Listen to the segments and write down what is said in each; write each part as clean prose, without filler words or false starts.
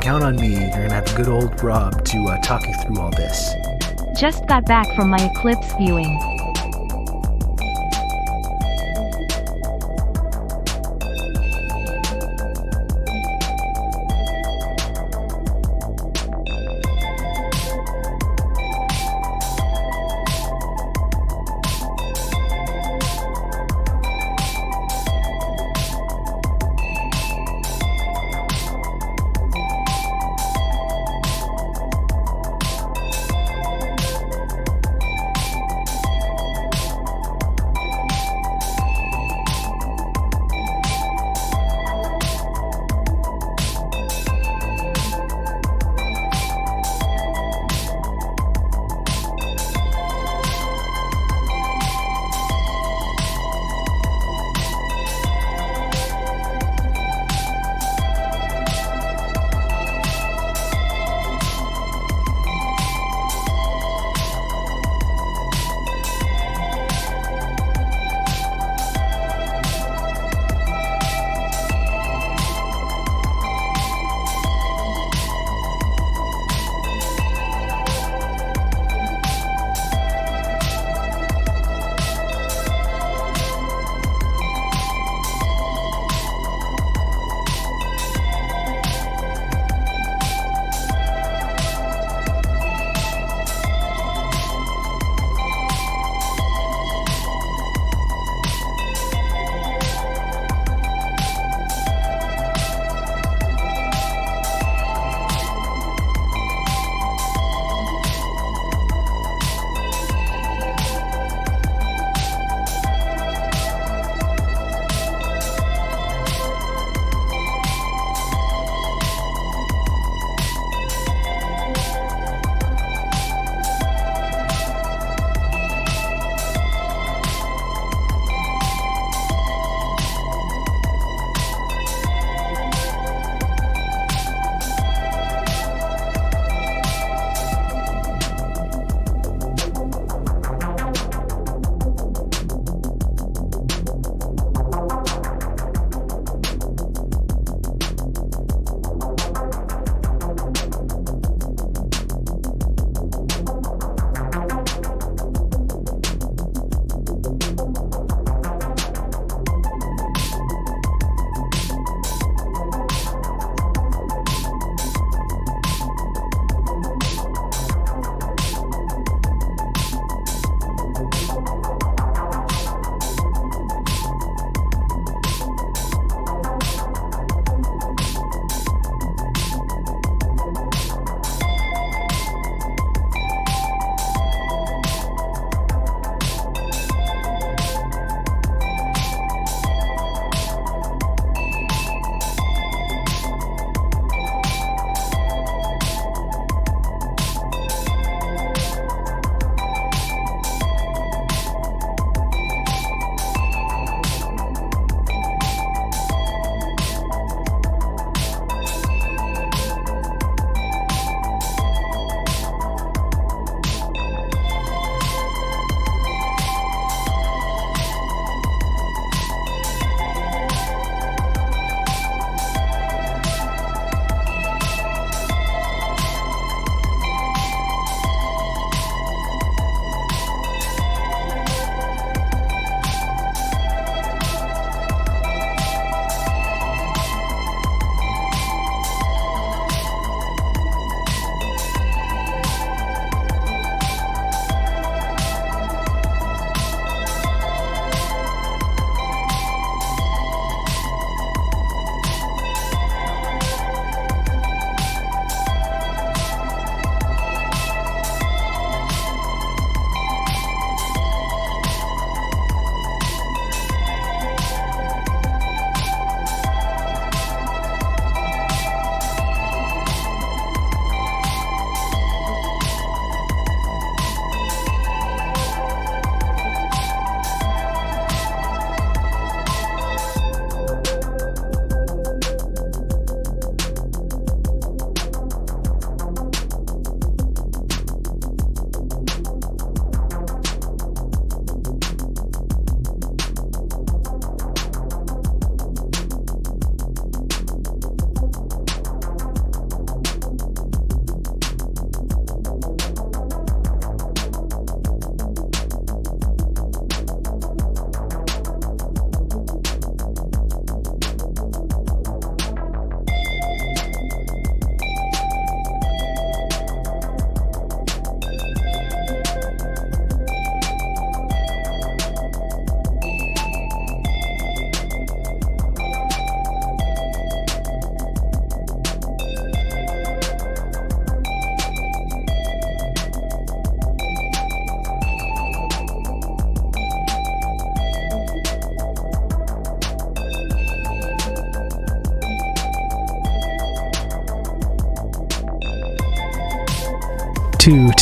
count on me. You're gonna have good old Rob to talk you through all this. Just got back from my eclipse viewing.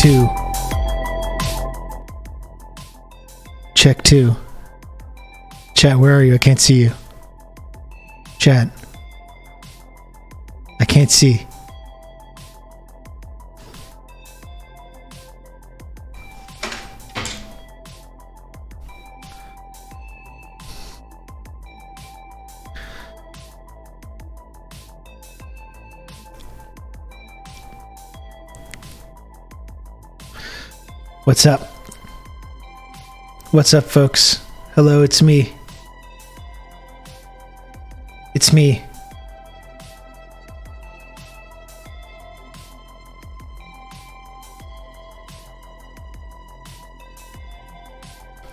2. Check 2. Chat, where are you? I can't see you. Chat. I can't see. What's up? What's up, folks? Hello, it's me. It's me.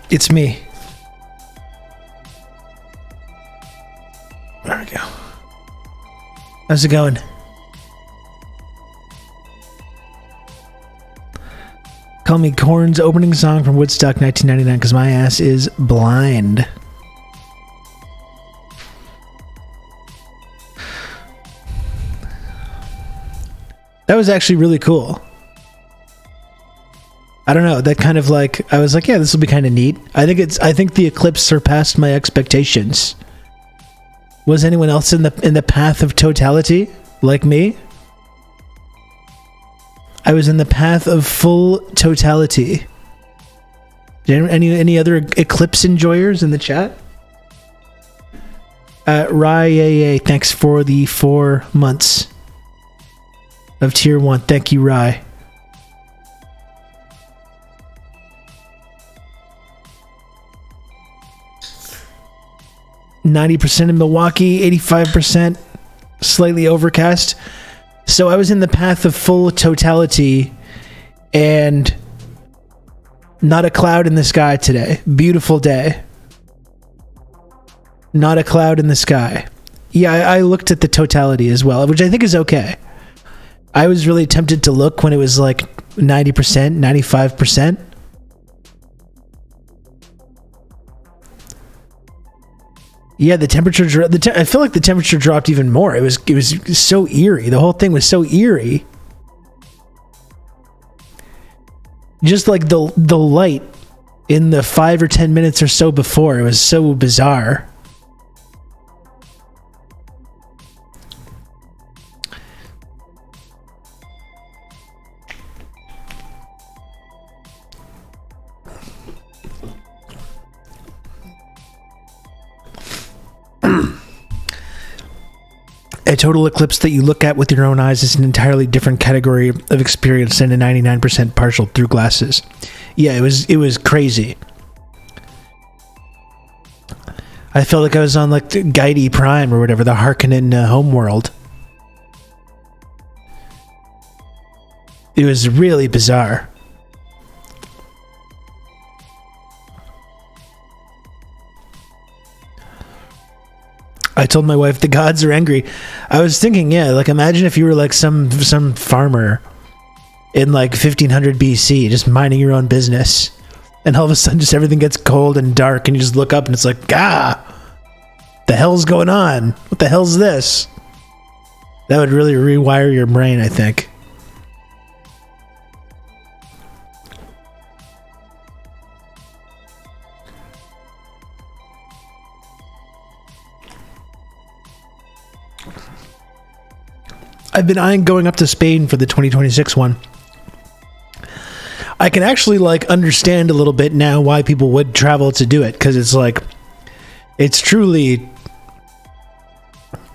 It's me. There we go. How's it going? Call me Korn's opening song from Woodstock 1999 because my ass is blind. That was actually really cool. I don't know, that kind of like, I was like, yeah, this will be kind of neat. I think the Eclipse surpassed my expectations. Was anyone else in the path of totality like me? I was in the path of full totality. Any other Eclipse enjoyers in the chat? Rye, thanks for the 4 months of tier 1. Thank you, Rye. %in Milwaukee, 85% slightly overcast. So I was in the path of full totality and not a cloud in the sky today. Beautiful day. Not a cloud in the sky. Yeah, I looked at the totality as well, which I think is okay. I was really tempted to look when it was like 90%, 95%. Yeah, the temperature. I feel like the temperature dropped even more. It was so eerie. The whole thing was so eerie. Just like the light in the 5 or 10 minutes or so before, it was so bizarre. A total eclipse that you look at with your own eyes is an entirely different category of experience than a 99% partial through glasses. Yeah, it was crazy. I felt like I was on like the Gaidi Prime or whatever, the Harkonnen homeworld. It was really bizarre. I told my wife the gods are angry. I was thinking, yeah, like imagine if you were like some farmer in like 1500 BC, just minding your own business, and all of a sudden just everything gets cold and dark, and you just look up and it's like, the hell's going on? What the hell's this? That would really rewire your brain, I think. I've been eyeing going up to Spain for the 2026 one. I can actually like understand a little bit now why people would travel to do it, because it's like, it's truly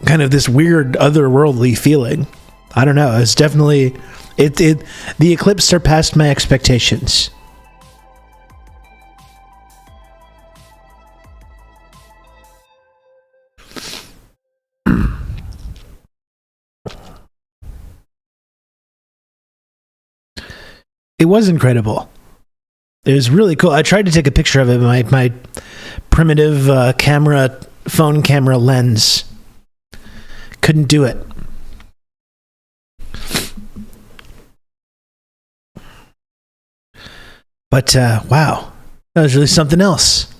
kind of this weird otherworldly feeling. I don't know. It's definitely the eclipse surpassed my expectations. It was incredible. It was really cool. I tried to take a picture of it with my primitive phone camera lens. Couldn't do it. But wow, that was really something else.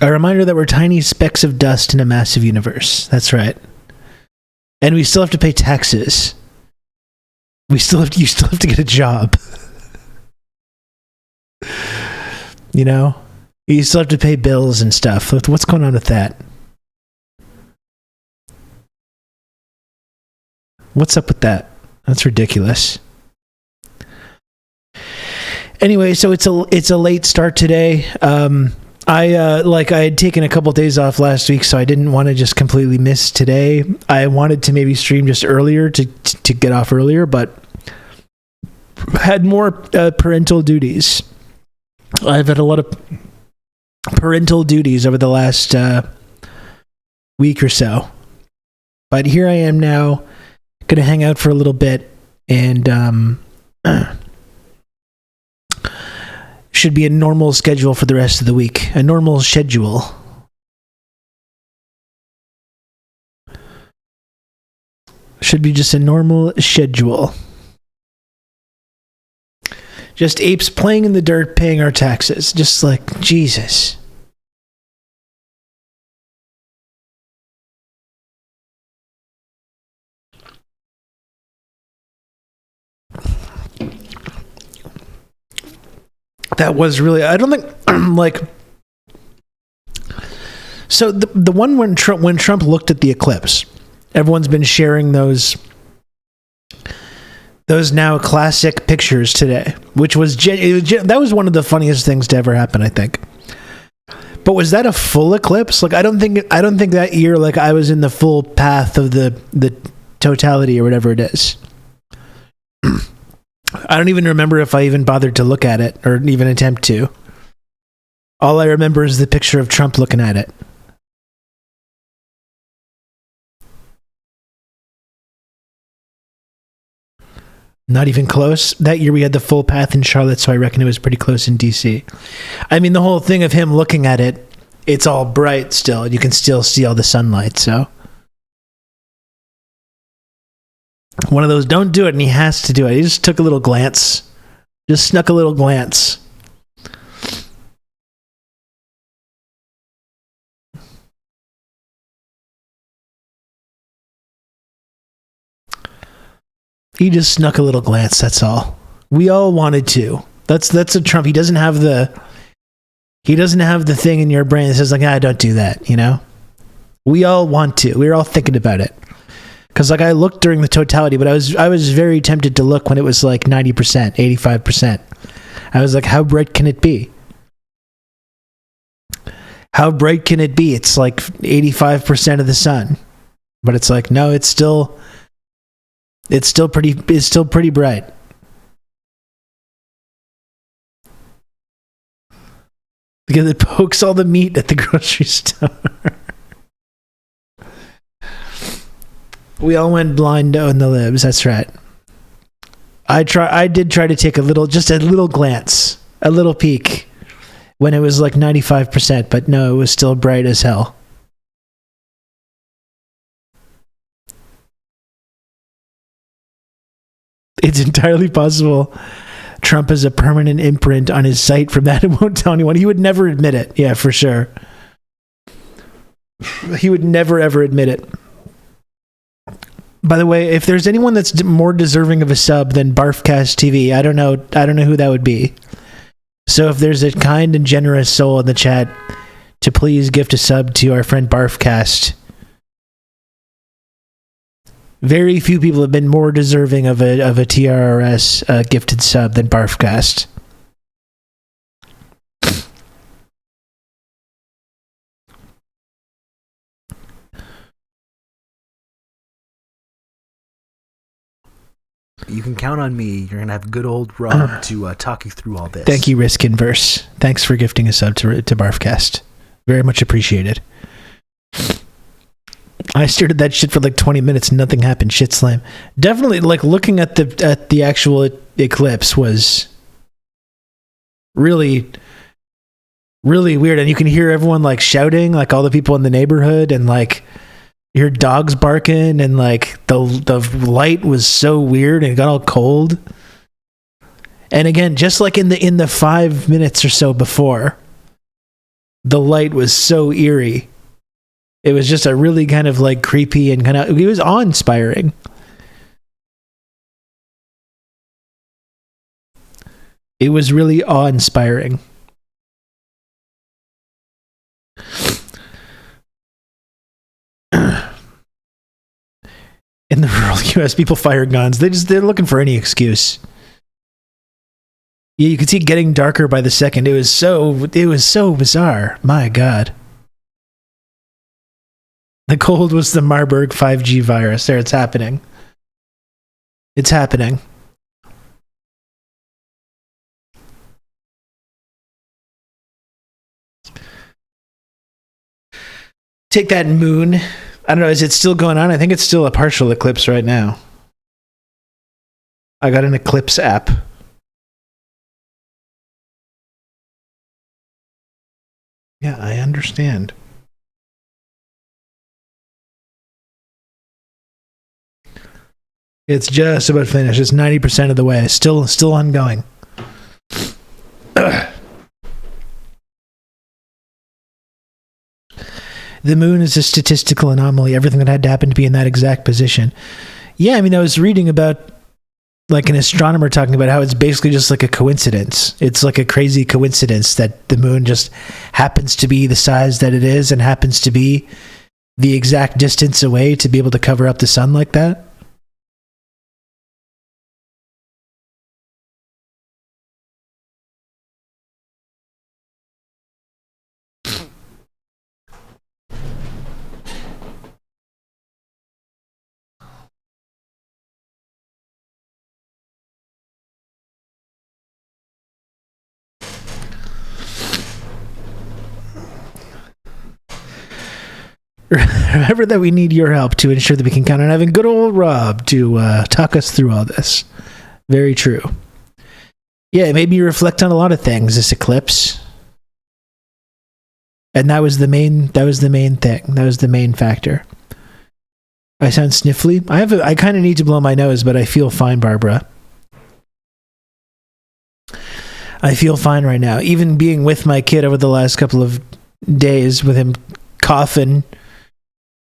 A reminder that we're tiny specks of dust in a massive universe. That's right. And we still have to pay taxes. You still have to get a job. You know? You still have to pay bills and stuff. What's going on with that? What's up with that? That's ridiculous. Anyway, so it's a late start today. I had taken a couple of days off last week, so I didn't want to just completely miss today. I wanted to maybe stream just earlier to get off earlier, but had more parental duties. I've had a lot of parental duties over the last week or so. But here I am now, going to hang out for a little bit, and should be a normal schedule for the rest of the week. A normal schedule. Should be just a normal schedule. Just apes playing in the dirt, paying our taxes. Just like, Jesus. That was really, I don't think, like, so the one when Trump looked at the eclipse, everyone's been sharing those now classic pictures today, which was that was one of the funniest things to ever happen, I think. But was that a full eclipse? Like, I don't think that year, like, I was in the full path of the totality or whatever it is. I don't even remember if I even bothered to look at it or even attempt to. All I remember is the picture of Trump looking at it. Not even close. That year we had the full path in Charlotte, so I reckon it was pretty close in DC. I mean, the whole thing of him looking at it, it's all bright still. You can still see all the sunlight, so. One of those, don't do it, and he has to do it. He just took a little glance. Just snuck a little glance. He just snuck a little glance, that's all. We all wanted to. That's a Trump. He doesn't have the thing in your brain that says, like, don't do that, you know? We all want to. We were all thinking about it. Because, like, I looked during the totality, but I was very tempted to look when it was like 90%, 85%. I was like, how bright can it be? How bright can it be? It's like 85% of the sun. But it's like, no, it's still pretty bright. Because it pokes all the meat at the grocery store. We all went blind on the libs. That's right. I did try to take a little glance, a little peek, when it was like 95%, but no, it was still bright as hell. It's entirely possible Trump has a permanent imprint on his site from that and won't tell anyone. He would never admit it. Yeah, for sure. He would never, ever admit it. By the way, if there's anyone that's more deserving of a sub than Barfcast TV, I don't know who that would be. So if there's a kind and generous soul in the chat to please gift a sub to our friend Barfcast. Very few people have been more deserving of a TRRS gifted sub than Barfcast. You can count on me. You're going to have good old Rob to talk you through all this. Thank you, Risk Inverse. Thanks for gifting a sub to Barfcast. Very much appreciated. I stared at that shit for like 20 minutes and nothing happened. Shit slam. Definitely, like, looking at the actual eclipse was really, really weird. And you can hear everyone like shouting, like all the people in the neighborhood, and like your dogs barking, and like the light was so weird and it got all cold. And again, just like in the 5 minutes or so before, the light was so eerie. It was just a really kind of like creepy and kind of, it was awe-inspiring. It was really awe-inspiring. In the rural U.S., people fire guns. They're looking for any excuse. Yeah, you could see it getting darker by the second. It was so bizarre. My God. The cold was the Marburg 5G virus. There, it's happening. It's happening. Take that moon. I don't know, is it still going on? I think it's still a partial eclipse right now. I got an Eclipse app. Yeah, I understand. It's just about finished. It's 90% of the way. Still ongoing. The moon is a statistical anomaly. Everything that had to happen to be in that exact position. Yeah, I mean, I was reading about like an astronomer talking about how it's basically just like a coincidence. It's like a crazy coincidence that the moon just happens to be the size that it is and happens to be the exact distance away to be able to cover up the sun like that. Remember that we need your help to ensure that we can count on having good old Rob to talk us through all this. Very true. Yeah, it made me reflect on a lot of things, this eclipse. And that was the main thing. That was the main factor. I sound sniffly. I kind of need to blow my nose, but I feel fine, Barbara. I feel fine right now. Even being with my kid over the last couple of days with him coughing,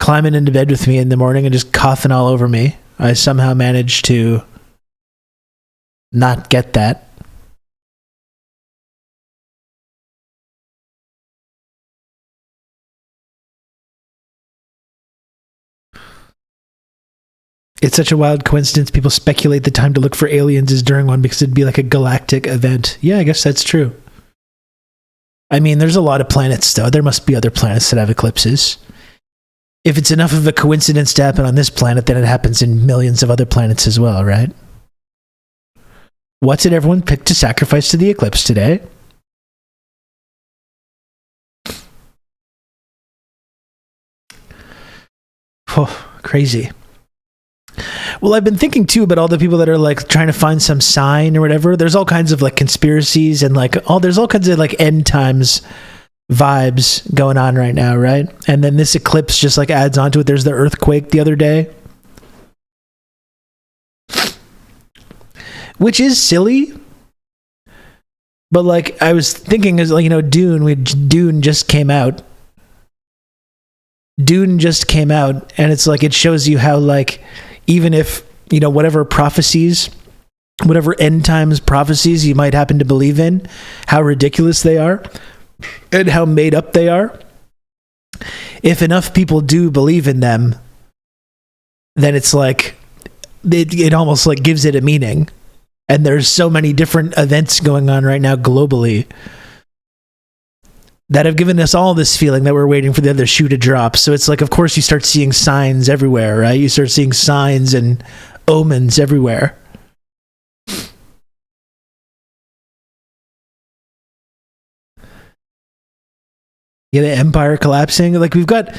climbing into bed with me in the morning and just coughing all over me, I somehow managed to not get that. It's such a wild coincidence. People speculate the time to look for aliens is during one because it'd be like a galactic event. Yeah, I guess that's true. I mean, there's a lot of planets, though. There must be other planets that have eclipses. If it's enough of a coincidence to happen on this planet, then it happens in millions of other planets as well, right? What did everyone pick to sacrifice to the eclipse today? Oh, crazy. Well, I've been thinking too about all the people that are like trying to find some sign or whatever. There's all kinds of like conspiracies and like there's all kinds of like end times vibes going on right now, right? And then this eclipse just like adds on to it. There's the earthquake the other day, which is silly. But like I was thinking is like, you know, Dune just came out. Dune just came out, and it's like it shows you how like even if, you know, whatever end times prophecies you might happen to believe in, how ridiculous they are and how made up they are. If enough people do believe in them, then it's like it almost like gives it a meaning. And there's so many different events going on right now globally that have given us all this feeling that we're waiting for the other shoe to drop. So it's like, of course, you start seeing signs everywhere, right? You start seeing signs and omens everywhere. Yeah, the empire collapsing. Like we've got,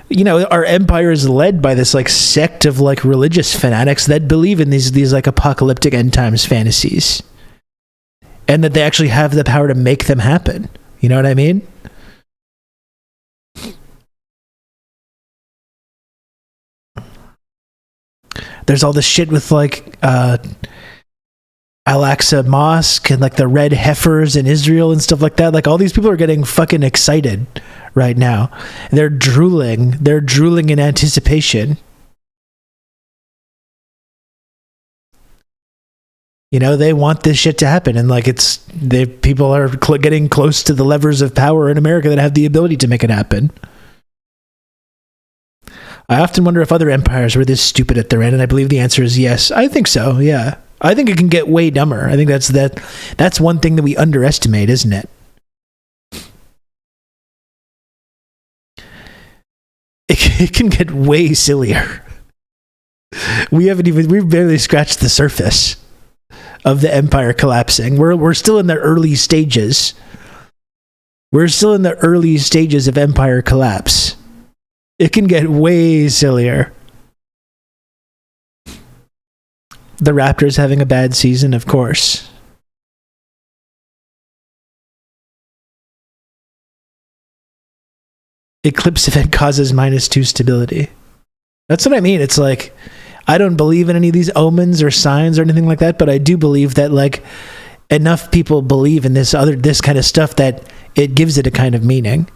you know, our empire is led by this like sect of like religious fanatics that believe in these like apocalyptic end times fantasies, and that they actually have the power to make them happen. You know what I mean? There's all this shit with like Al-Aqsa Mosque and like the red heifers in Israel and stuff like that. Like all these people are getting fucking excited right now. They're drooling in anticipation. You know, they want this shit to happen, and like people are getting close to the levers of power in America that have the ability to make it happen. I often wonder if other empires were this stupid at their end, and I believe the answer is yes. I think so, yeah. I think it can get way dumber. I think that's one thing that we underestimate, isn't it? It can get way sillier. We've barely scratched the surface of the empire collapsing. We're still in the early stages. We're still in the early stages of empire collapse. It can get way sillier. The Raptors having a bad season, of course. Eclipse event causes -2 stability. That's what I mean. It's like, I don't believe in any of these omens or signs or anything like that, but I do believe that like enough people believe in this kind of stuff that it gives it a kind of meaning.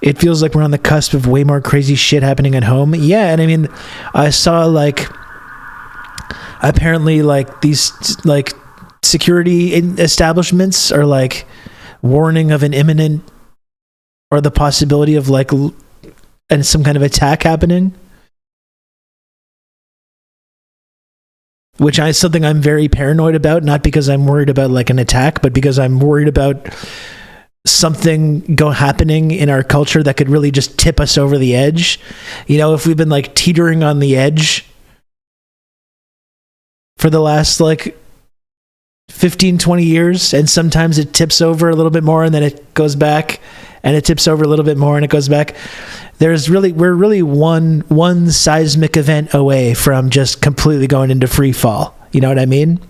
It feels like we're on the cusp of way more crazy shit happening at home. Yeah, and I mean, I saw like apparently like these like security establishments are like warning of an imminent or the possibility of like and some kind of attack happening, which is something I'm very paranoid about, not because I'm worried about like an attack, but because I'm worried about something happening in our culture that could really just tip us over the edge. You know, if we've been like teetering on the edge for the last like 15, 20 years, and sometimes it tips over a little bit more and then it goes back, and it tips over a little bit more and it goes back. We're really one seismic event away from just completely going into free fall. You know what I mean?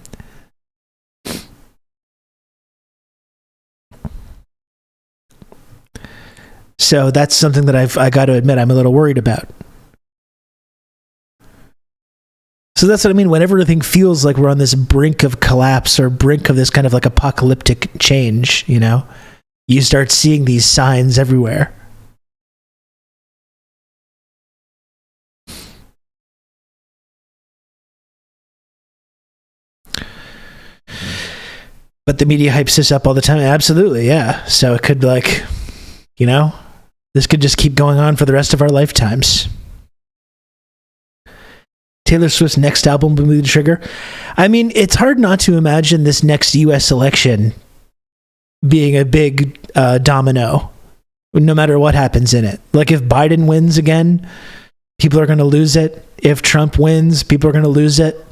So that's something that I got to admit I'm a little worried about. So that's what I mean. Whenever everything feels like we're on this brink of collapse or brink of this kind of like apocalyptic change, you know, you start seeing these signs everywhere. But the media hypes this up all the time. Absolutely, yeah. So it could like, you know, this could just keep going on for the rest of our lifetimes. Taylor Swift's next album will be the trigger. I mean, it's hard not to imagine this next US election being a big domino, no matter what happens in it. Like if Biden wins again, people are going to lose it. If Trump wins, people are going to lose it.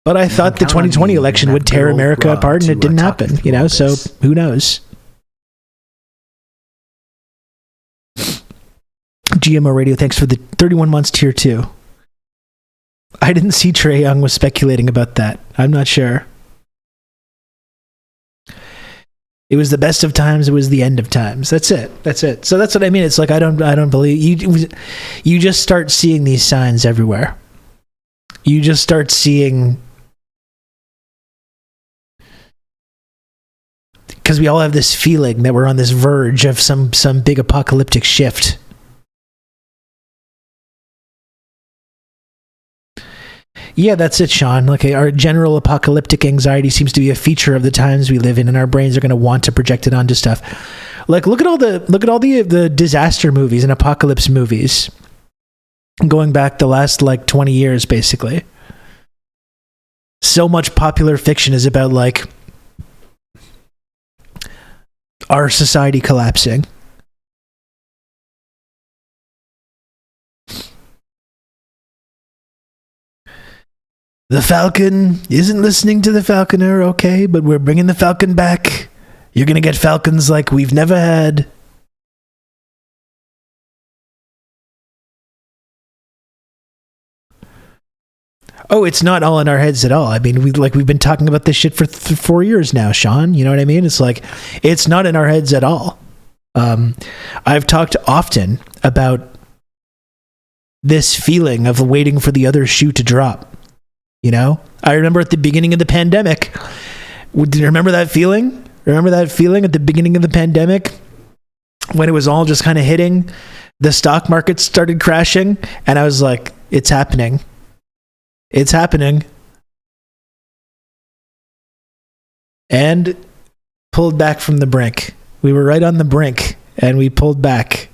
But I thought the 2020 election would tear America apart, and it didn't happen, you know, so who knows? GMO Radio, thanks for the 31 months tier 2. I didn't see Trae Young was speculating about that. I'm not sure. It was the best of times. It was the end of times. That's it. So that's what I mean. It's like, I don't believe you just start seeing these signs everywhere. You just start seeing, because we all have this feeling that we're on this verge of some big apocalyptic shift. Yeah, that's it, Sean. Okay, our general apocalyptic anxiety seems to be a feature of the times we live in, and our brains are going to want to project it onto stuff. Like, look at all the disaster movies and apocalypse movies, going back the last like 20 years, basically. So much popular fiction is about like our society collapsing. The Falcon isn't listening to the Falconer, okay, but we're bringing the Falcon back. You're going to get Falcons like we've never had. Oh, it's not all in our heads at all. I mean, we've been talking about this shit for 4 years now, Sean. You know what I mean? It's like, it's not in our heads at all. I've talked often about this feeling of waiting for the other shoe to drop. You know, I remember at the beginning of the pandemic. Do you remember that feeling? Remember that feeling at the beginning of the pandemic when it was all just kind of hitting? The stock market started crashing, and I was like, it's happening. It's happening. and pulled back from the brink. We were right on the brink, and we pulled back.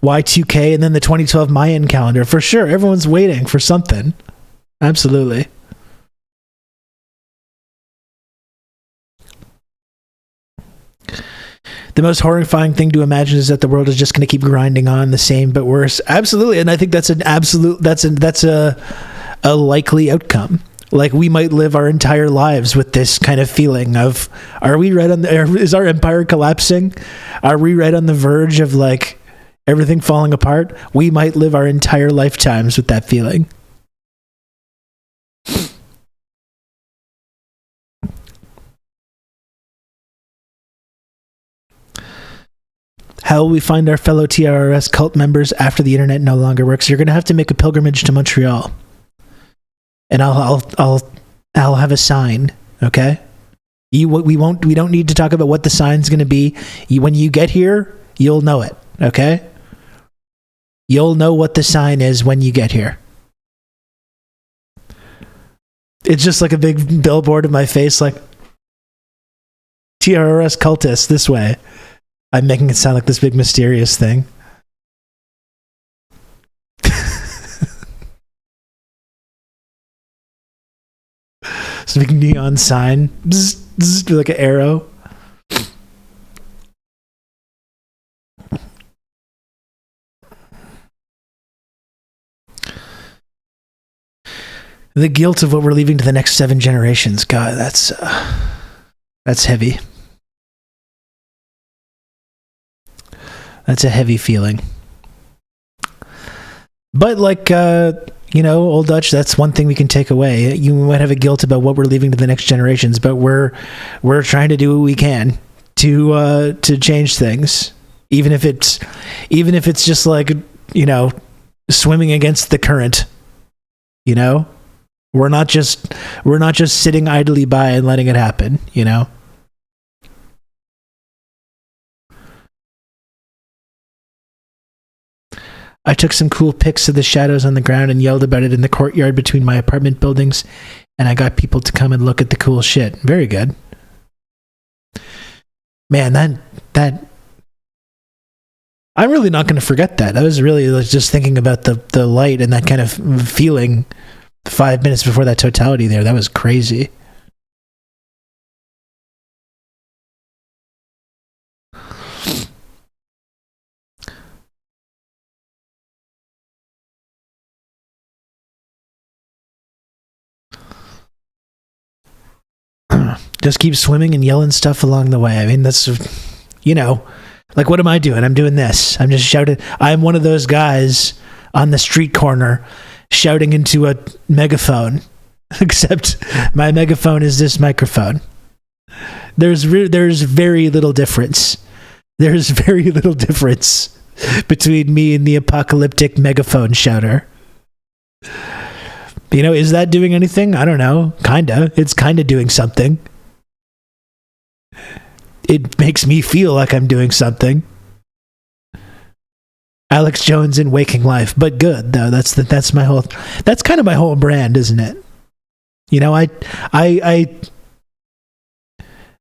Y2K and then the 2012 Mayan calendar. For sure, everyone's waiting for something. Absolutely. The most horrifying thing to imagine is that the world is just going to keep grinding on the same but worse. Absolutely, and I think that's a likely outcome. Like, we might live our entire lives with this kind of feeling of, is our empire collapsing? Are we right on the verge of like everything falling apart? We might live our entire lifetimes with that feeling. How will we find our fellow TRRS cult members after the internet no longer works? You're going to have to make a pilgrimage to Montreal, and I'll have a sign. Okay, we don't need to talk about what the sign's going to be. When you get here, you'll know it. Okay, you'll know what the sign is when you get here. It's just like a big billboard in my face, like TRRS cultists this way. I'm making it sound like this big mysterious thing. This big neon sign, bzz, bzz, like an arrow. The guilt of what we're leaving to the next 7 generations. God, that's heavy. That's a heavy feeling. But like, Old Dutch, that's one thing we can take away. You might have a guilt about what we're leaving to the next generations, but we're trying to do what we can to change things, even if it's just like, swimming against the current. We're not just sitting idly by and letting it happen. I took some cool pics of the shadows on the ground and yelled about it in the courtyard between my apartment buildings, and I got people to come and look at the cool shit. Very good. Man, that I'm really not going to forget that. I was really just thinking about the light and that kind of feeling 5 minutes before that totality there. That was crazy. Just keep swimming and yelling stuff along the way. I mean, that's, like, what am I doing? I'm doing this. I'm just shouting. I'm one of those guys on the street corner shouting into a megaphone, except my megaphone is this microphone. There's very little difference. There's very little difference between me and the apocalyptic megaphone shouter. Is that doing anything? I don't know. Kinda. It's kinda doing something. It makes me feel like I'm doing something. Alex Jones in Waking Life, but good though. That's kind of my whole brand, isn't it?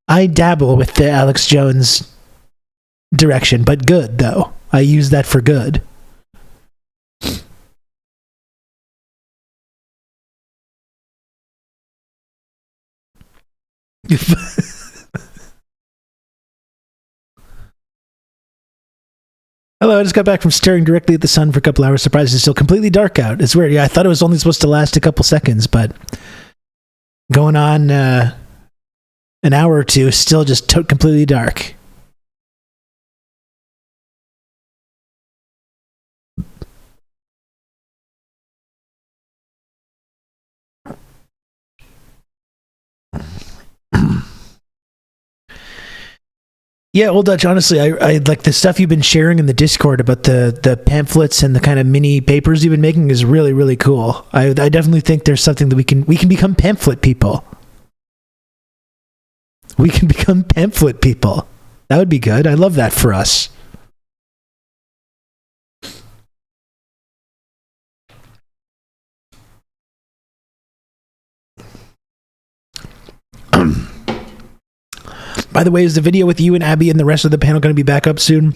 I dabble with the Alex Jones direction, but good though. I use that for good. Hello, I just got back from staring directly at the sun for a couple hours. Surprised it's still completely dark out. It's weird. Yeah, I thought it was only supposed to last a couple seconds, but going on an hour or two, still just completely dark. Yeah, Old Dutch, honestly, I like the stuff you've been sharing in the Discord about the pamphlets and the kind of mini papers you've been making is really, really cool. I definitely think there's something that we can become pamphlet people. We can become pamphlet people. That would be good. I love that for us. By the way, is the video with you and Abby and the rest of the panel going to be back up soon?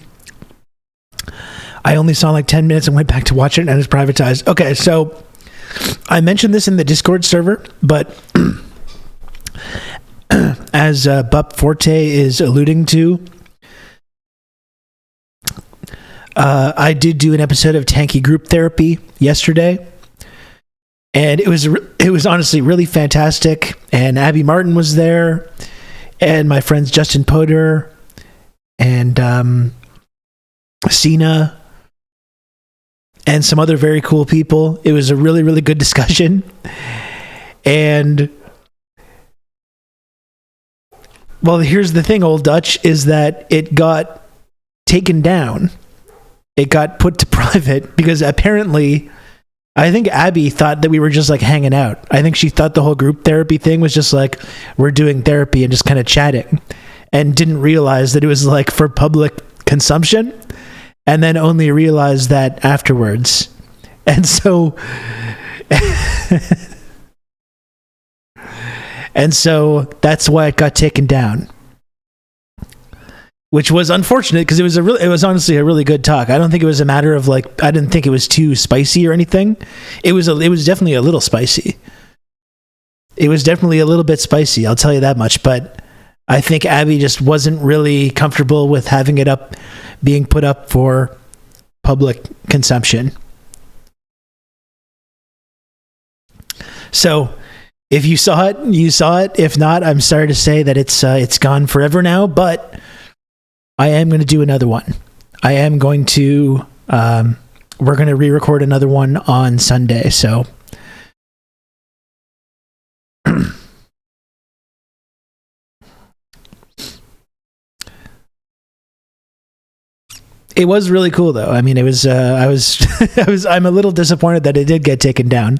I only saw like 10 minutes and went back to watch it, and it's privatized. Okay, so I mentioned this in the Discord server, but as Bup Forte is alluding to, I did do an episode of Tanky Group Therapy yesterday, and it was honestly really fantastic. And Abby Martin was there, and my friends Justin Potter and Cena and some other very cool people. It was a really, really good discussion. And well, here's the thing, Old Dutch, is that it got taken down. It got put to private because apparently, I think Abby thought that we were just like hanging out. I think she thought the whole group therapy thing was just like, we're doing therapy and just kind of chatting, and didn't realize that it was like for public consumption, and then only realized that afterwards. And so and so that's why it got taken down, which was unfortunate because it was honestly a really good talk. I don't think it was a matter of like, I didn't think it was too spicy or anything. It was definitely a little spicy. It was definitely a little bit spicy, I'll tell you that much. But I think Abby just wasn't really comfortable with having it being put up for public consumption. So if you saw it, you saw it. If not, I'm sorry to say that it's gone forever now, but I am going to do another one. I am going to, we're going to re-record another one on Sunday. So it was really cool though. I mean, it was, I'm a little disappointed that it did get taken down,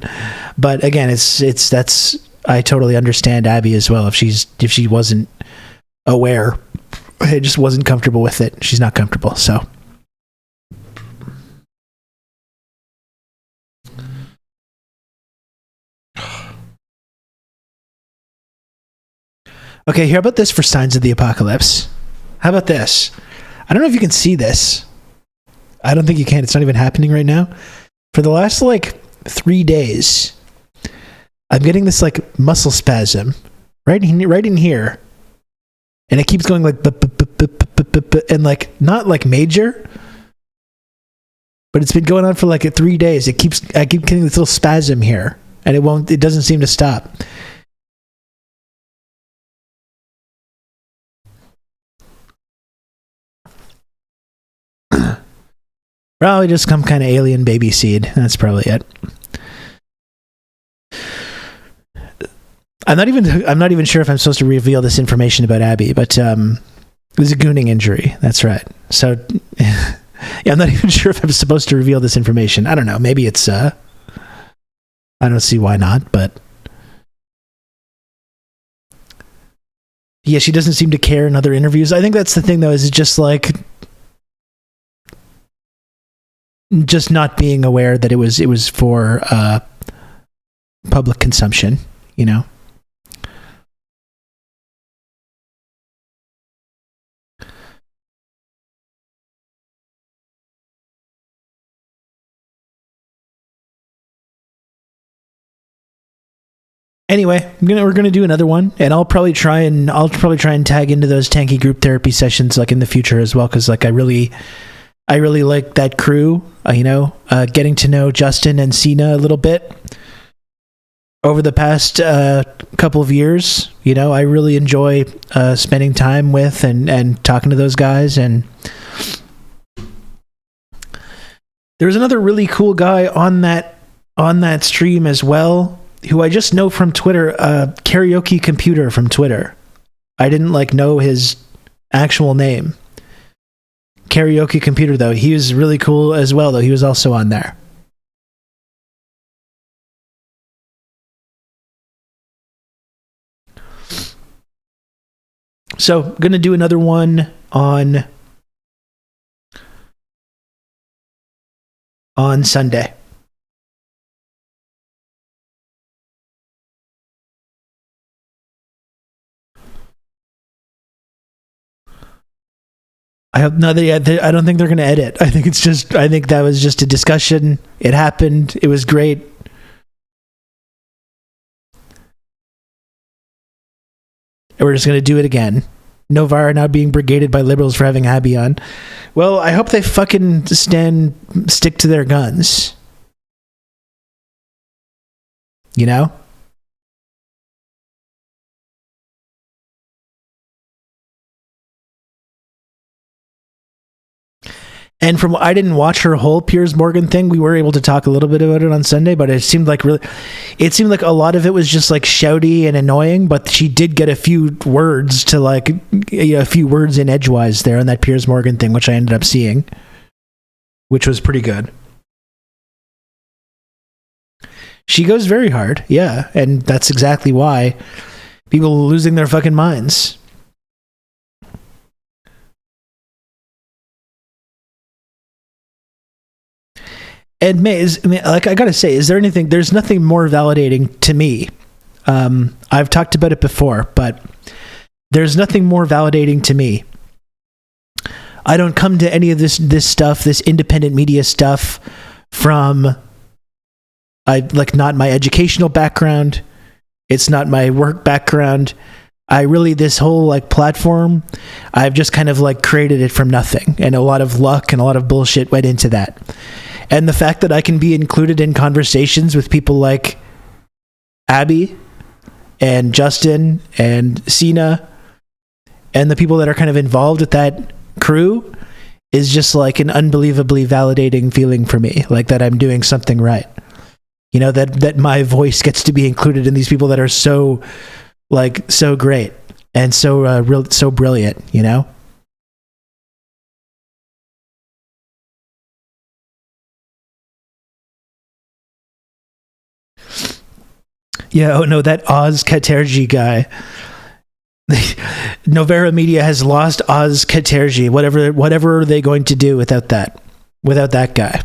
but again, I totally understand Abby as well. If she wasn't aware, I just wasn't comfortable with it. She's not comfortable, so. Okay, how about this for Signs of the Apocalypse? How about this? I don't know if you can see this. I don't think you can. It's not even happening right now. For the last, 3 days, I'm getting this, muscle spasm right in here. And it keeps going and not major, but it's been going on for 3 days. I keep getting this little spasm here, and it doesn't seem to stop. Probably just some kind of alien baby seed. That's probably it. I'm not even sure if I'm supposed to reveal this information about Abby, but it was a gooning injury. That's right. So yeah, I'm not even sure if I'm supposed to reveal this information. I don't know. Maybe it's I don't see why not, but yeah, she doesn't seem to care in other interviews. I think that's the thing though, is it just just not being aware that it was for public consumption, you know. Anyway, we're gonna do another one, and I'll probably try and tag into those Tanky Group Therapy sessions in the future as well, because I really like that crew. Getting to know Justin and Cena a little bit over the past couple of years. I really enjoy spending time with and talking to those guys. And there was another really cool guy on that stream as well, who I just know from Twitter, Karaoke Computer from Twitter. I didn't know his actual name. Karaoke Computer, though, he was really cool as well, though. He was also on there. So, I'm going to do another one on Sunday. I hope no. I don't think they're going to edit. I think it's just. I think that was just a discussion. It happened. It was great. And we're just going to do it again. Novara now being brigaded by liberals for having Abby on. Well, I hope they fucking stick to their guns. You know? And from I didn't watch her whole Piers Morgan thing. We were able to talk a little bit about it on Sunday, but it seemed like a lot of it was just like shouty and annoying. But she did get a few words to like a few words in edgewise there on that Piers Morgan thing, which I ended up seeing, which was pretty good. She goes very hard, yeah, and that's exactly why people are losing their fucking minds. And like I gotta say, there's nothing more validating to me. I've talked about it before, but there's nothing more validating to me. I don't come to any of this stuff, this independent media stuff from not my educational background. It's not my work background. This whole like platform, I've just kind of like created it from nothing, and a lot of luck and a lot of bullshit went into that. And the fact that I can be included in conversations with people like Abby and Justin and Sina and the people that are kind of involved with that crew is just like an unbelievably validating feeling for me, like that I'm doing something right. You know, that my voice gets to be included in these people that are so great and so brilliant, you know? Yeah, oh no, that Oz Katerji guy. Novara Media has lost Oz Katerji. Whatever are they going to do without that guy?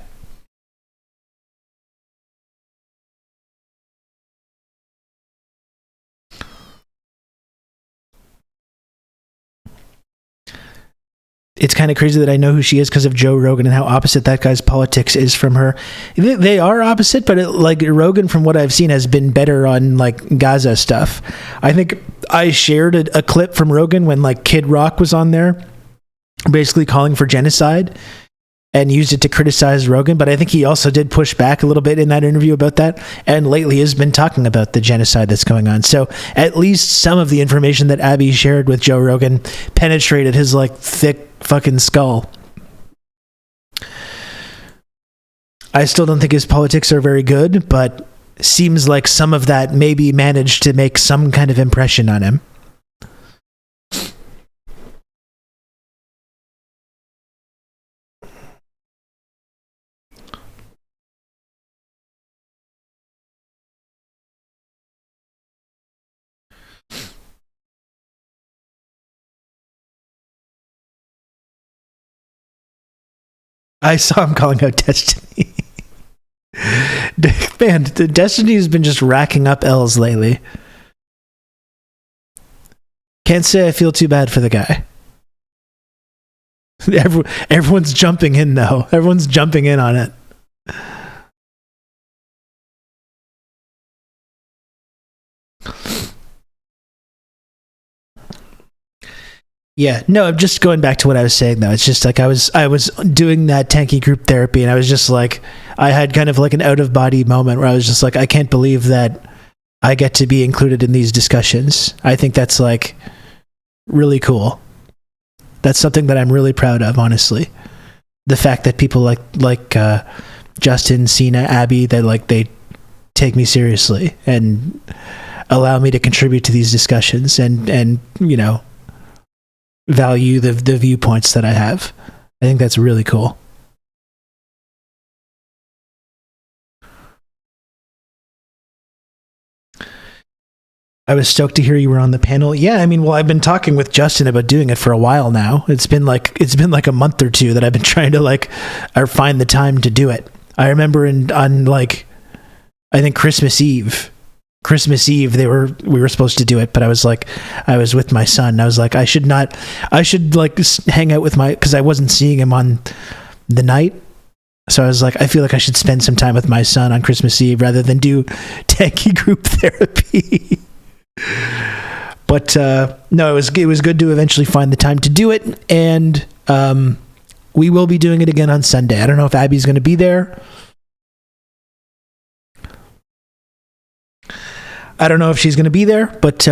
It's kind of crazy that I know who she is because of Joe Rogan and how opposite that guy's politics is from her. They are opposite, but Rogan, from what I've seen, has been better on like Gaza stuff. I think I shared a clip from Rogan when like Kid Rock was on there, basically calling for genocide, and used it to criticize Rogan. But I think he also did push back a little bit in that interview about that, and lately has been talking about the genocide that's going on. So at least some of the information that Abby shared with Joe Rogan penetrated his like thick fucking skull. I still don't think his politics are very good, but seems like some of that maybe managed to make some kind of impression on him. I saw him calling out Destiny. Man, Destiny has been just racking up L's lately. Can't say I feel too bad for the guy. Everyone's jumping in, though. Everyone's jumping in on it. Yeah, no, I'm just going back to what I was saying, though. It's just like I was doing that tanky group therapy, and I was just like, I had kind of like an out-of-body moment where I was just like, I can't believe that I get to be included in these discussions. I think that's like really cool. That's something that I'm really proud of, honestly. The fact that people like Justin, Cena, Abby, that like they take me seriously and allow me to contribute to these discussions and you know, value the viewpoints that I have. I think that's really cool. I was stoked to hear you were on the panel. Yeah, I mean, well, I've been talking with Justin about doing it for a while now. It's been like a month or two that I've been trying to like or find the time to do it. I remember on like I think Christmas Eve, Christmas Eve we were supposed to do it, but I was with my son. I was like, I should like hang out with because I wasn't seeing him on the night. So I was like, I feel like I should spend some time with my son on Christmas Eve rather than do tanky group therapy. But no, it was good to eventually find the time to do it, and we will be doing it again on Sunday. I don't know if Abby's going to be there. I don't know if she's going to be there, but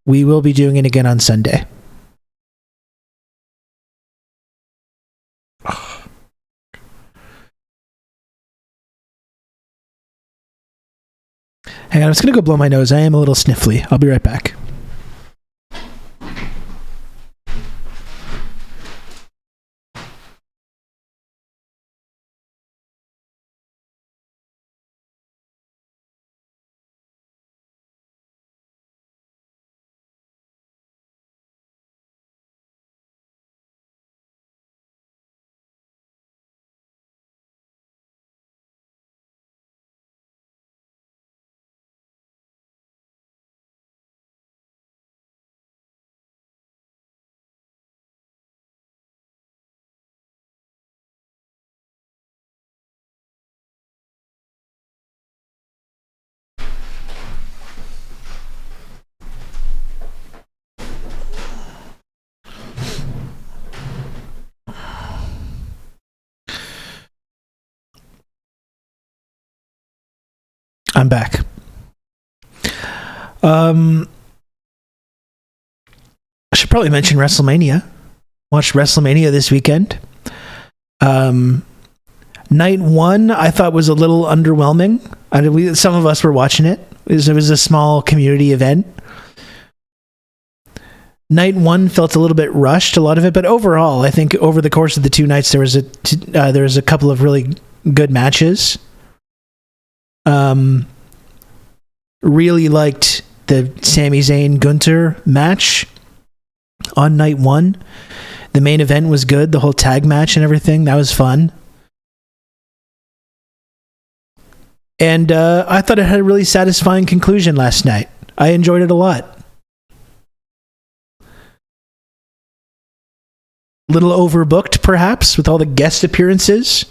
we will be doing it again on Sunday. Hang on, I'm just going to go blow my nose. I am a little sniffly. I'll be right back. I'm back. I should probably mention WrestleMania. Watched WrestleMania this weekend. Night one, I thought was a little underwhelming. Some of us were watching it. It was a small community event. Night one felt a little bit rushed, a lot of it, but overall, I think over the course of the 2 nights, there was a couple of really good matches. Really liked the Sami Zayn Gunther match on night one. The main event was good, the whole tag match and everything. That was fun. And I thought it had a really satisfying conclusion last night. I enjoyed it a lot. Little overbooked, perhaps, with all the guest appearances.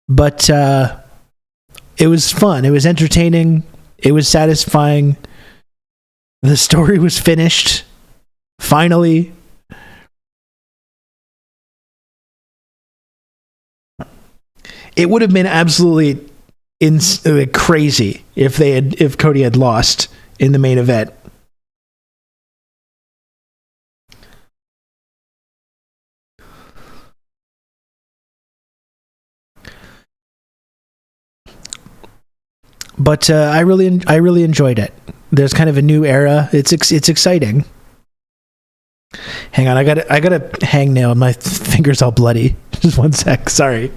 But it was fun. It was entertaining. It was satisfying. The story was finished. Finally. It would have been absolutely crazy if Cody had lost in the main event. But I really enjoyed it. There's kind of a new era. It's exciting. Hang on, I got a hangnail. My finger's all bloody. Just one sec. Sorry.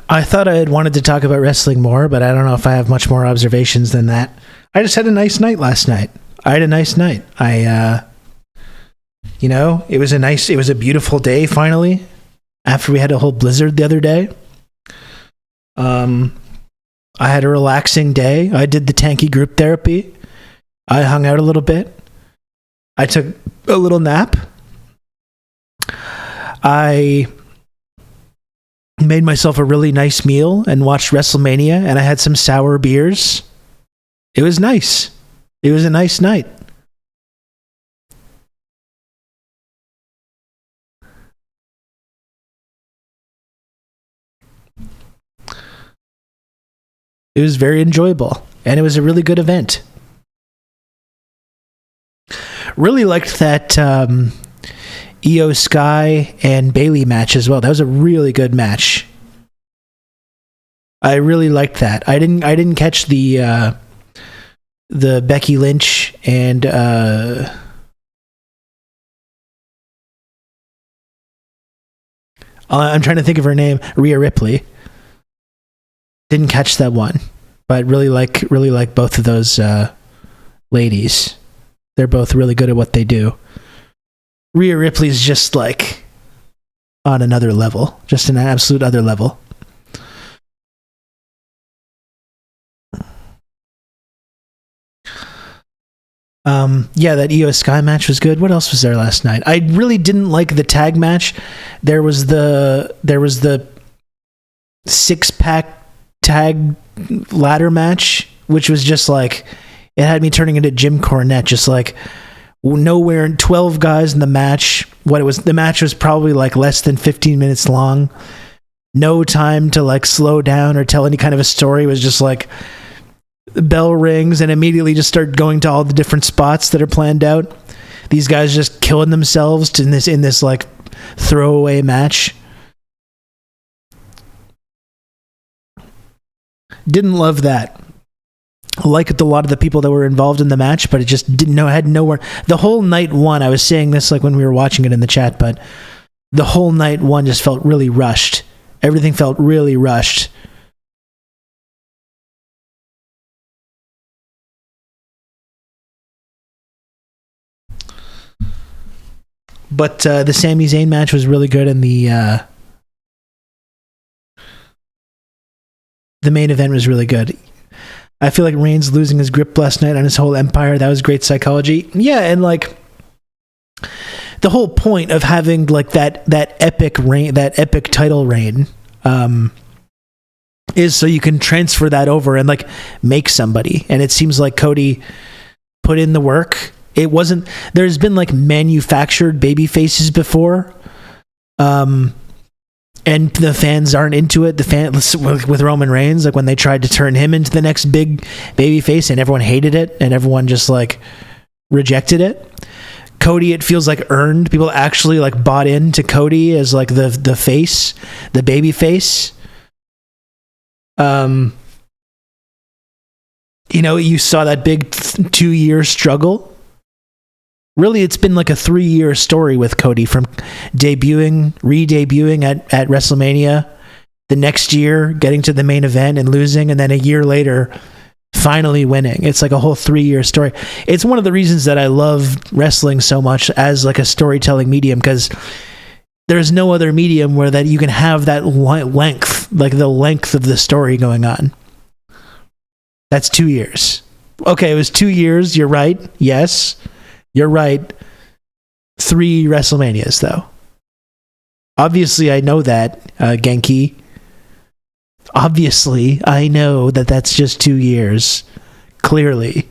I thought I had wanted to talk about wrestling more, but I don't know if I have much more observations than that. I just had a nice night last night. I had a nice night. It was a beautiful day finally, after we had a whole blizzard the other day. I had a relaxing day. I did the tanky group therapy. I hung out a little bit. I took a little nap. I made myself a really nice meal and watched WrestleMania, and I had some sour beers. It was nice. It was a nice night. It was very enjoyable, and it was a really good event. Really liked that Io Sky and Bayley match as well. That was a really good match. I really liked that. I didn't catch the the Becky Lynch and I'm trying to think of her name, Rhea Ripley. Didn't catch that one, but really like both of those ladies. They're both really good at what they do. Rhea Ripley's just like on another level, just an absolute other level. Yeah, that Io Sky match was good. What else was there last night? I really didn't like the tag match. There was the 6-pack tag ladder match, which was just like, it had me turning into Jim Cornette, just like nowhere. 12 guys in the match. The match was probably like less than 15 minutes long. No time to like slow down or tell any kind of a story. It was just like the bell rings and immediately just start going to all the different spots that are planned out. These guys just killing themselves in this like throwaway match. Didn't love that. Liked a lot of the people that were involved in the match, but it just had nowhere. The whole night one, I was saying this like when we were watching it in the chat, but the whole night one just felt really rushed. Everything felt really rushed. But the Sami Zayn match was really good, and the main event was really good. I feel like Reigns losing his grip last night on his whole empire, that was great psychology. Yeah, and like the whole point of having like that epic reign, that epic title reign, is so you can transfer that over and like make somebody. And it seems like Cody put in the work. It wasn't, there's been like manufactured baby faces before, and the fans aren't into it. The fans with Roman Reigns, like when they tried to turn him into the next big baby face, and everyone hated it, and everyone just like rejected it. Cody, it feels like earned. People actually like bought into Cody as like the face, the baby face. You know, you saw that big 2-year struggle. Really, it's been like a 3-year story with Cody, from re-debuting at WrestleMania, the next year getting to the main event and losing, and then a year later finally winning. It's like a whole 3-year story. It's one of the reasons that I love wrestling so much as like a storytelling medium, because there's no other medium where that you can have that length, like the length of the story going on. That's 2 years. Okay, it was 2 years. You're right. Yes. You're right. 3 WrestleManias, though. Obviously, I know that, Genki. Obviously, I know that that's just 2 years. Clearly.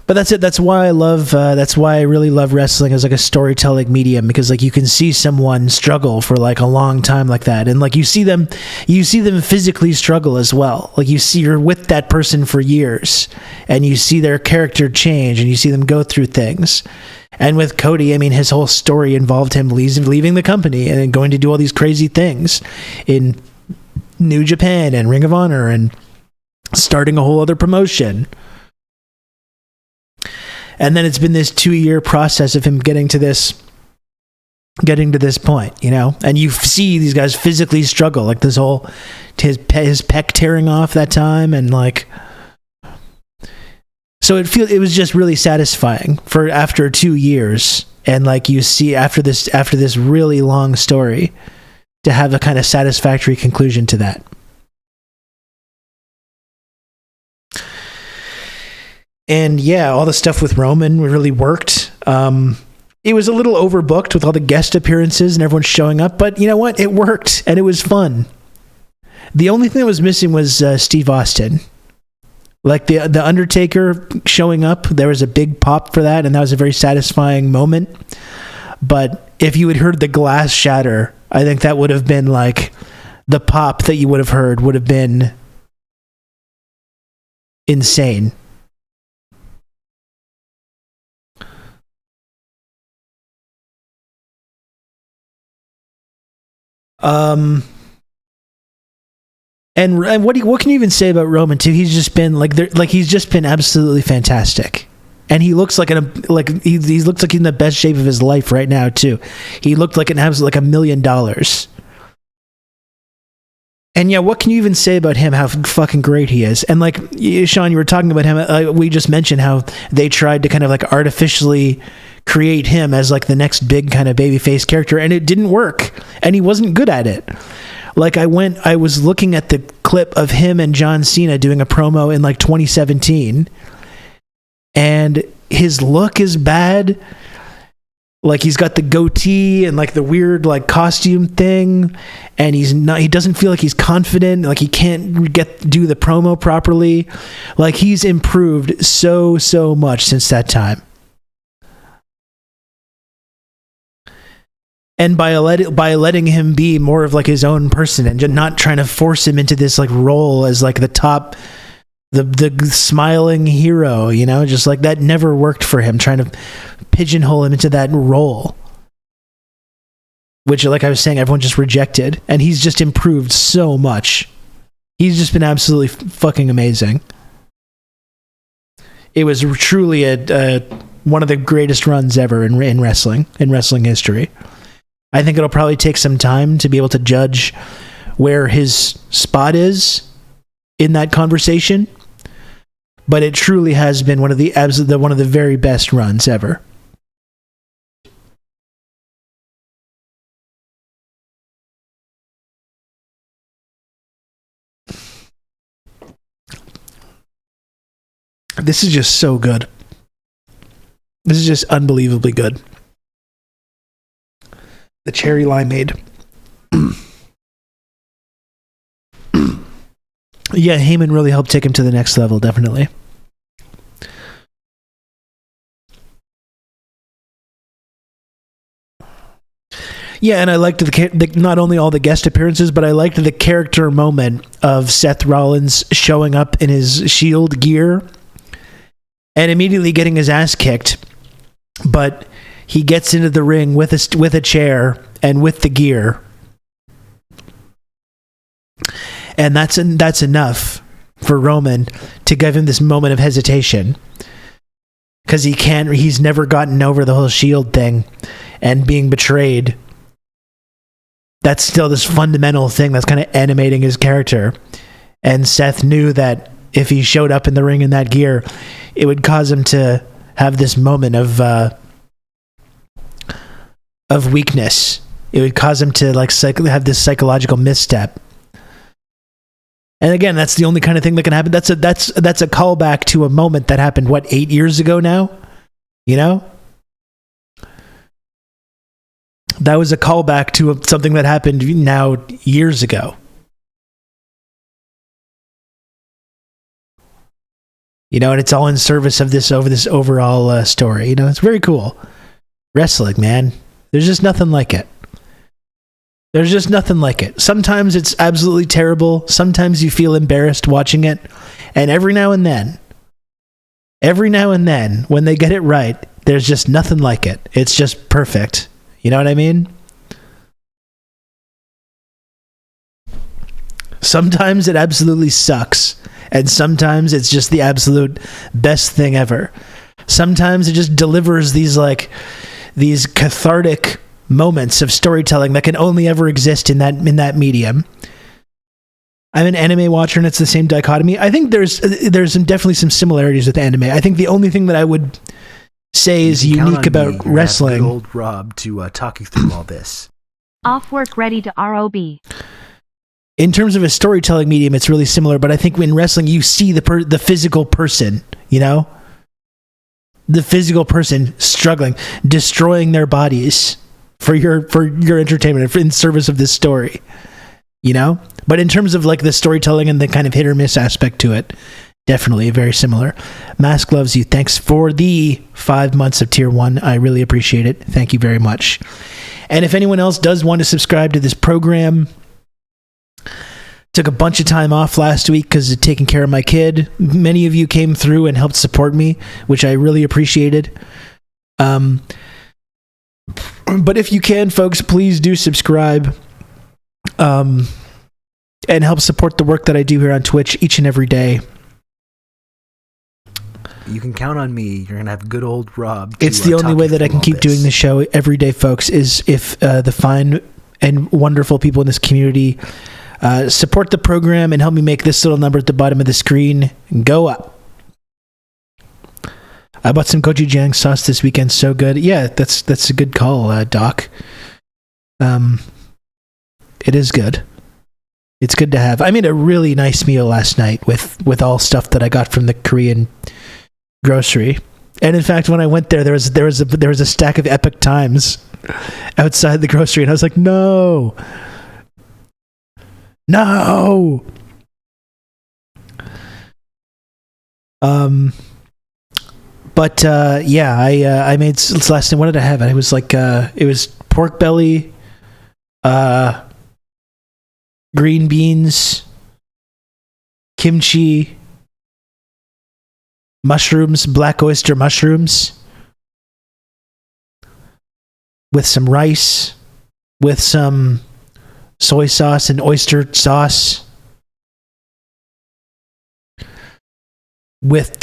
But that's it. That's why I love. That's why I really love wrestling as like a storytelling medium, because like you can see someone struggle for like a long time like that, and like you see them physically struggle as well. Like you're with that person for years, and you see their character change, and you see them go through things. And with Cody, I mean, his whole story involved him leaving the company and going to do all these crazy things in New Japan and Ring of Honor and starting a whole other promotion. And then it's been this 2-year process of him getting to this point, you know? And you see these guys physically struggle, like this whole, his pec tearing off that time, and like, so it was just really satisfying for after 2 years, and like you see after this really long story, to have a kind of satisfactory conclusion to that. And yeah, all the stuff with Roman really worked. It was a little overbooked with all the guest appearances and everyone showing up, but you know what? It worked, and it was fun. The only thing that was missing was Steve Austin. Like the Undertaker showing up, there was a big pop for that, and that was a very satisfying moment. But if you had heard the glass shatter, I think that would have been like the pop that you would have heard would have been insane. And what can you even say about Roman too? He's just been he's just been absolutely fantastic. And he looks like he looks like he's in the best shape of his life right now too. He looked like $1 million. And yeah, what can you even say about him? How fucking great he is. And like Sean, you were talking about him. We just mentioned how they tried to kind of like artificially create him as like the next big kind of babyface character, and it didn't work. And he wasn't good at it. Like I was looking at the clip of him and John Cena doing a promo in like 2017, and his look is bad. Like he's got the goatee and like the weird like costume thing, and he doesn't feel like he's confident, like he can't do the promo properly. Like he's improved so much since that time. And by letting him be more of like his own person and just not trying to force him into this like role as like the smiling hero, you know, just like that never worked for him, trying to pigeonhole him into that role, which, like I was saying, everyone just rejected. And he's just improved so much. He's just been absolutely fucking amazing. It was truly one of the greatest runs ever in wrestling history. I think it'll probably take some time to be able to judge where his spot is in that conversation, but it truly has been one of the very best runs ever. This is just so good. This is just unbelievably good. The cherry limeade. Yeah, Heyman really helped take him to the next level, definitely. Yeah, and I liked not only all the guest appearances, but I liked the character moment of Seth Rollins showing up in his Shield gear and immediately getting his ass kicked, but he gets into the ring with a chair and with the gear. And that's enough for Roman to give him this moment of hesitation, because he's never gotten over the whole Shield thing and being betrayed. That's still this fundamental thing that's kind of animating his character. And Seth knew that if he showed up in the ring in that gear, it would cause him to have this moment of weakness. It would cause him to like have this psychological misstep. And again, that's the only kind of thing that can happen. That's a callback to a moment that happened 8 years ago now, you know? That was a callback to something that happened now years ago. You know, and it's all in service of this overall story. You know, it's very cool. Wrestling, man. There's just nothing like it. There's just nothing like it. Sometimes it's absolutely terrible. Sometimes you feel embarrassed watching it. And every now and then, when they get it right, there's just nothing like it. It's just perfect. You know what I mean? Sometimes it absolutely sucks. And sometimes it's just the absolute best thing ever. Sometimes it just delivers these cathartic moments of storytelling that can only ever exist in that medium. I'm an anime watcher, and it's the same dichotomy. I think there's definitely some similarities with anime. I think the only thing that I would say is unique about wrestling. Old Rob to talk you through all this. Off work, ready to ROB. In terms of a storytelling medium, it's really similar, but I think in wrestling, you see the physical person, you know? The physical person struggling, destroying their bodies for your entertainment, in service of this story, you know? But in terms of like the storytelling and the kind of hit or miss aspect to it, definitely very similar. Mask loves you. Thanks for the 5 months of Tier 1. I really appreciate it. Thank you very much. And if anyone else does want to subscribe to this program, took a bunch of time off last week because of taking care of my kid. Many of you came through and helped support me, which I really appreciated. But if you can, folks, please do subscribe. And and help support the work that I do here on Twitch each and every day. You can count on me. You're gonna have good old Rob. It's the only way that I can keep doing the show every day, folks, is if the fine and wonderful people in this community support the program and help me make this little number at the bottom of the screen go up. I bought some gochujang sauce this weekend. So good. Yeah, that's a good call, Doc. It is good. It's good to have. I made a really nice meal last night with all stuff that I got from the Korean grocery. And in fact, when I went there was a stack of Epic Times outside the grocery, and I was like, no. But I made last night. What did I have? It was like it was pork belly, green beans, kimchi, mushrooms, black oyster mushrooms, with some rice, with some soy sauce and oyster sauce, with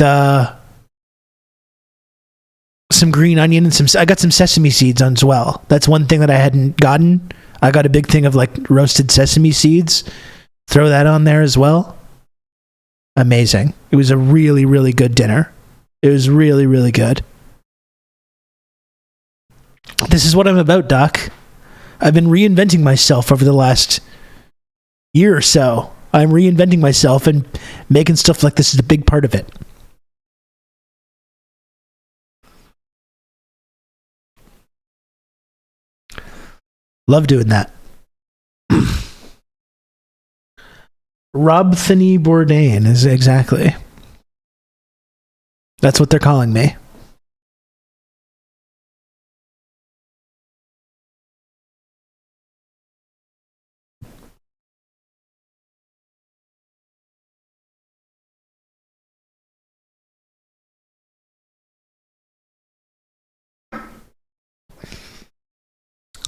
some green onion and I got some sesame seeds on as well. That's one thing that I hadn't gotten. I got a big thing of like roasted sesame seeds. Throw that on there as well. Amazing. It was a really, really good dinner. It was really, really good. This is what I'm about, Doc. I've been reinventing myself over the last year or so. I'm reinventing myself, and making stuff like this is a big part of it. Love doing that. Robthany Bourdain is exactly. That's what they're calling me.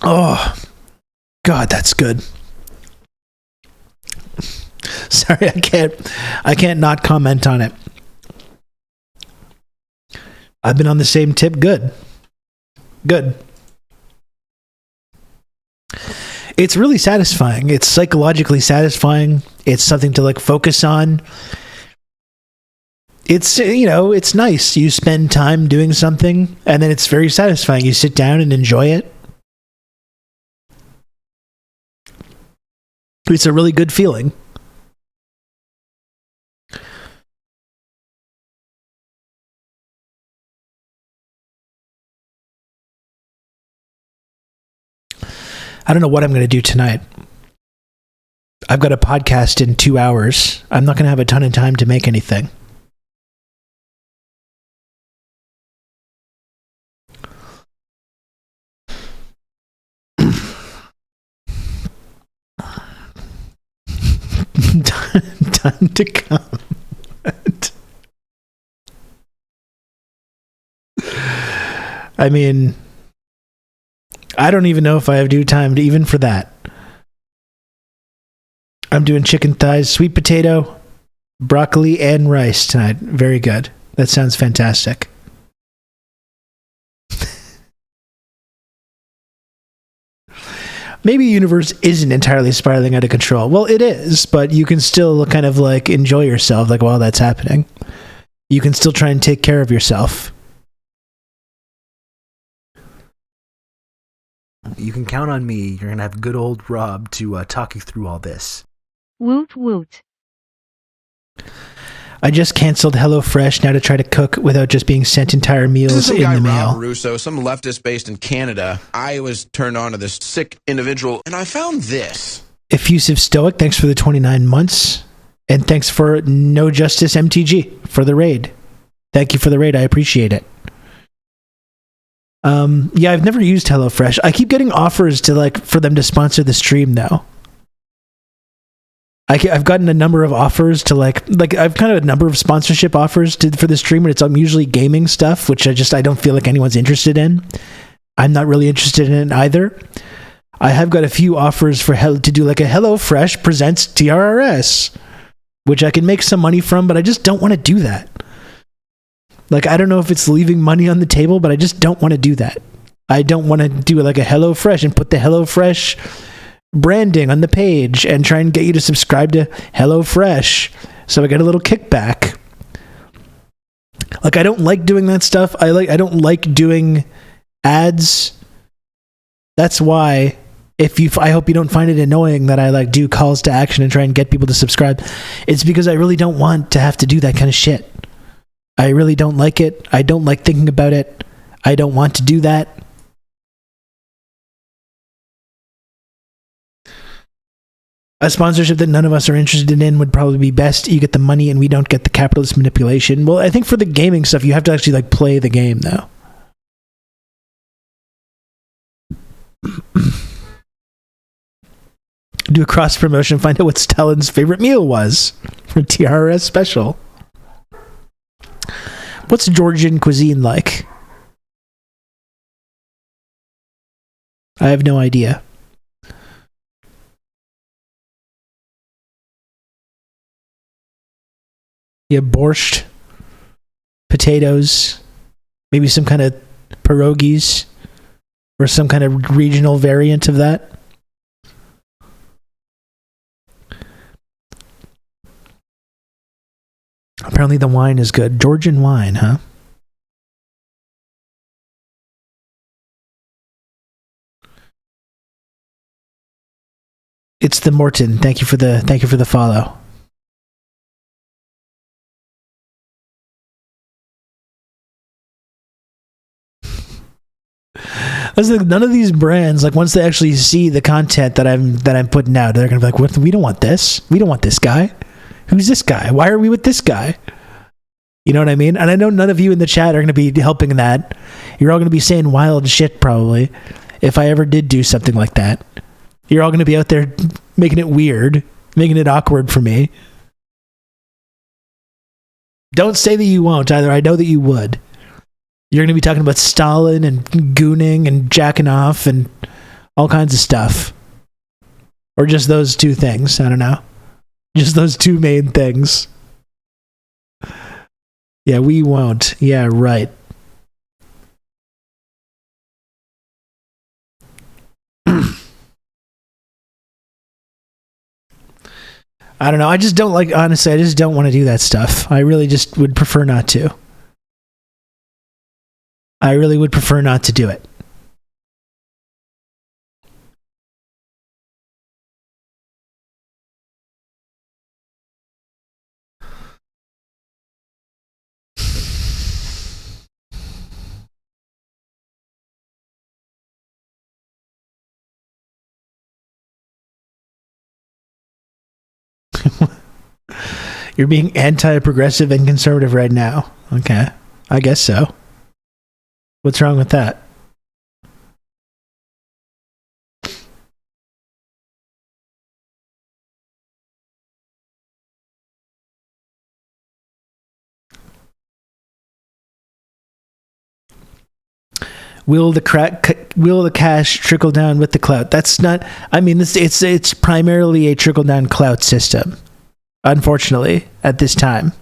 Oh, God, that's good. Sorry, I can't not comment on it. I've been on the same tip. Good. It's really satisfying. It's psychologically satisfying. It's something to like focus on. It's, it's nice. You spend time doing something, and then it's very satisfying. You sit down and enjoy it. It's a really good feeling. I don't know what I'm going to do tonight. I've got a podcast in 2 hours. I'm not going to have a ton of time to make anything. Time to come. I mean, I don't even know if I have due time to even for that. I'm doing chicken thighs, sweet potato, broccoli, and rice tonight. Very good. That sounds fantastic. Maybe the universe isn't entirely spiraling out of control. Well, it is, but you can still kind of like enjoy yourself like while that's happening. You can still try and take care of yourself. You can count on me. You're going to have good old Rob to talk you through all this. Woot woot. I just canceled HelloFresh now to try to cook without just being sent entire meals in the mail. Rob Russo, some leftist based in Canada. I was turned on to this sick individual, and I found this. Effusive Stoic, thanks for the 29 months. And thanks for No Justice MTG for the raid. Thank you for the raid. I appreciate it. Yeah, I've never used HelloFresh. I keep getting offers to for them to sponsor the stream though. I've gotten a number of offers to I've kind of a number of sponsorship offers for the stream, and it's usually gaming stuff, which I don't feel like anyone's interested in. I'm not really interested in it either. I have got a few offers for to do like a HelloFresh presents TRRS, which I can make some money from, but I just don't want to do that. Like, I don't know if it's leaving money on the table, but I just don't want to do that. I don't want to do like a HelloFresh and put the HelloFresh branding on the page and try and get you to subscribe to HelloFresh so I get a little kickback. Like, I don't like doing that stuff. I don't like doing ads. That's why I hope you don't find it annoying that I like do calls to action and try and get people to subscribe. It's because I really don't want to have to do that kind of shit. I really don't like it. I don't like thinking about it. I don't want to do that. A sponsorship that none of us are interested in would probably be best. You get the money and we don't get the capitalist manipulation. Well, I think for the gaming stuff, you have to actually like play the game though. Do a cross promotion, find out what Stalin's favorite meal was for TRRS special. What's Georgian cuisine like? I have no idea. Yeah, borscht, potatoes, maybe some kind of pierogies, or some kind of regional variant of that. Apparently the wine is good. Georgian wine, huh? It's the Morton. Thank you for the follow. None of these brands, like once they actually see the content that I'm putting out, they're gonna be like, "What? We don't want this. We don't want this guy. Who's this guy? Why are we with this guy?" You know what I mean? And I know none of you in the chat are gonna be helping that. You're all gonna be saying wild shit probably. If I ever did do something like that, you're all gonna be out there making it weird, making it awkward for me. Don't say that you won't either. I know that you would. You're going to be talking about Stalin and gooning and jacking off and all kinds of stuff. Or just those two things. I don't know. Just those two main things. Yeah, we won't. Yeah, right. I don't know. I just don't like, honestly, I just don't want to do that stuff. I really just would prefer not to. I really would prefer not to do it. You're being anti-progressive and conservative right now. Okay. I guess so. What's wrong with that? Will the cash trickle down with the clout? That's not. I mean, it's primarily a trickle down clout system. Unfortunately, at this time,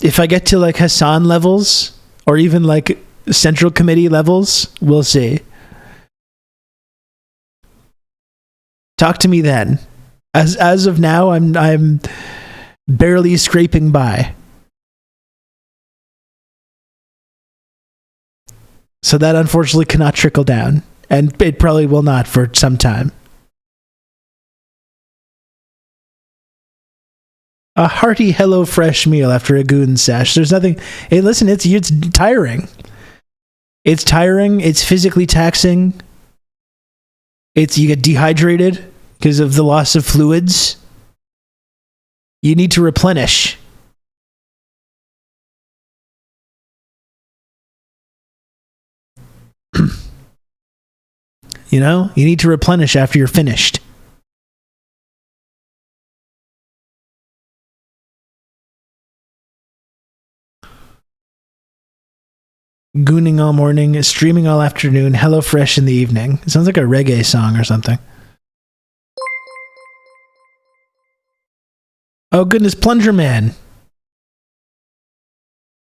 if I get to like Hassan levels or even like Central Committee levels, we'll see. Talk to me then. As of now, I'm barely scraping by. So that unfortunately cannot trickle down, and it probably will not for some time. A hearty HelloFresh meal after a goon sesh. There's nothing. Hey, listen, it's tiring. It's tiring. It's physically taxing. You get dehydrated because of the loss of fluids. You need to replenish. You know, you need to replenish after you're finished. Gooning all morning, streaming all afternoon, HelloFresh in the evening. It sounds like a reggae song or something. Oh goodness, Plunger Man.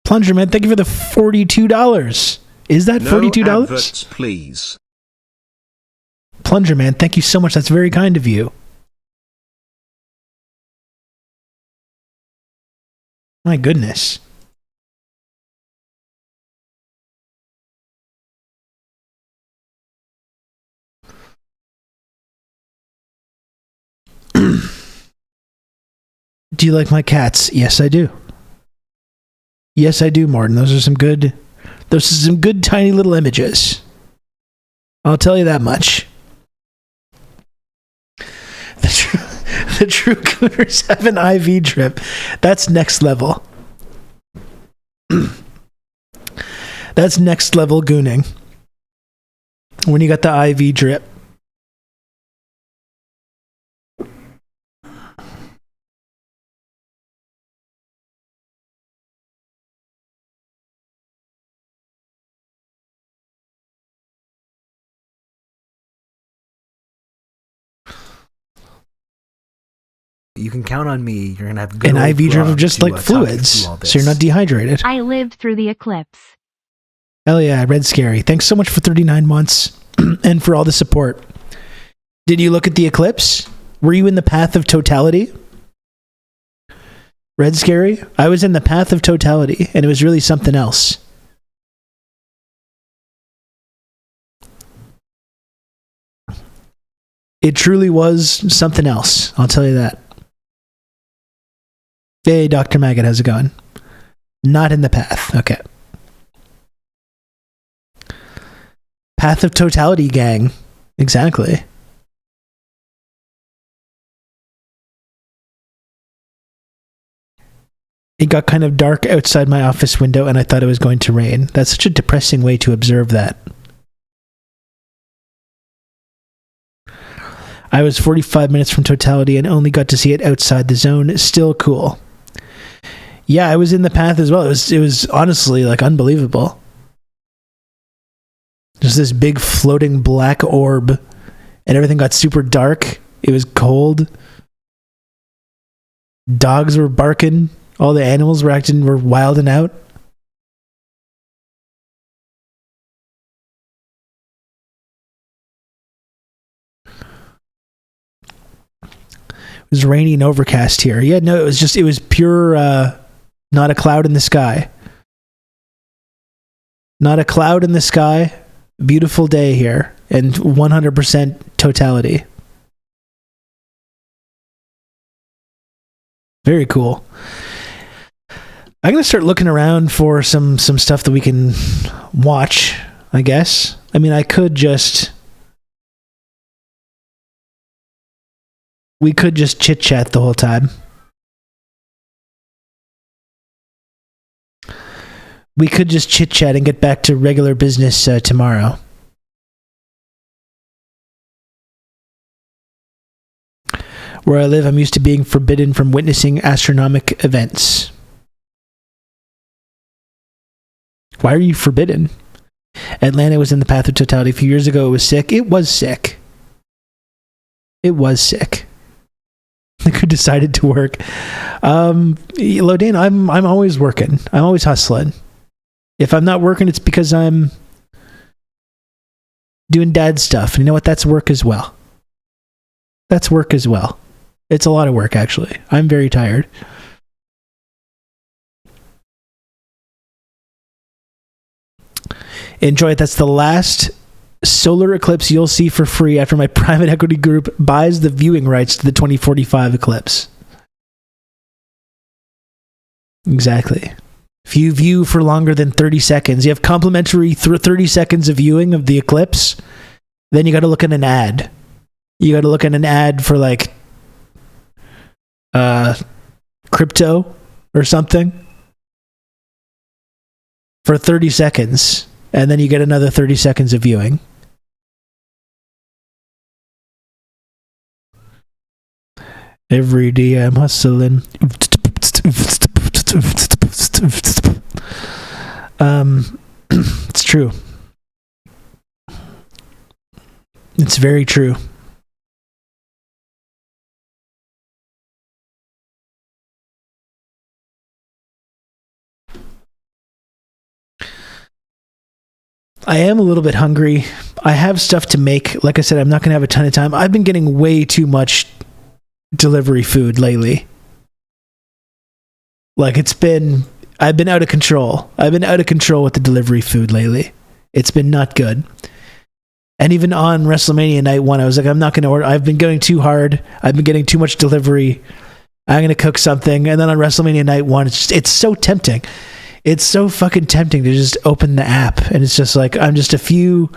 Plunger Man, thank you for the $42. Is that $42? No adverts, please. Plunger Man, thank you so much. That's very kind of you. My goodness. Do you like my cats? Yes, I do. Yes, I do, Martin. Those are some good tiny little images. I'll tell you that much. The true Cooners have an IV drip. That's next level. That's next level gooning. When you got the IV drip. You can count on me. You're going to have good An old IV drip of Rob just to, like talk you fluids, through all so you're this. not dehydrated. I lived through the eclipse. Hell yeah, Red Scary. Thanks so much for 39 months and for all the support. Did you look at the eclipse? Were you in the path of totality? Red Scary? I was in the path of totality, and it was really something else. It truly was something else. I'll tell you that. Hey, Dr. Maggot, how's it going? Not in the path. Okay. Path of totality, gang. Exactly. It got kind of dark outside my office window, and I thought it was going to rain. That's such a depressing way to observe that. I was 45 minutes from totality and only got to see it outside the zone. Still cool. Yeah, I was in the path as well. It was honestly like unbelievable. Just this big floating black orb, and everything got super dark. It was cold. Dogs were barking. All the animals were wilding out. It was rainy and overcast here. Yeah, no, it was pure, not a cloud in the sky. Not a cloud in the sky. Beautiful day here. And 100% totality. Very cool. I'm going to start looking around for some stuff that we can watch, I guess. I mean, we could just chit-chat the whole time. We could just chit-chat and get back to regular business tomorrow. Where I live, I'm used to being forbidden from witnessing astronomic events. Why are you forbidden? Atlanta was in the path of totality. A few years ago, it was sick. It was sick. It was sick. Look who decided to work. Lodane, I'm always working. I'm always hustling. If I'm not working, it's because I'm doing dad stuff. And you know what? That's work as well. That's work as well. It's a lot of work, actually. I'm very tired. Enjoy it. That's the last solar eclipse you'll see for free after my private equity group buys the viewing rights to the 2045 eclipse. Exactly. If you view for longer than 30 seconds, you have complimentary 30 seconds of viewing of the eclipse. Then you got to look at an ad. You got to look at an ad for like crypto or something for 30 seconds. And then you get another 30 seconds of viewing. Every day I'm hustling. It's true. It's very true. I am a little bit hungry. I have stuff to make. Like I said, I'm not going to have a ton of time. I've been getting way too much delivery food lately. Like I've been out of control. I've been out of control with the delivery food lately. It's been not good. And even on WrestleMania night 1, I was like, I'm not going to order. I've been going too hard. I've been getting too much delivery. I'm going to cook something. And then on WrestleMania night 1, it's so tempting. It's so fucking tempting to just open the app, and it's just like I'm just a few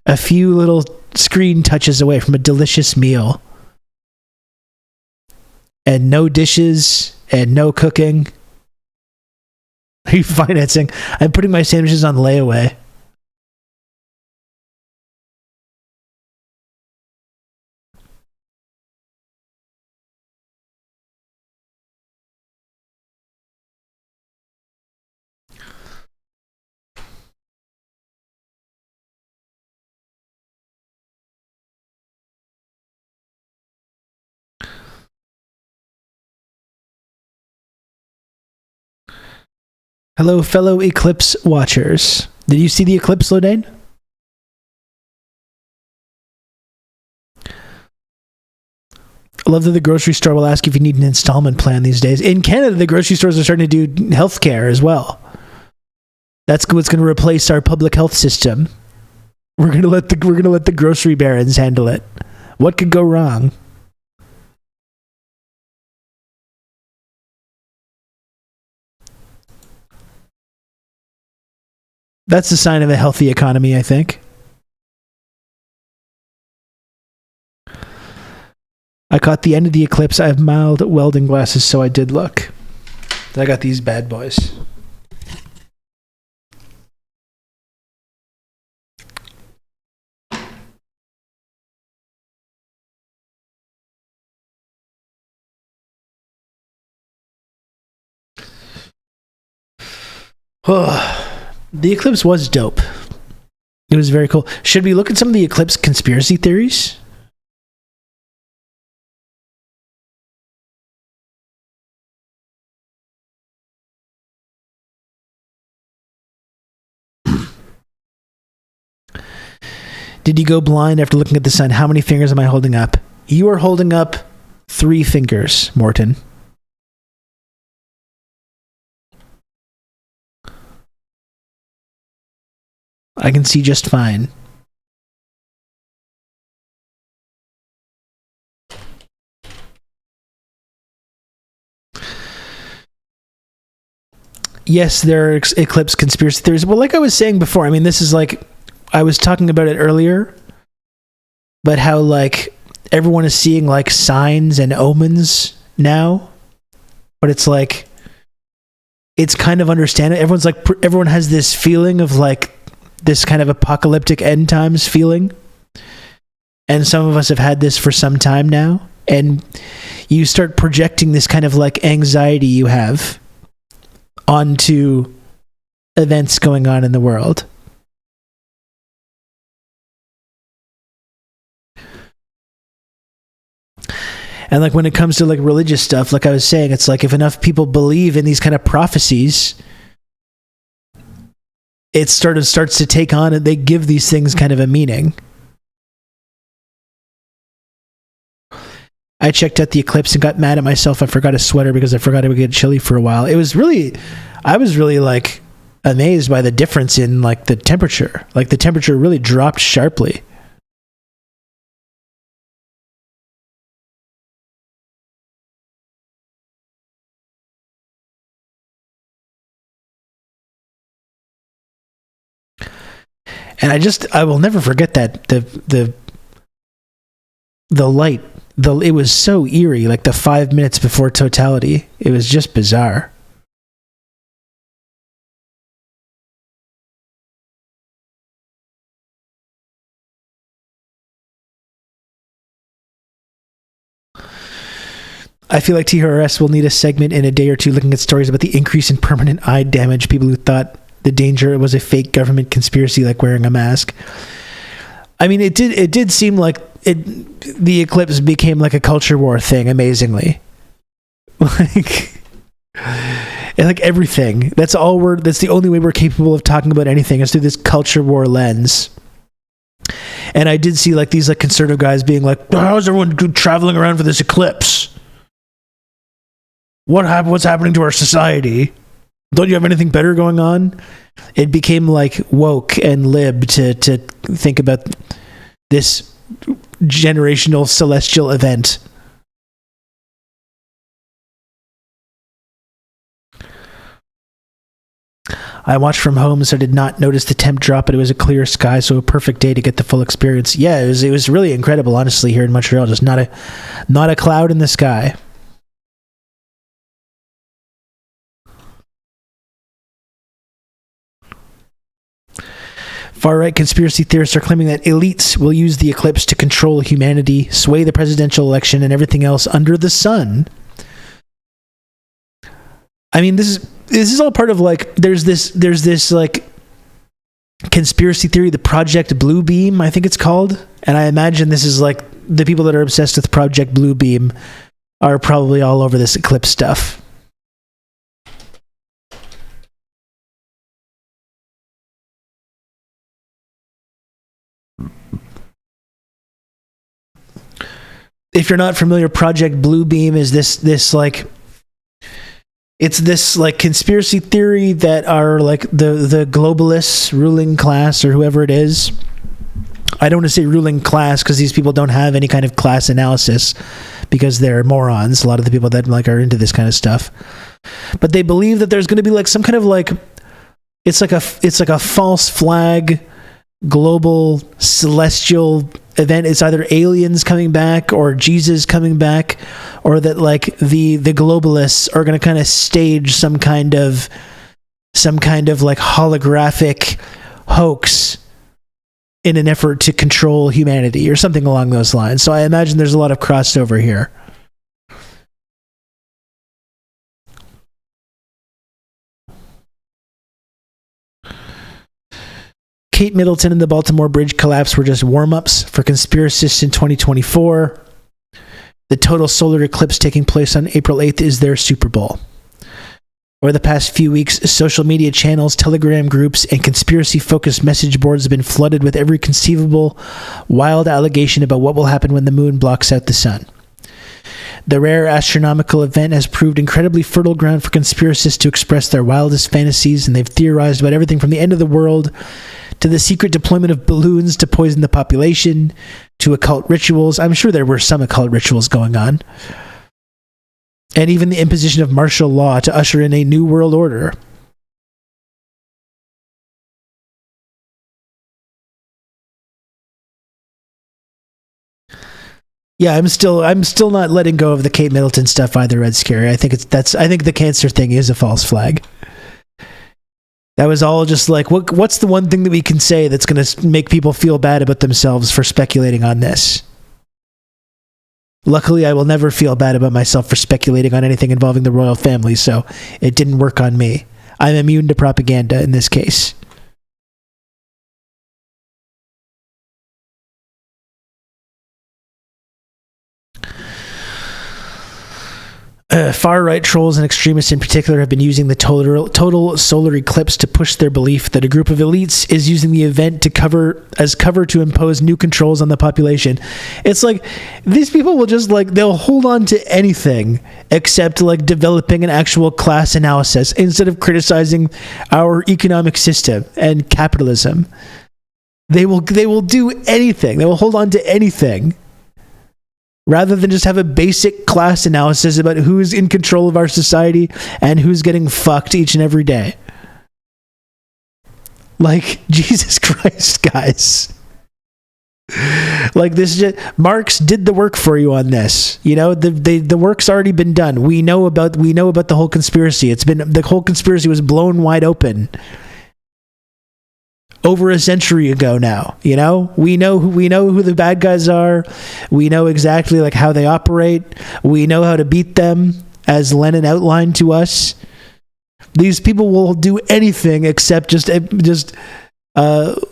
little screen touches away from a delicious meal. And no dishes and no cooking. Refinancing. I'm putting my sandwiches on layaway. Hello, fellow Eclipse watchers. Did you see the eclipse, Lodane? I love that the grocery store will ask if you need an installment plan these days. In Canada, the grocery stores are starting to do healthcare as well. That's what's going to replace our public health system. We're going to let the grocery barons handle it. What could go wrong? That's a sign of a healthy economy, I think. I caught the end of the eclipse. I have mild welding glasses, so I did look. I got these bad boys. The eclipse was dope. It was very cool. Should we look at some of the eclipse conspiracy theories? Did you go blind after looking at the sun? How many fingers am I holding up? You are holding up 3 fingers, Morton. I can see just fine. Yes, there are eclipse conspiracy theories. Well, like I was saying before, I mean, this is like, I was talking about it earlier, but how like everyone is seeing like signs and omens now, but it's like, it's kind of understandable. Everyone has this feeling of like, this kind of apocalyptic end times feeling. And some of us have had this for some time now. And you start projecting this kind of like anxiety you have onto events going on in the world. And like when it comes to like religious stuff, like I was saying, it's like if enough people believe in these kind of prophecies, it starts to take on, and they give these things kind of a meaning. I checked out the eclipse and got mad at myself. I forgot a sweater because I forgot it would get chilly for a while. I was really like amazed by the difference in like the temperature. Like the temperature really dropped sharply. And I will never forget that the light, it was so eerie, like the 5 minutes before totality. It was just bizarre. I feel like TRRS will need a segment in a day or two looking at stories about the increase in permanent eye damage. People who thought the danger it was a fake government conspiracy like wearing a mask. I mean, it did seem like the eclipse became like a culture war thing, amazingly. Like everything. That's the only way we're capable of talking about anything is through this culture war lens. And I did see like these like conservative guys being like, how's everyone traveling around for this eclipse? What's happening to our society? Don't you have anything better going on? It became like woke and lib to think about this generational celestial event. I watched from home, so I did not notice the temp drop, but it was a clear sky, so a perfect day to get the full experience. Yeah, it was really incredible, honestly, here in Montreal. Just not a cloud in the sky. Far-right conspiracy theorists are claiming that elites will use the eclipse to control humanity, sway the presidential election, and everything else under the sun. I mean, this is all part of like there's this like conspiracy theory, the Project Bluebeam, I think it's called, and I imagine this is like the people that are obsessed with Project Bluebeam are probably all over this eclipse stuff. If you're not familiar, Project Bluebeam is this like it's this like conspiracy theory that are like the globalists, ruling class, or whoever it is. I don't want to say ruling class because these people don't have any kind of class analysis because they're morons. A lot of the people that like are into this kind of stuff, but they believe that there's going to be like some kind of like it's like a false flag global celestial event. It's either aliens coming back or Jesus coming back, or that like the globalists are going to kind of stage some kind of like holographic hoax in an effort to control humanity or something along those lines. So I imagine there's a lot of crossover here. Kate Middleton and the Baltimore Bridge collapse were just warm-ups for conspiracists in 2024. The total solar eclipse taking place on April 8th is their Super Bowl. Over the past few weeks, social media channels, Telegram groups, and conspiracy-focused message boards have been flooded with every conceivable wild allegation about what will happen when the moon blocks out the sun. The rare astronomical event has proved incredibly fertile ground for conspiracists to express their wildest fantasies, and they've theorized about everything from the end of the world to the secret deployment of balloons to poison the population, to occult rituals. I'm sure there were some occult rituals going on. And even the imposition of martial law to usher in a new world order. Yeah, I'm still not letting go of the Kate Middleton stuff either, Red Scary. I think the cancer thing is a false flag. That was all just like, what's the one thing that we can say that's going to make people feel bad about themselves for speculating on this? Luckily, I will never feel bad about myself for speculating on anything involving the royal family, so it didn't work on me. I'm immune to propaganda in this case. Far-right trolls and extremists in particular have been using the total solar eclipse to push their belief that a group of elites is using the event to cover to impose new controls on the population. It's like these people will just like they'll hold on to anything except like developing an actual class analysis instead of criticizing our economic system and capitalism. They will do anything. They will hold on to anything, rather than just have a basic class analysis about who's in control of our society and who's getting fucked each and every day. Like, Jesus Christ, guys. Like, this just, Marx did the work for you on this. You know, the work's already been done. We know about the whole conspiracy. The whole conspiracy was blown wide open over a century ago now. You know, we know who the bad guys are. We know exactly like how they operate. We know how to beat them, as Lenin outlined to us. These people will do anything except just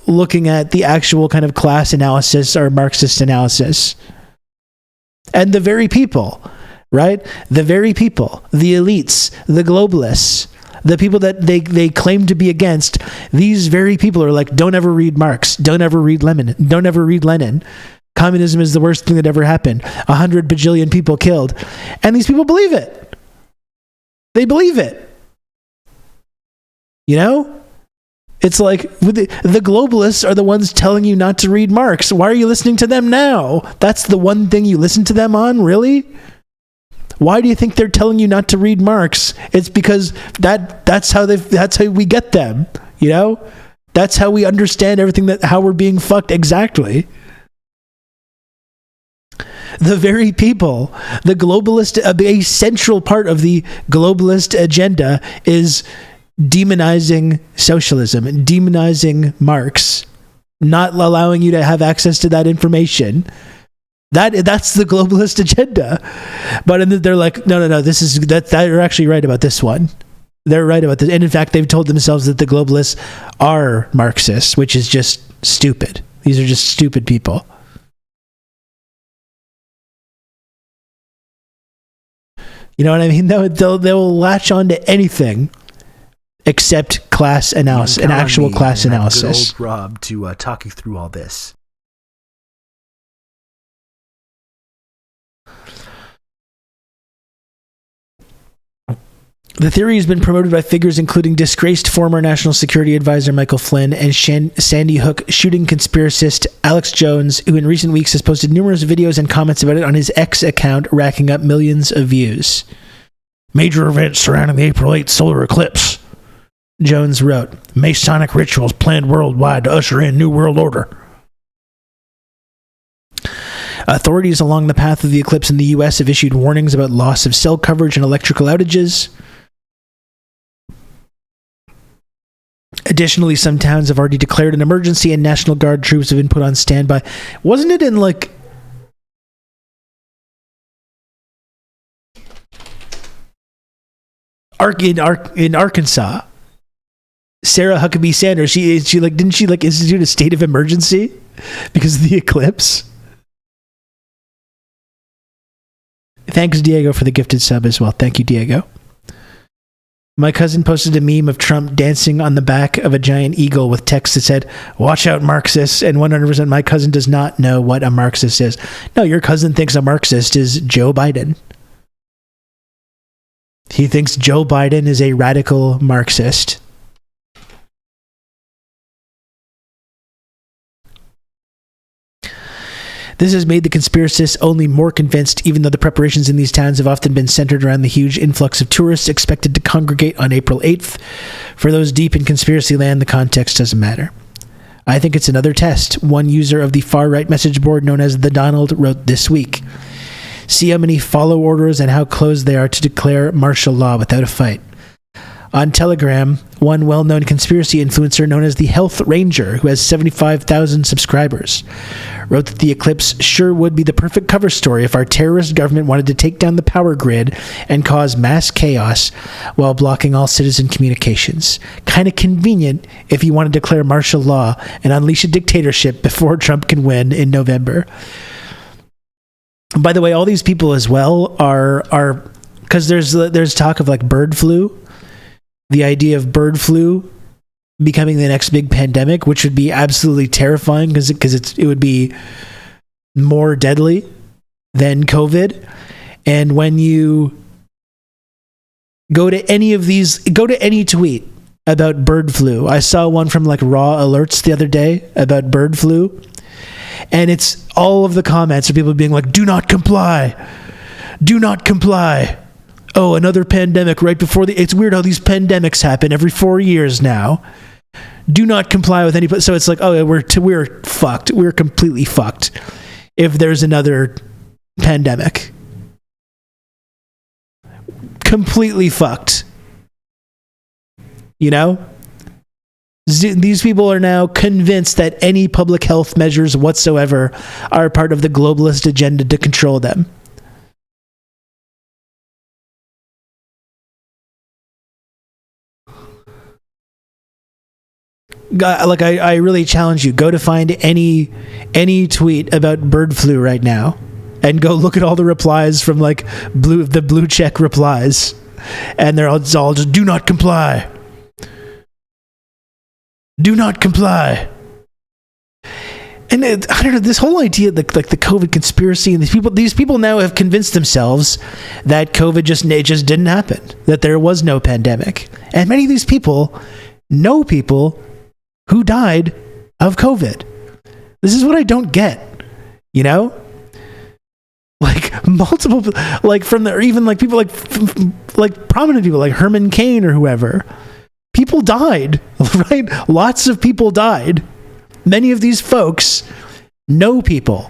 looking at the actual kind of class analysis or Marxist analysis. And the very people, right? The very people, the elites, the globalists, the people that they claim to be against, these very people are like, don't ever read Marx, don't ever read Lenin, don't ever read Lenin. Communism is the worst thing that ever happened. 100 bajillion people killed. And these people believe it. They believe it. You know? It's like the globalists are the ones telling you not to read Marx. Why are you listening to them now? That's the one thing you listen to them on? Really? Why do you think they're telling you not to read Marx? It's because that's how we get them, you know? That's how we understand everything, how we're being fucked exactly. The very people, the globalist, a central part of the globalist agenda is demonizing socialism, demonizing Marx, not allowing you to have access to that information. That's the globalist agenda. But they're like, no, they're actually right about this one. They're right about this. And in fact, they've told themselves that the globalists are Marxists, which is just stupid. These are just stupid people. You know what I mean? They'll latch on to anything except class analysis, an actual class analysis. Good old Rob to talk you through all this. The theory has been promoted by figures including disgraced former National Security Advisor Michael Flynn and Sandy Hook shooting conspiracist Alex Jones, who in recent weeks has posted numerous videos and comments about it on his X account, racking up millions of views. Major events surrounding the April 8th solar eclipse, Jones wrote. Masonic rituals planned worldwide to usher in New World Order. Authorities along the path of the eclipse in the U.S. have issued warnings about loss of cell coverage and electrical outages. Additionally, some towns have already declared an emergency and National Guard troops have been put on standby. Wasn't it in like... in Arkansas? Sarah Huckabee Sanders, she didn't she institute a state of emergency because of the eclipse? Thanks, Diego, for the gifted sub as well. Thank you, Diego. My cousin posted a meme of Trump dancing on the back of a giant eagle with text that said, "Watch out, Marxists," and 100% my cousin does not know what a Marxist is. No, your cousin thinks a Marxist is Joe Biden. He thinks Joe Biden is a radical Marxist. This has made the conspiracists only more convinced, even though the preparations in these towns have often been centered around the huge influx of tourists expected to congregate on April 8th. For those deep in conspiracy land, the context doesn't matter. I think it's another test. One user of the far-right message board known as The Donald wrote this week. See how many follow orders and how close they are to declare martial law without a fight. On Telegram, one well-known conspiracy influencer known as the Health Ranger, who has 75,000 subscribers, wrote that the eclipse sure would be the perfect cover story if our terrorist government wanted to take down the power grid and cause mass chaos while blocking all citizen communications. Kind of convenient if you want to declare martial law and unleash a dictatorship before Trump can win in November. By the way, all these people as well are because there's talk of like bird flu. The idea of bird flu becoming the next big pandemic, which would be absolutely terrifying because it would be more deadly than COVID. And when you go to any tweet about bird flu, I saw one from like Raw Alerts the other day about bird flu, and it's all of the comments are people being like, "Do not comply, do not comply." Oh, another pandemic right before it's weird how these pandemics happen every 4 years now. Do not comply with any. So it's like, oh, we're fucked. We're completely fucked if there's another pandemic. Completely fucked. You know? These people are now convinced that any public health measures whatsoever are part of the globalist agenda to control them. like I really challenge you, go to find any tweet about bird flu right now and go look at all the replies from like the blue check replies, and it's all just do not comply, do not comply. And I don't know, this whole idea, like the COVID conspiracy, and these people now have convinced themselves that COVID just didn't happen, that there was no pandemic. And many of these people know people who died of COVID. This is what I don't get, you know? Like multiple, like from the, or even like people like prominent people like Herman Cain or whoever. People died, right? Lots of people died. Many of these folks know people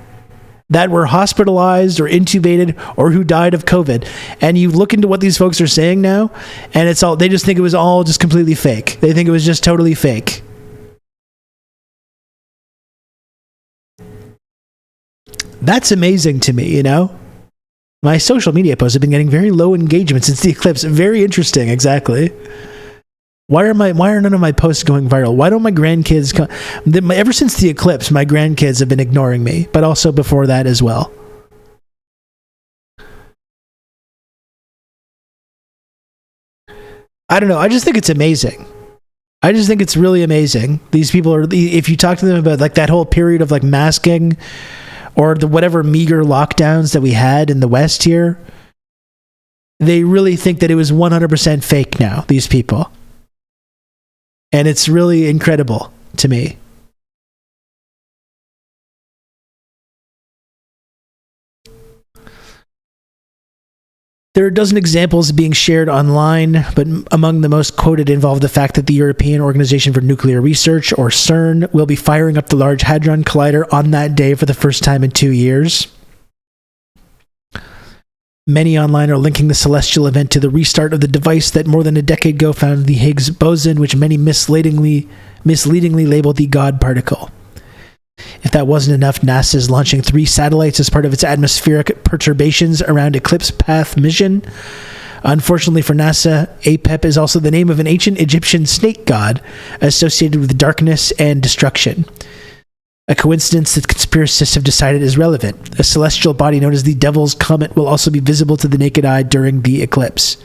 that were hospitalized or intubated or who died of COVID. And you look into what these folks are saying now, and it's all, they just think it was all just completely fake. They think it was just totally fake. That's amazing to me, you know? My social media posts have been getting very low engagement since the eclipse. Very interesting, exactly. Why are none of my posts going viral? Why don't my grandkids ever since the eclipse, my grandkids have been ignoring me, but also before that as well. I don't know. I just think it's amazing. I just think it's really amazing. These people are, if you talk to them about like that whole period of like masking or the whatever meager lockdowns that we had in the West here, they really think that it was 100% fake now, these people. And it's really incredible to me. There are a dozen examples being shared online, but among the most quoted involve the fact that the European Organization for Nuclear Research, or CERN, will be firing up the Large Hadron Collider on that day for the first time in 2 years. Many online are linking the celestial event to the restart of the device that more than a decade ago found the Higgs boson, which many misleadingly labeled the God particle. If that wasn't enough, NASA is launching 3 satellites as part of its atmospheric perturbations around Eclipse Path mission. Unfortunately for NASA, Apep is also the name of an ancient Egyptian snake god associated with darkness and destruction. A coincidence that conspiracists have decided is relevant. A celestial body known as the Devil's Comet will also be visible to the naked eye during the eclipse.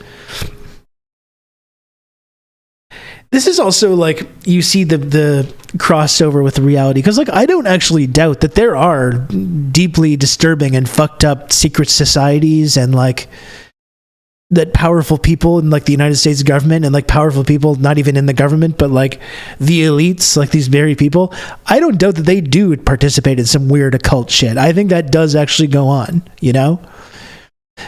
This is also like, you see the crossover with reality, because like I don't actually doubt that there are deeply disturbing and fucked up secret societies, and like that powerful people in like the United States government, and like powerful people not even in the government but like the elites, like these very people, I don't doubt that they do participate in some weird occult shit. I think that does actually go on, you know?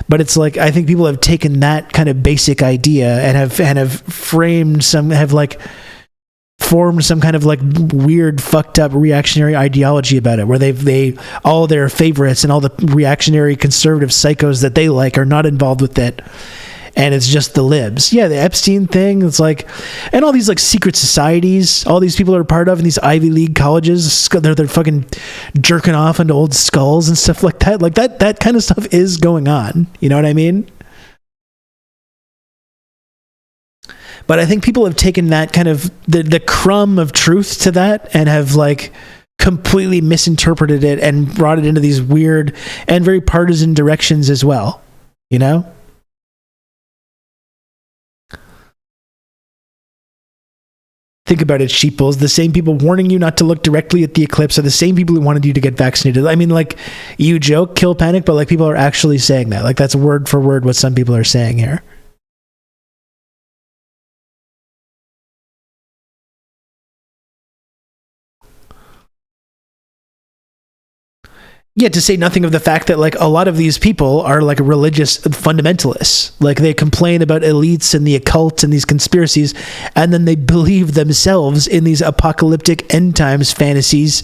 But it's like, I think people have taken that kind of basic idea and have formed some kind of like weird fucked up reactionary ideology about it, where they all their favorites and all the reactionary conservative psychos that they like are not involved with it, and it's just the libs. Yeah, the Epstein thing, it's like, and all these like secret societies all these people are part of in these Ivy League colleges, they're fucking jerking off into old skulls and stuff like that. Like that kind of stuff is going on, you know what I mean? But I think people have taken that kind of the crumb of truth to that and have like completely misinterpreted it and brought it into these weird and very partisan directions as well, you know? Think about it, sheeples. The same people warning you not to look directly at the eclipse are the same people who wanted you to get vaccinated. I mean, like, you joke, kill panic, but like people are actually saying that. Like, that's word for word what some people are saying here. Yeah, to say nothing of the fact that like a lot of these people are like religious fundamentalists. Like they complain about elites and the occult and these conspiracies, and then they believe themselves in these apocalyptic end times fantasies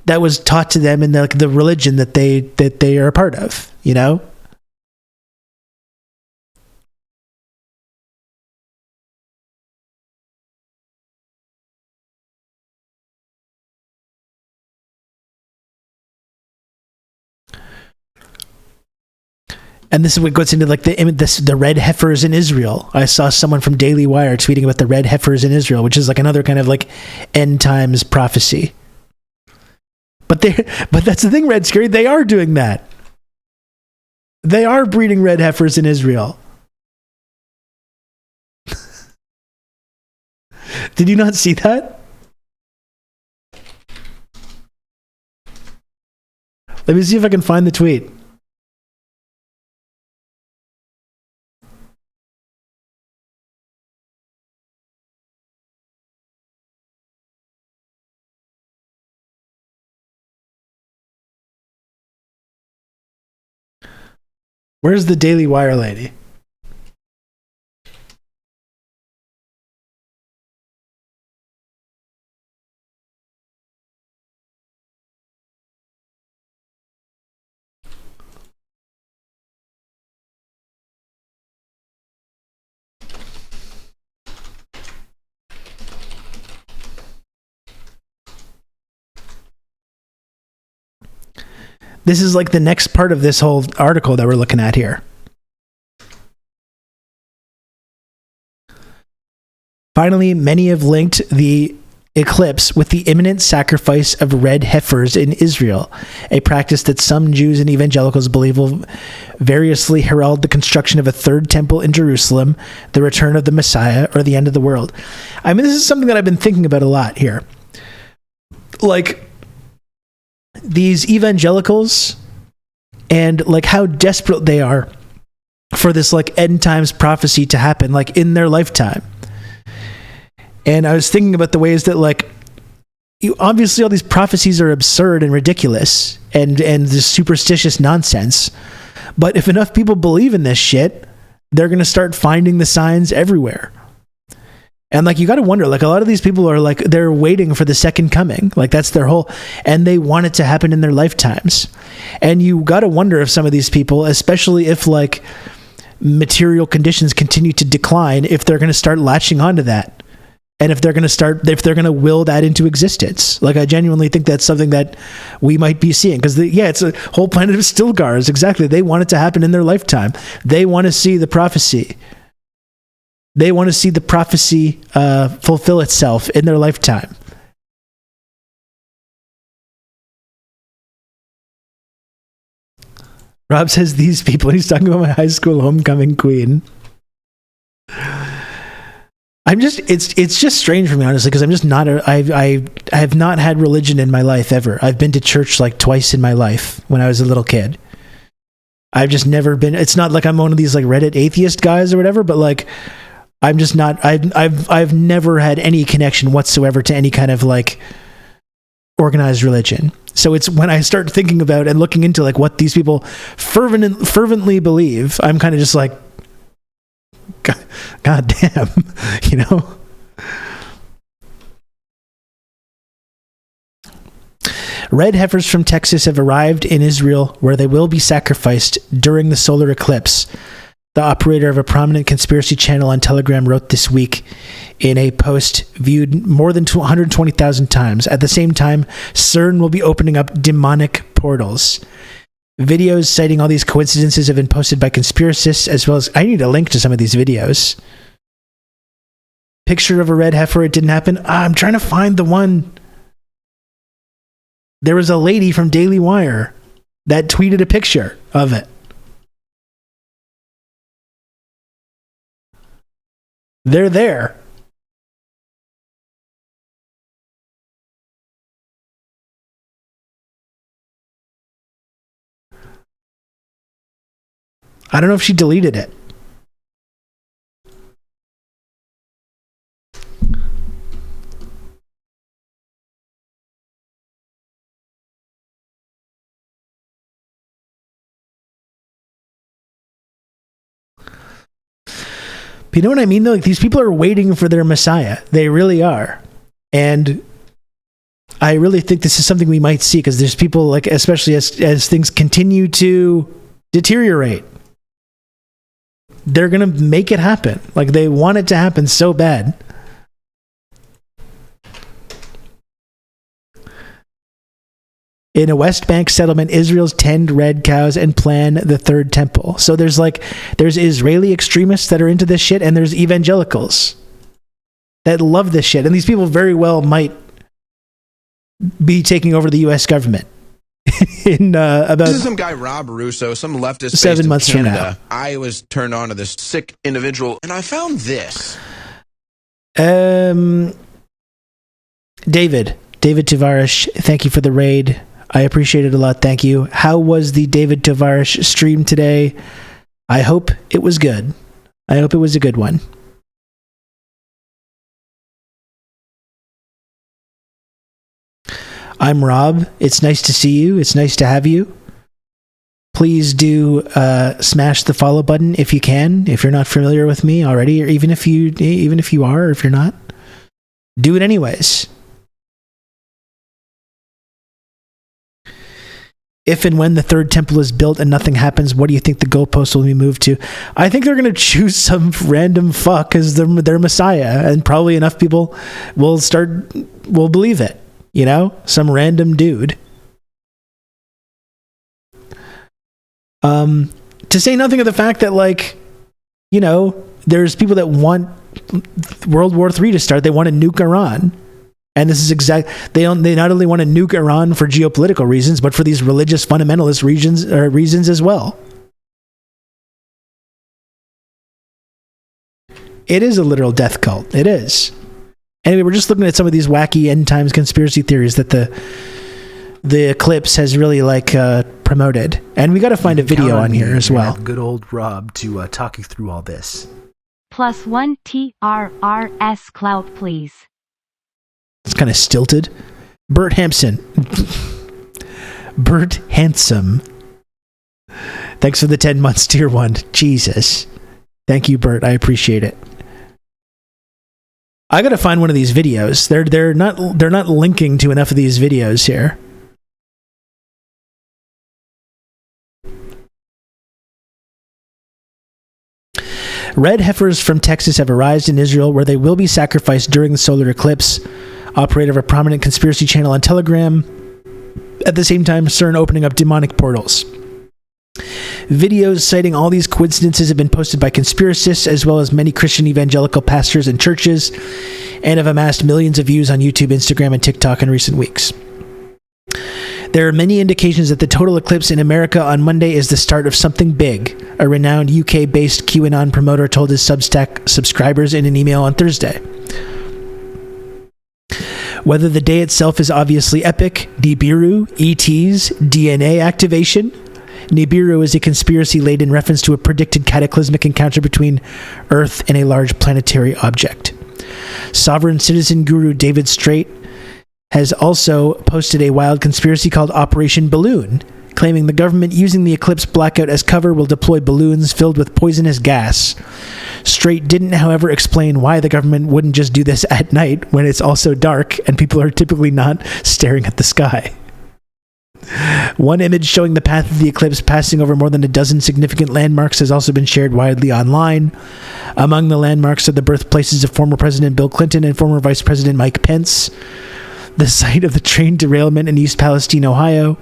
that was taught to them in the religion that they are a part of, you know? And this is what goes into like the red heifers in Israel. I saw someone from Daily Wire tweeting about the red heifers in Israel, which is like another kind of like end times prophecy. But that's the thing, Red Scary, they are doing that. They are breeding red heifers in Israel. Did you not see that? Let me see if I can find the tweet. Where's the Daily Wire lady? This is like the next part of this whole article that we're looking at here. Finally, many have linked the eclipse with the imminent sacrifice of red heifers in Israel, a practice that some Jews and evangelicals believe will variously herald the construction of a third temple in Jerusalem, the return of the Messiah, or the end of the world. I mean, this is something that I've been thinking about a lot here. Like, these evangelicals and like how desperate they are for this like end times prophecy to happen like in their lifetime. And I was thinking about the ways that like obviously all these prophecies are absurd and ridiculous and this superstitious nonsense, but if enough people believe in this shit, they're going to start finding the signs everywhere. And like, you got to wonder, like a lot of these people are like, they're waiting for the second coming. Like that's their whole, and they want it to happen in their lifetimes. And you got to wonder if some of these people, especially if like material conditions continue to decline, if they're going to start latching onto that. And if they're going to will that into existence. Like I genuinely think that's something that we might be seeing. Because it's a whole planet of Stilgars. Exactly. They want it to happen in their lifetime. They want to see the prophecy. They want to see the prophecy fulfill itself in their lifetime. Rob says these people, he's talking about my high school homecoming queen. It's just strange for me, honestly, because I'm just not, I have not had religion in my life ever. I've been to church like twice in my life when I was a little kid. I've just never been, it's not like I'm one of these like Reddit atheist guys or whatever, but like, I'm just not, I've never had any connection whatsoever to any kind of like organized religion. So it's when I start thinking about and looking into like what these people fervently believe, I'm kind of just like, God damn, you know? Red heifers from Texas have arrived in Israel where they will be sacrificed during the solar eclipse. The operator of a prominent conspiracy channel on Telegram wrote this week in a post viewed more than 120,000 times. At the same time, CERN will be opening up demonic portals. Videos citing all these coincidences have been posted by conspiracists, as well as... I need a link to some of these videos. Picture of a red heifer, it didn't happen. I'm trying to find the one. There was a lady from Daily Wire that tweeted a picture of it. They're there. I don't know if she deleted it. You know what I mean, though? Like, these people are waiting for their Messiah. They really are. And I really think this is something we might see, because there's people, like, especially as things continue to deteriorate, they're going to make it happen. Like, they want it to happen so bad. In a West Bank settlement, Israel's tend red cows and plan the third temple. So there's Israeli extremists that are into this shit, and there's evangelicals that love this shit. And these people very well might be taking over the U.S. government in about... This is some guy, Rob Russo, some leftist 7 months based in Canada. from now. I was turned on to this sick individual, and I found this. David Tavares, thank you for the raid. I appreciate it a lot. Thank you. How was the David Tavares stream today? I hope it was good. I hope it was a good one. I'm Rob. It's nice to see you. It's nice to have you. Please do smash the follow button if you can. If you're not familiar with me already, or even if you are, or if you're not, do it anyways. If and when the third temple is built and nothing happens, what do you think the goalposts will be moved to? I think they're going to choose some random fuck as their messiah, and probably enough people will believe it. You know, some random dude. To say nothing of the fact that, like, you know, there's people that want World War III to start. They want to nuke Iran. And this is they not only want to nuke Iran for geopolitical reasons, but for these religious fundamentalist reasons as well. It is a literal death cult. It is. Anyway, we're just looking at some of these wacky end times conspiracy theories that the Eclipse has really promoted. And we got to find a video on here as well. Good old Rob to talk you through all this. +1 TRRS clout, please. It's kind of stilted. Bert Hampson. Bert Handsome. Thanks for the 10 months, tier 1. Jesus. Thank you, Bert. I appreciate it. I gotta find one of these videos. They're not linking to enough of these videos here. Red heifers from Texas have arrived in Israel, where they will be sacrificed during the solar eclipse. Operator of a prominent conspiracy channel on Telegram. At the same time, CERN opening up demonic portals. Videos citing all these coincidences have been posted by conspiracists, as well as many Christian evangelical pastors and churches, and have amassed millions of views on YouTube, Instagram, and TikTok in recent weeks. There are many indications that the total eclipse in America on Monday is the start of something big, a renowned UK-based QAnon promoter told his Substack subscribers in an email on Thursday. Whether the day itself is obviously epic, Nibiru, ETs, DNA activation. Nibiru is a conspiracy laid in reference to a predicted cataclysmic encounter between Earth and a large planetary object. Sovereign citizen guru David Straight has also posted a wild conspiracy called Operation Balloon, claiming the government using the eclipse blackout as cover will deploy balloons filled with poisonous gas. Straight didn't, however, explain why the government wouldn't just do this at night when it's also dark and people are typically not staring at the sky. One image showing the path of the eclipse passing over more than a dozen significant landmarks has also been shared widely online. Among the landmarks are the birthplaces of former President Bill Clinton and former Vice President Mike Pence, the site of the train derailment in East Palestine, Ohio,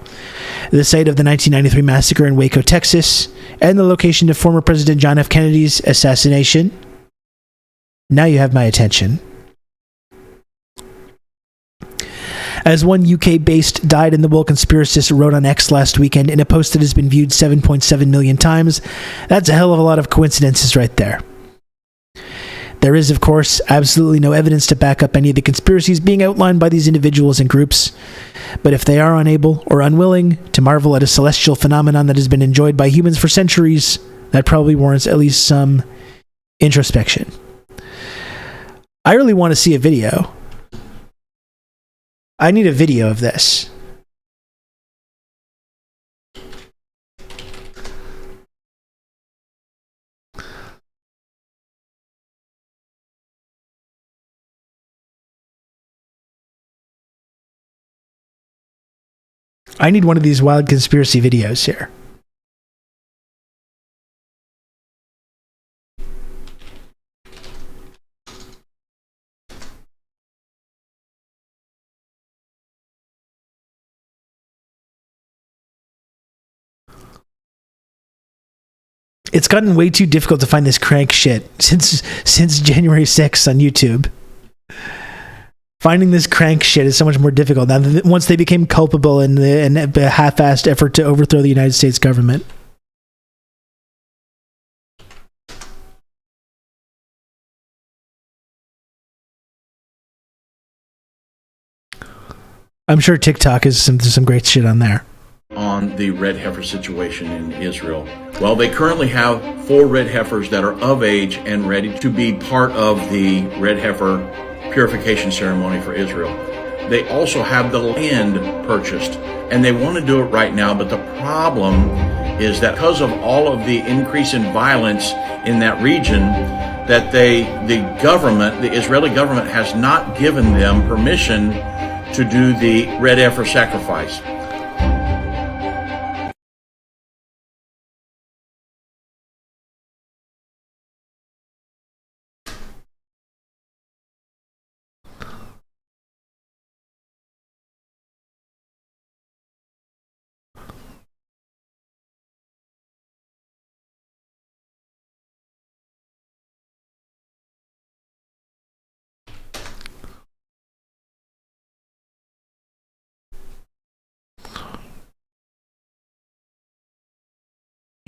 the site of the 1993 massacre in Waco, Texas, and the location of former President John F. Kennedy's assassination. Now you have my attention. As one UK-based dyed-in-the-wool conspiracist wrote on X last weekend in a post that has been viewed 7.7 million times, that's a hell of a lot of coincidences right there. There is, of course, absolutely no evidence to back up any of the conspiracies being outlined by these individuals and groups, but if they are unable or unwilling to marvel at a celestial phenomenon that has been enjoyed by humans for centuries, that probably warrants at least some introspection. I really want to see a video. I need a video of this. I need one of these wild conspiracy videos here. It's gotten way too difficult to find this crank shit since January 6th on YouTube. Finding this crank shit is so much more difficult now once they became culpable in the half-assed effort to overthrow the United States government. I'm sure TikTok is some great shit on there. On the red heifer situation in Israel. Well, they currently have 4 red heifers that are of age and ready to be part of the red heifer purification ceremony for Israel. They also have the land purchased, and they want to do it right now, but the problem is that because of all of the increase in violence in that region, that the Israeli government has not given them permission to do the red heifer sacrifice.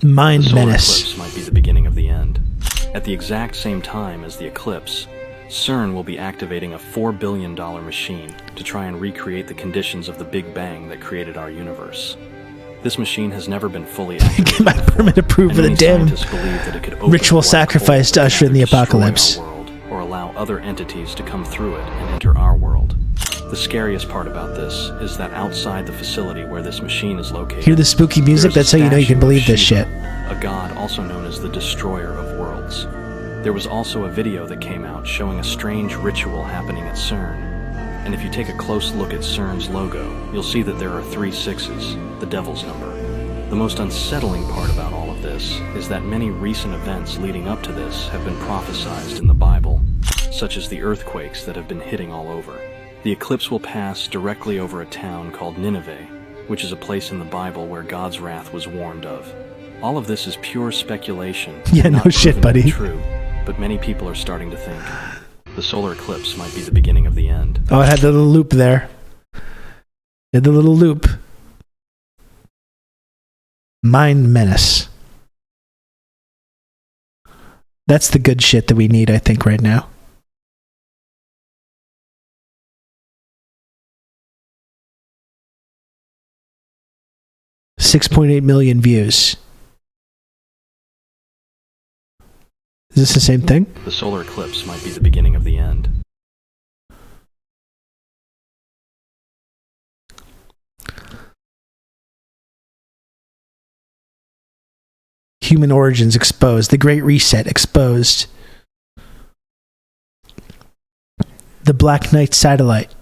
Mind The solar menace. eclipse might be the beginning of the end. At the exact same time as the eclipse, CERN will be activating a $4 billion machine to try and recreate the conditions of the Big Bang that created our universe. This machine has never been fully activated Get my before, permit approved and for the many damn scientists believe that it could open ritual a black sacrifice hole to that usher in could the destroy our apocalypse. world, or allow other entities to come through it and enter our world. The scariest part about this is that outside the facility where this machine is located, Hear the spooky music? there's a That's how you know you can statue of believe this Shiva, shit. a god also known as the Destroyer of Worlds. There was also a video that came out showing a strange ritual happening at CERN. And if you take a close look at CERN's logo, you'll see that there are 3 sixes, the devil's number. The most unsettling part about all of this is that many recent events leading up to this have been prophesized in the Bible, such as the earthquakes that have been hitting all over. The eclipse will pass directly over a town called Nineveh, which is a place in the Bible where God's wrath was warned of. All of this is pure speculation. Yeah, not no shit, proven to be buddy. True, but many people are starting to think the solar eclipse might be the beginning of the end. Oh, it had the little loop there. It had the little loop. Mind menace. That's the good shit that we need, I think, right now. $6.8 million views. Is this the same thing? The solar eclipse might be the beginning of the end. Human origins exposed. The Great Reset exposed. The Black Knight satellite.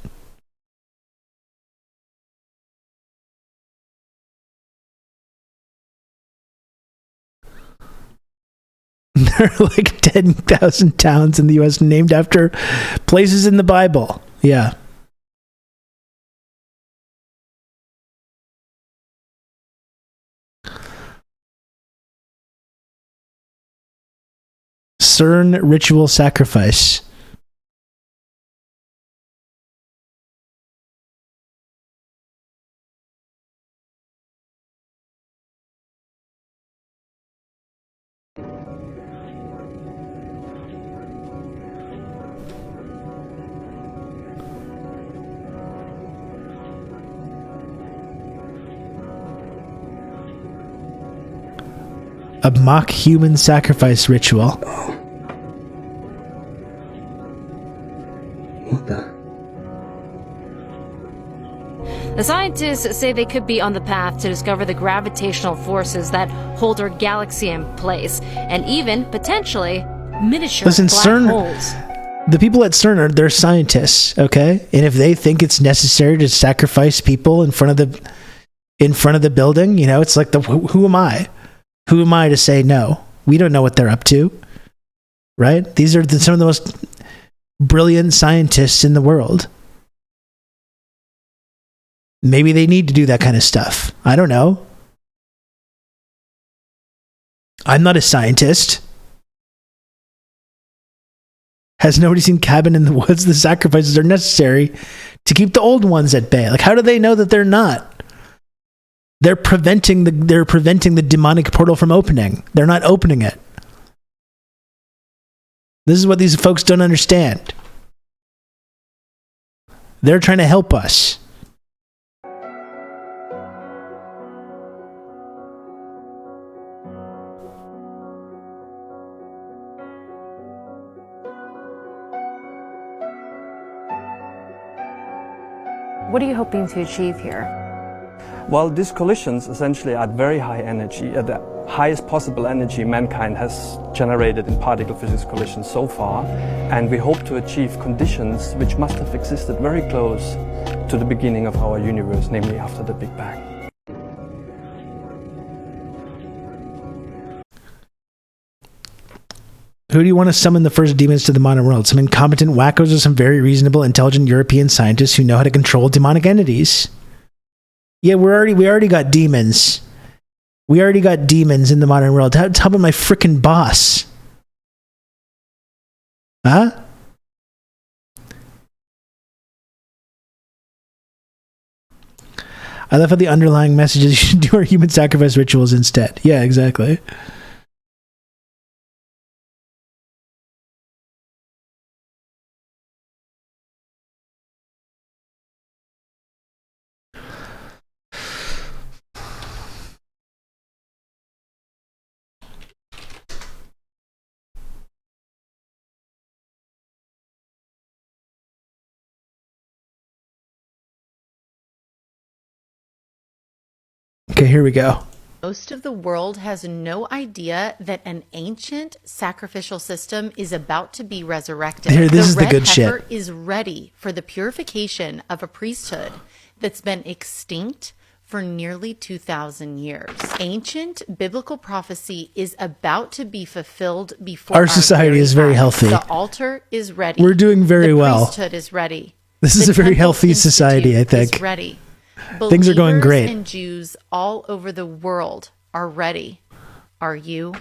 There are like 10,000 towns in the U.S. named after places in the Bible. Yeah. CERN ritual sacrifice. A mock human sacrifice ritual. What the? The scientists say they could be on the path to discover the gravitational forces that hold our galaxy in place, and even, potentially, miniature Listen, black CERN- holes. The people at CERN they're scientists, okay? And if they think it's necessary to sacrifice people in front of the building, you know, it's like who am I? Who am I to say no? We don't know what they're up to, right? These are some of the most brilliant scientists in the world. Maybe they need to do that kind of stuff. I don't know. I'm not a scientist. Has nobody seen Cabin in the Woods? The sacrifices are necessary to keep the old ones at bay. Like, how do they know that they're not? They're preventing the demonic portal from opening. They're not opening it. This is what these folks don't understand. They're trying to help us. What are you hoping to achieve here? Well, these collisions essentially at very high energy, at the highest possible energy mankind has generated in particle physics collisions so far, and we hope to achieve conditions which must have existed very close to the beginning of our universe, namely after the Big Bang. Who do you want to summon the first demons to the modern world? Some incompetent wackos or some very reasonable, intelligent European scientists who know how to control demonic entities? Yeah, we already got demons. We already got demons in the modern world. How about my frickin' boss? Huh? I love how the underlying message is you should do our human sacrifice rituals instead. Yeah, exactly. Okay, here we go. Most of the world has no idea that an ancient sacrificial system is about to be resurrected. Here, this is the red good heifer shit. is ready for the purification of a priesthood that's been extinct for nearly 2,000 years. Ancient biblical prophecy is about to be fulfilled before Our society is very eyes. healthy. The altar is ready. We're doing very the well. The priesthood is ready. This is The a very Temple healthy society, I Institute think. is ready. Things are going Believers great. And Jews all over the world are ready. Are you?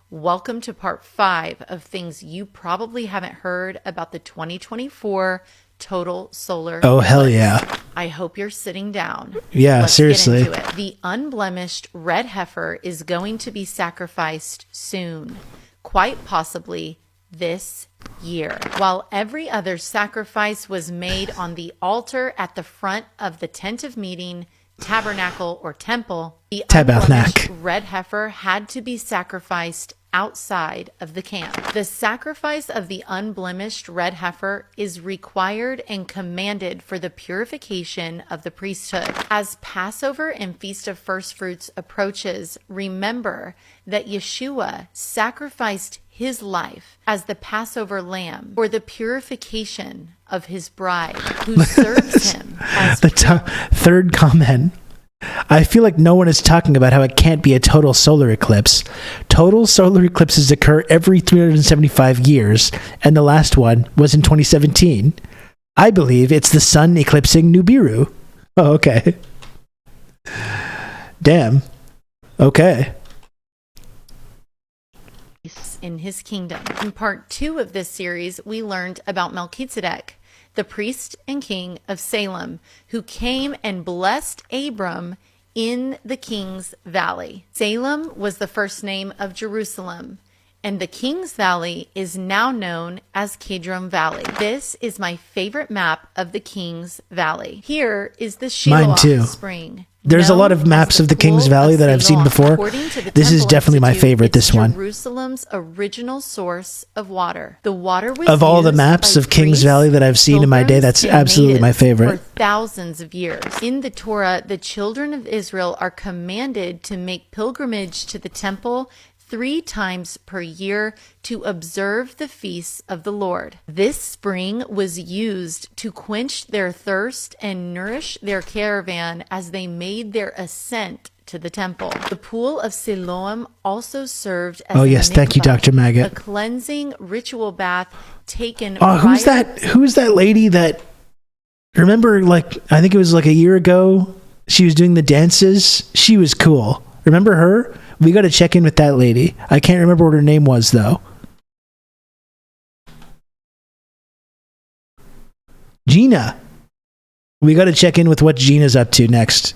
Welcome to part 5 of things you probably haven't heard about the 2024 total solar Oh, hell eclipse. yeah. I hope you're sitting down. Yeah, Let's seriously. Get into it. The unblemished red heifer is going to be sacrificed soon, quite possibly this year. While every other sacrifice was made on the altar at the front of the tent of meeting, tabernacle, or temple, the unblemished red heifer had to be sacrificed outside of the camp. The sacrifice of the unblemished red heifer is required and commanded for the purification of the priesthood. As Passover and Feast of First Fruits approaches, remember that Yeshua sacrificed his life as the Passover lamb for the purification of his bride, who serves him as the third comment. I feel like no one is talking about how it can't be a total solar eclipse. Total solar eclipses occur every 375 years, and the last one was in 2017. I believe it's the sun eclipsing Nibiru. Oh, okay. Damn. Okay. In his kingdom. In part 2 of this series, we learned about Melchizedek, the priest and king of Salem, who came and blessed Abram in the King's Valley. Salem was the first name of Jerusalem, and the King's Valley is now known as Kidron Valley. This is my favorite map of the King's Valley. Here is the Shiloh Spring. There's a lot of maps of the King's Valley that I've seen before. This is definitely my favorite, this one. Jerusalem's original source of water. The water was of all the maps of King's Valley that I've seen in my day, that's absolutely my favorite. For thousands of years. In the Torah, the children of Israel are commanded to make pilgrimage to the temple 3 times per year to observe the feasts of the Lord. This spring was used to quench their thirst and nourish their caravan as they made their ascent to the temple. The pool of Siloam also served as thank you, Dr. Maggot. a cleansing ritual bath taken. Oh, who's that lady that? Remember, like, I think it was like a year ago. She was doing the dances. She was cool. Remember her? We got to check in with that lady. I can't remember what her name was, though. Gina. We got to check in with what Gina's up to next.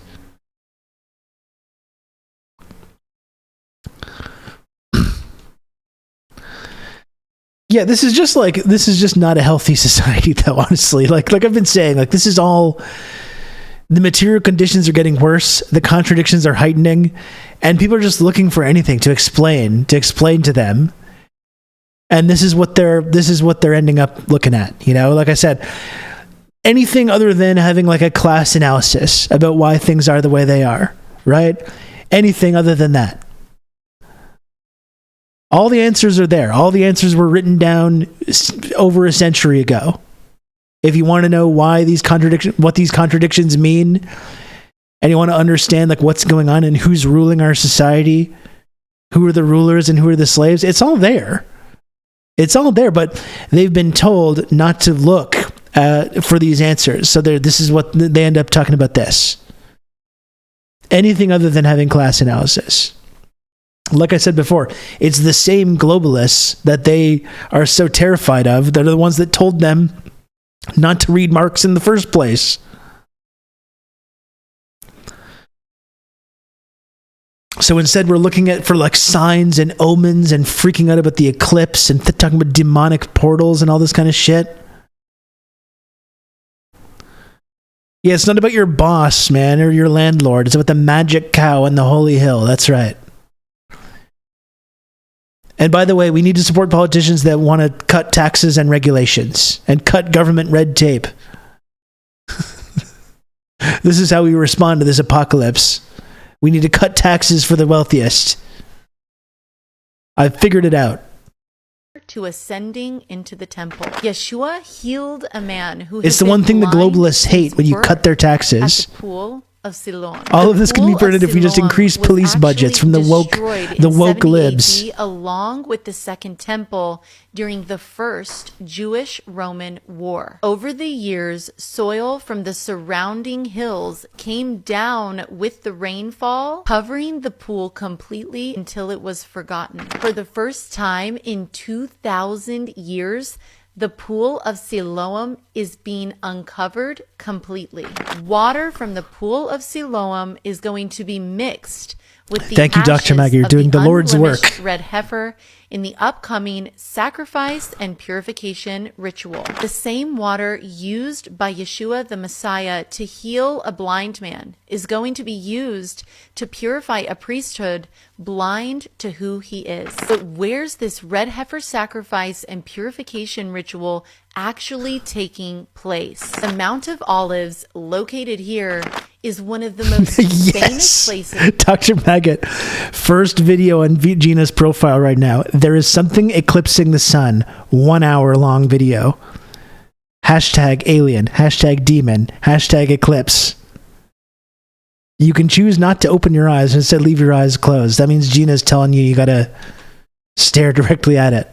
Yeah, this is just not a healthy society, though, honestly. Like I've been saying, like, this is all, the material conditions are getting worse, the contradictions are heightening, and people are just looking for anything to explain to them. And this is what they're ending up looking at, you know? Like I said, anything other than having like a class analysis about why things are the way they are, right? Anything other than that. All the answers are there. All the answers were written down over a century ago. If you want to know why what these contradictions mean, and you want to understand like what's going on and who's ruling our society, who are the rulers and who are the slaves, it's all there. It's all there, but they've been told not to look for these answers. So this is what they end up talking about this. Anything other than having class analysis. Like I said before, it's the same globalists that they are so terrified of. They're the ones that told them not to read Marx in the first place. So instead, we're looking for like signs and omens and freaking out about the eclipse and talking about demonic portals and all this kind of shit. Yeah, it's not about your boss, man, or your landlord. It's about the magic cow and the holy hill. That's right. And by the way, we need to support politicians that want to cut taxes and regulations and cut government red tape. This is how we respond to this apocalypse. We need to cut taxes for the wealthiest. I've figured it out. To ascending into the temple. Yeshua healed a man who It's the one thing the globalists hate, when you cut their taxes. At the pool of Siloam. All of this can be prevented if we just increase police budgets from the woke libs. Along with the Second Temple during the First Jewish-Roman War. Over the years, soil from the surrounding hills came down with the rainfall, covering the pool completely until it was forgotten. For the first time in 2,000 years, the pool of Siloam is being uncovered completely. Water from the pool of Siloam is going to be mixed with the Thank you, Dr. Maggie. You're doing the Lord's work. Red heifer in the upcoming sacrifice and purification ritual. The same water used by Yeshua the Messiah to heal a blind man is going to be used to purify a priesthood blind to who he is. But where's this red heifer sacrifice and purification ritual actually taking place? The Mount of Olives, located here, is one of the most famous places. Dr. Maggot, first video on Gina's profile right now. There is something eclipsing the sun. 1 hour long video. Hashtag alien, hashtag demon, hashtag eclipse. You can choose not to open your eyes and instead leave your eyes closed. That means Gina's telling you gotta stare directly at it.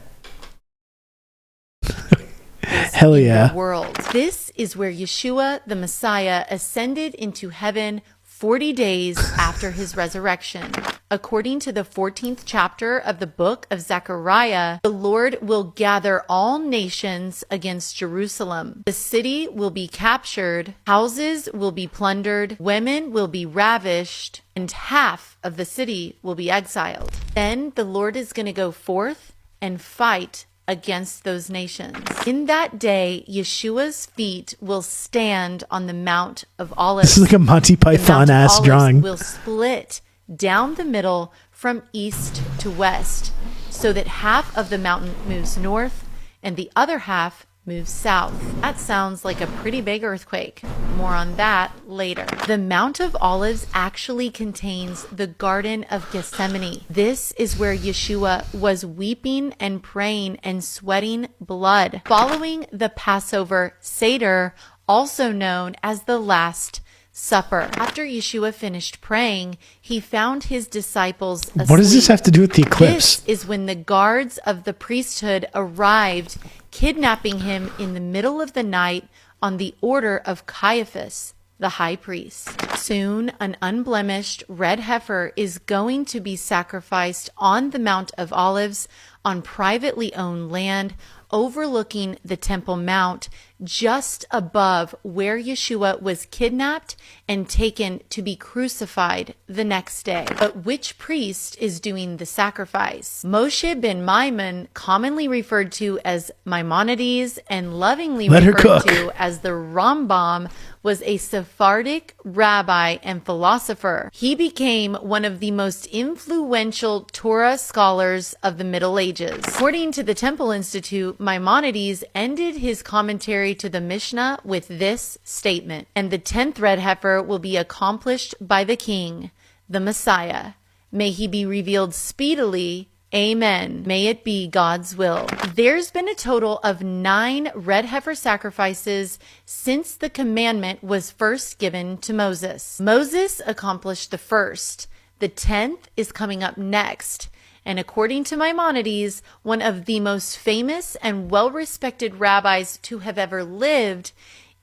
Hell yeah. World. This is where Yeshua the Messiah ascended into heaven 40 days after his resurrection. According to the 14th chapter of the book of Zechariah, the Lord will gather all nations against Jerusalem. The city will be captured, houses will be plundered, women will be ravished, and half of the city will be exiled. Then the Lord is going to go forth and fight against those nations. In that day, Yeshua's feet will stand on the Mount of Olives. This is like a Monty Python ass drawing. Will split down the middle from east to west, so that half of the mountain moves north and the other half moves south. That sounds like a pretty big earthquake. More on that later. The Mount of Olives actually contains the Garden of Gethsemane. This is where Yeshua was weeping and praying and sweating blood following the Passover Seder, also known as the Last Supper. After Yeshua finished praying, he found his disciples asleep. What does this have to do with the eclipse? This is when the guards of the priesthood arrived, kidnapping him in the middle of the night on the order of Caiaphas, the high priest. Soon, an unblemished red heifer is going to be sacrificed on the Mount of Olives on privately owned land overlooking the Temple Mount, just above where Yeshua was kidnapped and taken to be crucified the next day. But which priest is doing the sacrifice? Moshe ben Maimon, commonly referred to as Maimonides and lovingly referred to as the Rambam, was a Sephardic rabbi and philosopher. He became one of the most influential Torah scholars of the Middle Ages. According to the Temple Institute, Maimonides ended his commentary to the Mishnah with this statement, "And the 10th red heifer will be accomplished by the King, the Messiah. May he be revealed speedily. Amen. May it be God's will." There's been a total of 9 red heifer sacrifices since the commandment was first given to Moses. Moses accomplished the first. The 10th is coming up next. And according to Maimonides, one of the most famous and well-respected rabbis to have ever lived,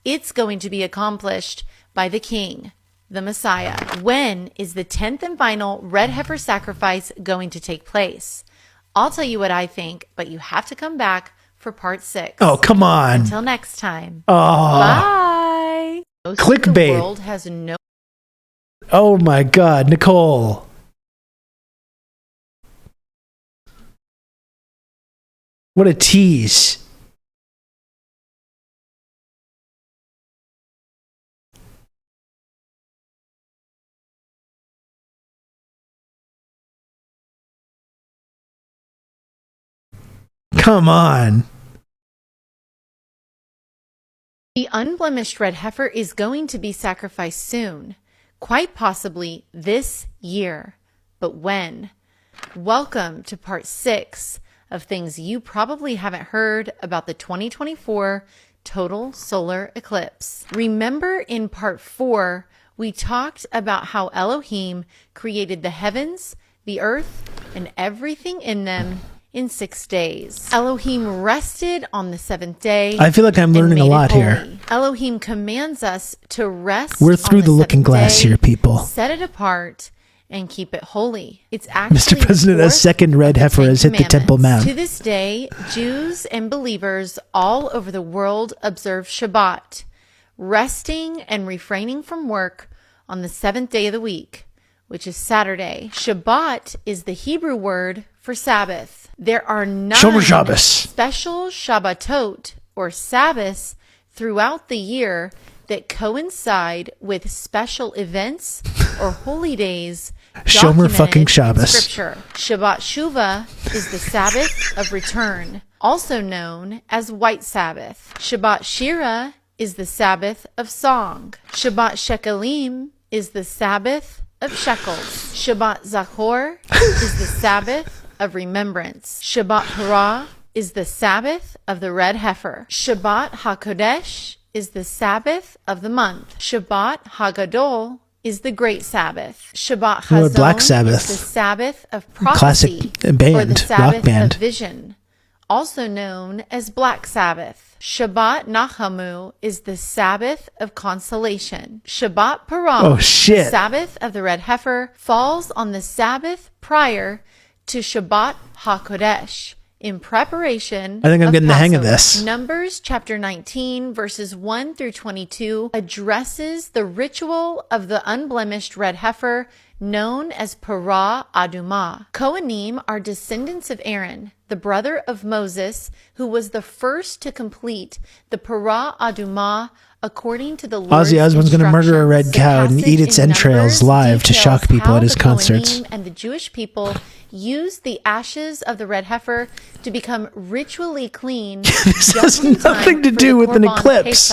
it's going to be accomplished by the King, the Messiah. When is the 10th and final red heifer sacrifice going to take place? I'll tell you what I think, but you have to come back for part 6. Oh, come on. Until next time. Oh. Bye. Most Clickbait. of the world has no... Oh my God, Nicole. What a tease. Come on. The unblemished red heifer is going to be sacrificed soon, quite possibly this year. But when? Welcome to part 6 of things you probably haven't heard about the 2024 total solar eclipse. Remember in part 4, we talked about how Elohim created the heavens, the earth, and everything in them in 6 days. Elohim rested on the 7th day. I feel like I'm learning a lot here. Elohim commands us to rest. We're through the looking glass here, people. Set it apart and keep it holy. It's actually Mr. President, a second red heifer has hit the Temple Mount. To this day, Jews and believers all over the world observe Shabbat, resting and refraining from work on the 7th day of the week, which is Saturday. Shabbat is the Hebrew word for Sabbath. There are 9 special Shabbatot, or Sabbaths, throughout the year that coincide with special events or holy days Shomer fucking in Shabbos. Scripture. Shabbat Shuvah is the Sabbath of return, also known as White Sabbath. Shabbat Shira is the Sabbath of song. Shabbat Shekalim is the Sabbath of shekels. Shabbat Zachor is the Sabbath of remembrance. Shabbat Hara is the Sabbath of the red heifer. Shabbat HaKodesh is the Sabbath of the month. Shabbat HaGadol is the great Sabbath. Shabbat Chazon Black Sabbath. is the Sabbath of prophecy, classic band, or the Sabbath rock band. of vision, also known as Black Sabbath. Shabbat Nachamu is the Sabbath of consolation. Shabbat Param, the Sabbath of the red heifer, falls on the Sabbath prior to Shabbat HaKodesh, in preparation I think I'm getting Passover. the hang of this. Numbers chapter 19, verses 1 through 22 addresses the ritual of the unblemished red heifer known as Parah Adumah. Kohanim are descendants of Aaron, the brother of Moses, who was the first to complete the Parah Adumah according to the Lord's Ozzy Osbourne's going to murder a red cow and eat its entrails live to shock people at his concerts. And the Jewish people used the ashes of the red heifer to become ritually clean. This has nothing to do with an eclipse.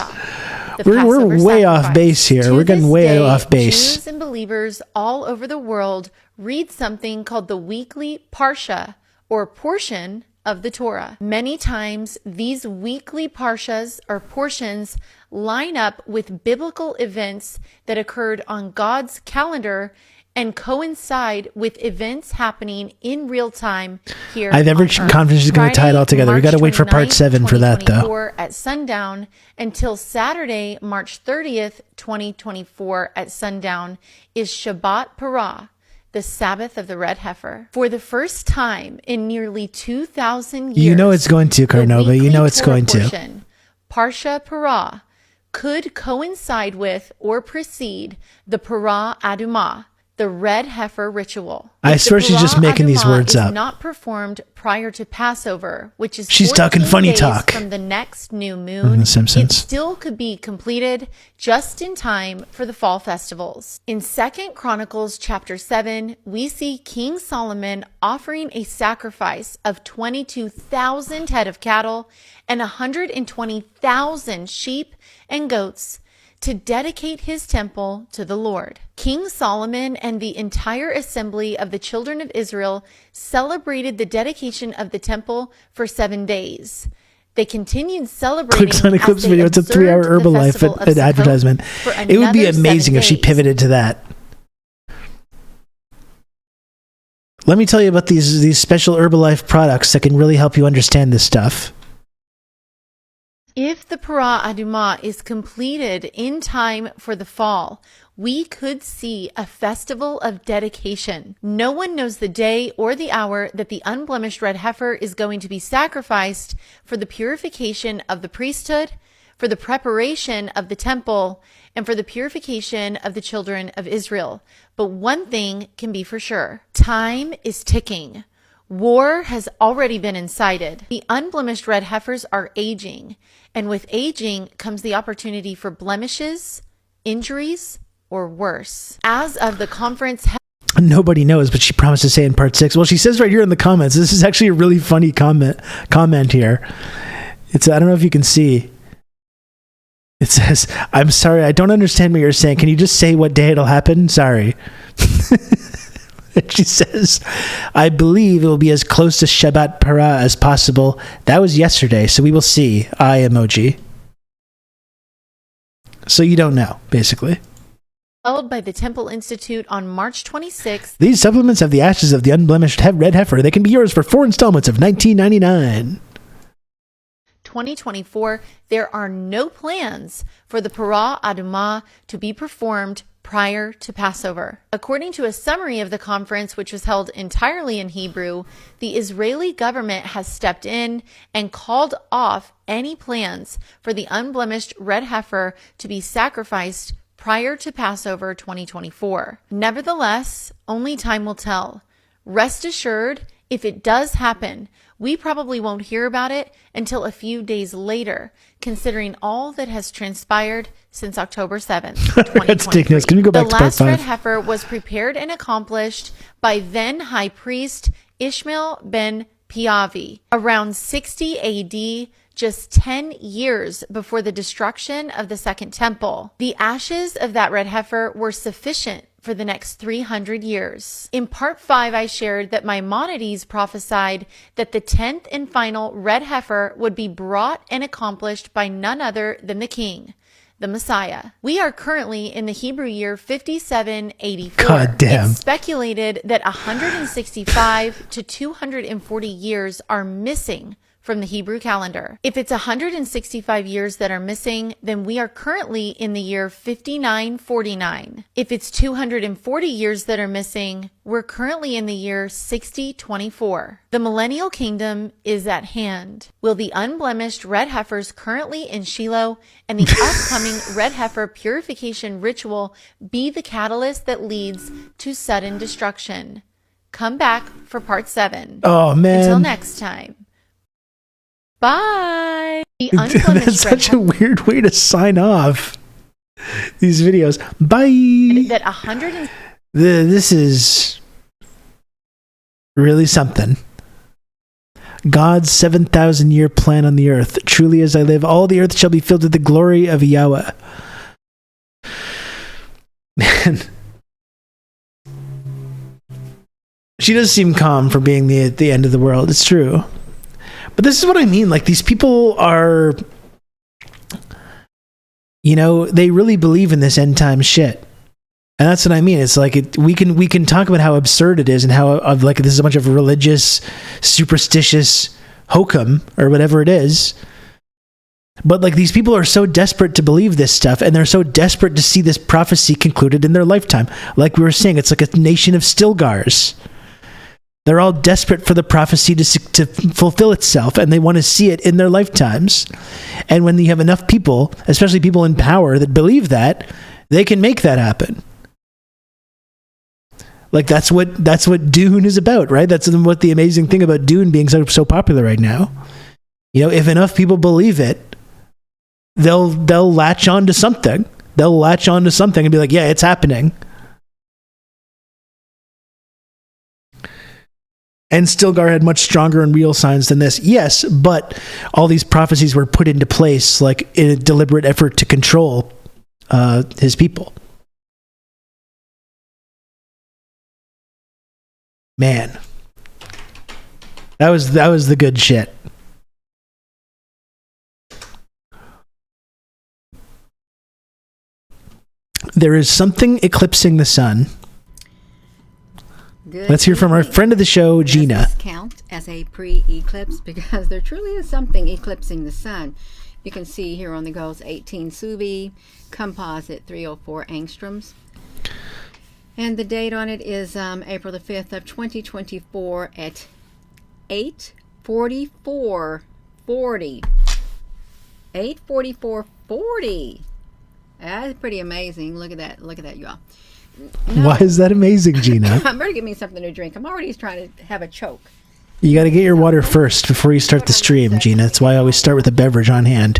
We're way off base here. We're getting way off base. Jews and believers all over the world read something called the weekly Parsha, or portion of the Torah. Many times, these weekly Parshas or portions line up with biblical events that occurred on God's calendar and coincide with events happening in real time here. I have every confidence is going to tie it all together. We got to wait for part 7 for that, though. At sundown until Saturday, March 30th, 2024 at sundown is Shabbat Parah, the Sabbath of the red heifer. For the first time in nearly 2,000 years, you know it's going to, Carnova. You know it's going to. Parsha Parah could coincide with or precede the Parah Adumah, the red heifer ritual. I swear she's just making these words up. Not performed prior to Passover, which is she's talking funny talk from the next new moon. The Simpsons. It still could be completed just in time for the fall festivals. In 2 Chronicles chapter 7, we see King Solomon offering a sacrifice of 22,000 head of cattle and 120,000 sheep and goats to dedicate his temple to the Lord. King Solomon and the entire assembly of the children of Israel celebrated the dedication of the temple for 7 days. They continued celebrating. Clicks on Eclipse video. It's a 3-hour Herbalife advertisement. It would be amazing if she pivoted to that. Let me tell you about these special Herbalife products that can really help you understand this stuff. If the Parah Adumah is completed in time for the fall, we could see a festival of dedication. No one knows the day or the hour that the unblemished red heifer is going to be sacrificed for the purification of the priesthood, for the preparation of the temple, and for the purification of the children of Israel. But one thing can be for sure. Time is ticking. War has already been incited. The unblemished red heifers are aging, and with aging comes the opportunity for blemishes, injuries, or worse. As of the conference, nobody knows, but she promised to say in part 6. Well, she says right here in the comments. This is actually a really funny comment here. It's, I don't know if you can see. It says, "I'm sorry, I don't understand what you're saying. Can you just say what day it'll happen? Sorry." She says, "I believe it will be as close to Shabbat Parah as possible. That was yesterday, so we will see." Eye emoji. So you don't know, basically. Held by the Temple Institute on March 26th. These supplements have the ashes of the unblemished red heifer. They can be yours for 4 installments of $19.99. 2024, there are no plans for the Parah Adumah to be performed prior to Passover. According to a summary of the conference, which was held entirely in Hebrew, the Israeli government has stepped in and called off any plans for the unblemished red heifer to be sacrificed prior to Passover 2024. Nevertheless, only time will tell. Rest assured, if it does happen, we probably won't hear about it until a few days later, considering all that has transpired since October 7th, 2023. Can you go back to part 5? The last red heifer was prepared and accomplished by then High Priest Ishmael ben Piavi around 60 AD, just 10 years before the destruction of the Second Temple. The ashes of that red heifer were sufficient for the next 300 years. In part 5, I shared that Maimonides prophesied that the 10th and final red heifer would be brought and accomplished by none other than the king, the Messiah. We are currently in the Hebrew year 5784. God damn. It's speculated that 165 to 240 years are missing from the Hebrew calendar. If it's 165 years that are missing, then we are currently in the year 5949. If it's 240 years that are missing, we're currently in the year 6024. The millennial kingdom is at hand. Will the unblemished red heifers currently in Shiloh and the upcoming red heifer purification ritual be the catalyst that leads to sudden destruction? Come back for part 7. Oh, man. Until next time. Bye. That's such a weird way to sign off these videos. Bye. That 100. This is really something. God's 7,000-year plan on the earth. Truly as I live, all the earth shall be filled with the glory of Yahweh. Man. She does seem calm for being the end of the world. It's true. But this is what I mean. Like, these people are, you know, they really believe in this end time shit. And that's what I mean. It's like we can talk about how absurd it is and how like this is a bunch of religious, superstitious hokum or whatever it is. But like these people are so desperate to believe this stuff, and they're so desperate to see this prophecy concluded in their lifetime. Like we were saying, it's like a nation of Stilgars. They're all desperate for the prophecy to fulfill itself, and they want to see it in their lifetimes. And when you have enough people, especially people in power, that believe that, they can make that happen. Like that's what Dune is about, right? That's what the amazing thing about Dune being so popular right now. You know, if enough people believe it, they'll latch on to something. They'll latch on to something and be like, yeah, it's happening. And Stilgar had much stronger and real signs than this. Yes, but all these prophecies were put into place like in a deliberate effort to control his people. Man. That was the good shit. There is something eclipsing the sun. Good. Let's hear from our friend of the show, Gina. Does this count as a pre-eclipse? Because there truly is something eclipsing the sun. You can see here on the goals 18 SUBI, composite 304 angstroms. And the date on it is April the 5th of 2024 at 8:44:40. 8:44:40. That's pretty amazing. Look at that, y'all. No. Why is that amazing, Gina? I'm better get me something to drink. I'm already trying to have a choke. You got to get your water first before you start the stream, Gina. That's why I always start with a beverage on hand.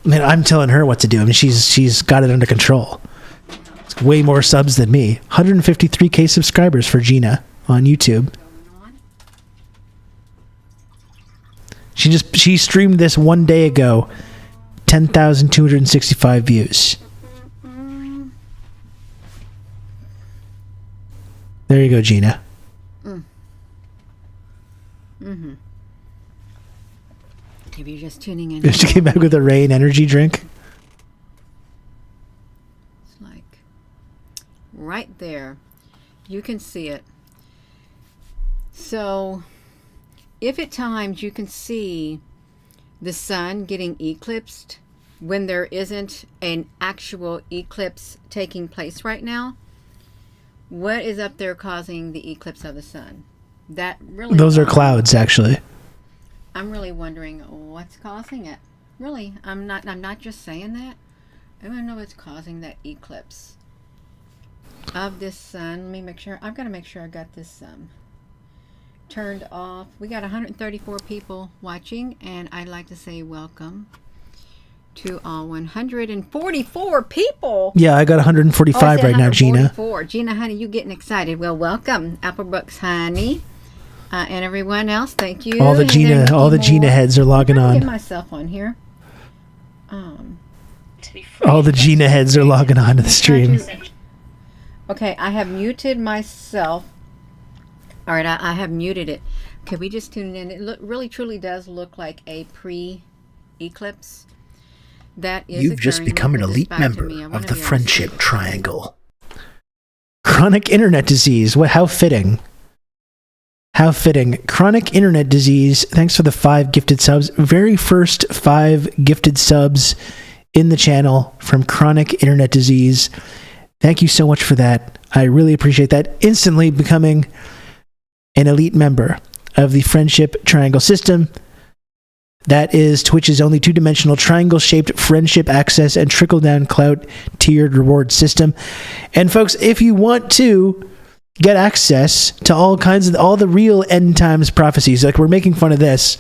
I mean, I'm telling her what to do. I mean, she's got it under control. It's way more subs than me. 153K subscribers for Gina on YouTube. She streamed this one day ago. 10,265 views. There you go, Gina. Mm-hmm. If you're just tuning in. She came back with a Rain energy drink. It's like right there. You can see it. So if at times you can see the sun getting eclipsed when there isn't an actual eclipse taking place right now, what is up there causing the eclipse of the sun? That really Those are clouds, actually. I'm really wondering what's causing it. Really, I'm not just saying that. I want to know what's causing that eclipse of this sun. Let me make sure. I've got to make sure I got this turned off. We got 134 people watching, and I'd like to say welcome to all 144 people. Yeah, I got 145 right now, Gina. Gina, honey, you getting excited. Well, welcome, Applebrooks, honey, and everyone else. Thank you. All the Gina heads are logging on. Get myself on here. All the Gina heads are logging on to the stream. Okay, I have muted myself. All right, I have muted it. Okay, we just tuned in. It really truly does look like a pre-eclipse. That is You've just become an elite member of the Friendship Triangle. Chronic internet disease. How fitting. How fitting. Chronic internet disease. Thanks for the 5 gifted subs. Very first 5 gifted subs in the channel from Chronic internet disease. Thank you so much for that. I really appreciate that. Instantly becoming an elite member of the Friendship Triangle system. That is Twitch's only 2-dimensional triangle-shaped friendship access and trickle-down clout tiered reward system. And folks, if you want to get access to all the real end times prophecies, like we're making fun of this,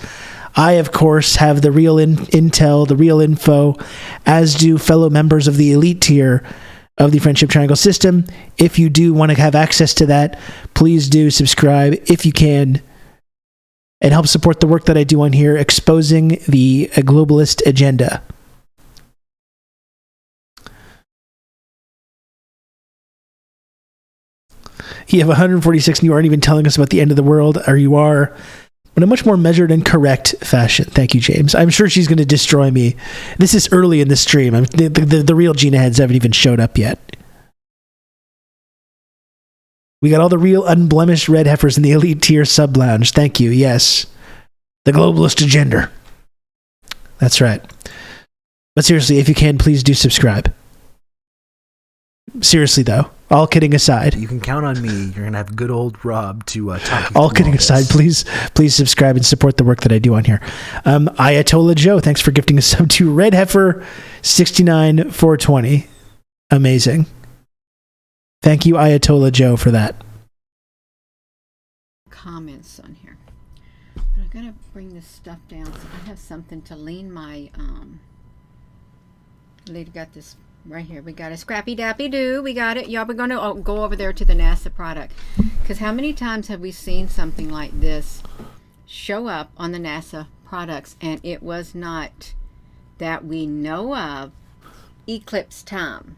I, of course, have the real intel, the real info, as do fellow members of the elite tier of the Friendship Triangle system. If you do want to have access to that, please do subscribe if you can. And help support the work that I do on here, exposing the globalist agenda. You have 146 and you aren't even telling us about the end of the world, or you are, but in a much more measured and correct fashion. Thank you, James. I'm sure she's going to destroy me. This is early in the stream. The real Gina heads haven't even showed up yet. We got all the real unblemished red heifers in the elite tier sub lounge. Thank you. Yes. The globalist agenda. That's right. But seriously, if you can, please do subscribe. Seriously, though, all kidding aside. You can count on me. You're going to have good old Rob to talk you all through kidding aside, please subscribe and support the work that I do on here. Ayatollah Joe, thanks for gifting a sub to Red Heifer 69420. Amazing. Thank you, Ayatollah Joe, for that. Comments on here. But I'm gonna bring this stuff down so I have something to lean my lady got this right here. We got a Scrappy Dappy Doo. We got it. Y'all, we're gonna go over there to the NASA product. Because how many times have we seen something like this show up on the NASA products and it was not, that we know of, eclipse time?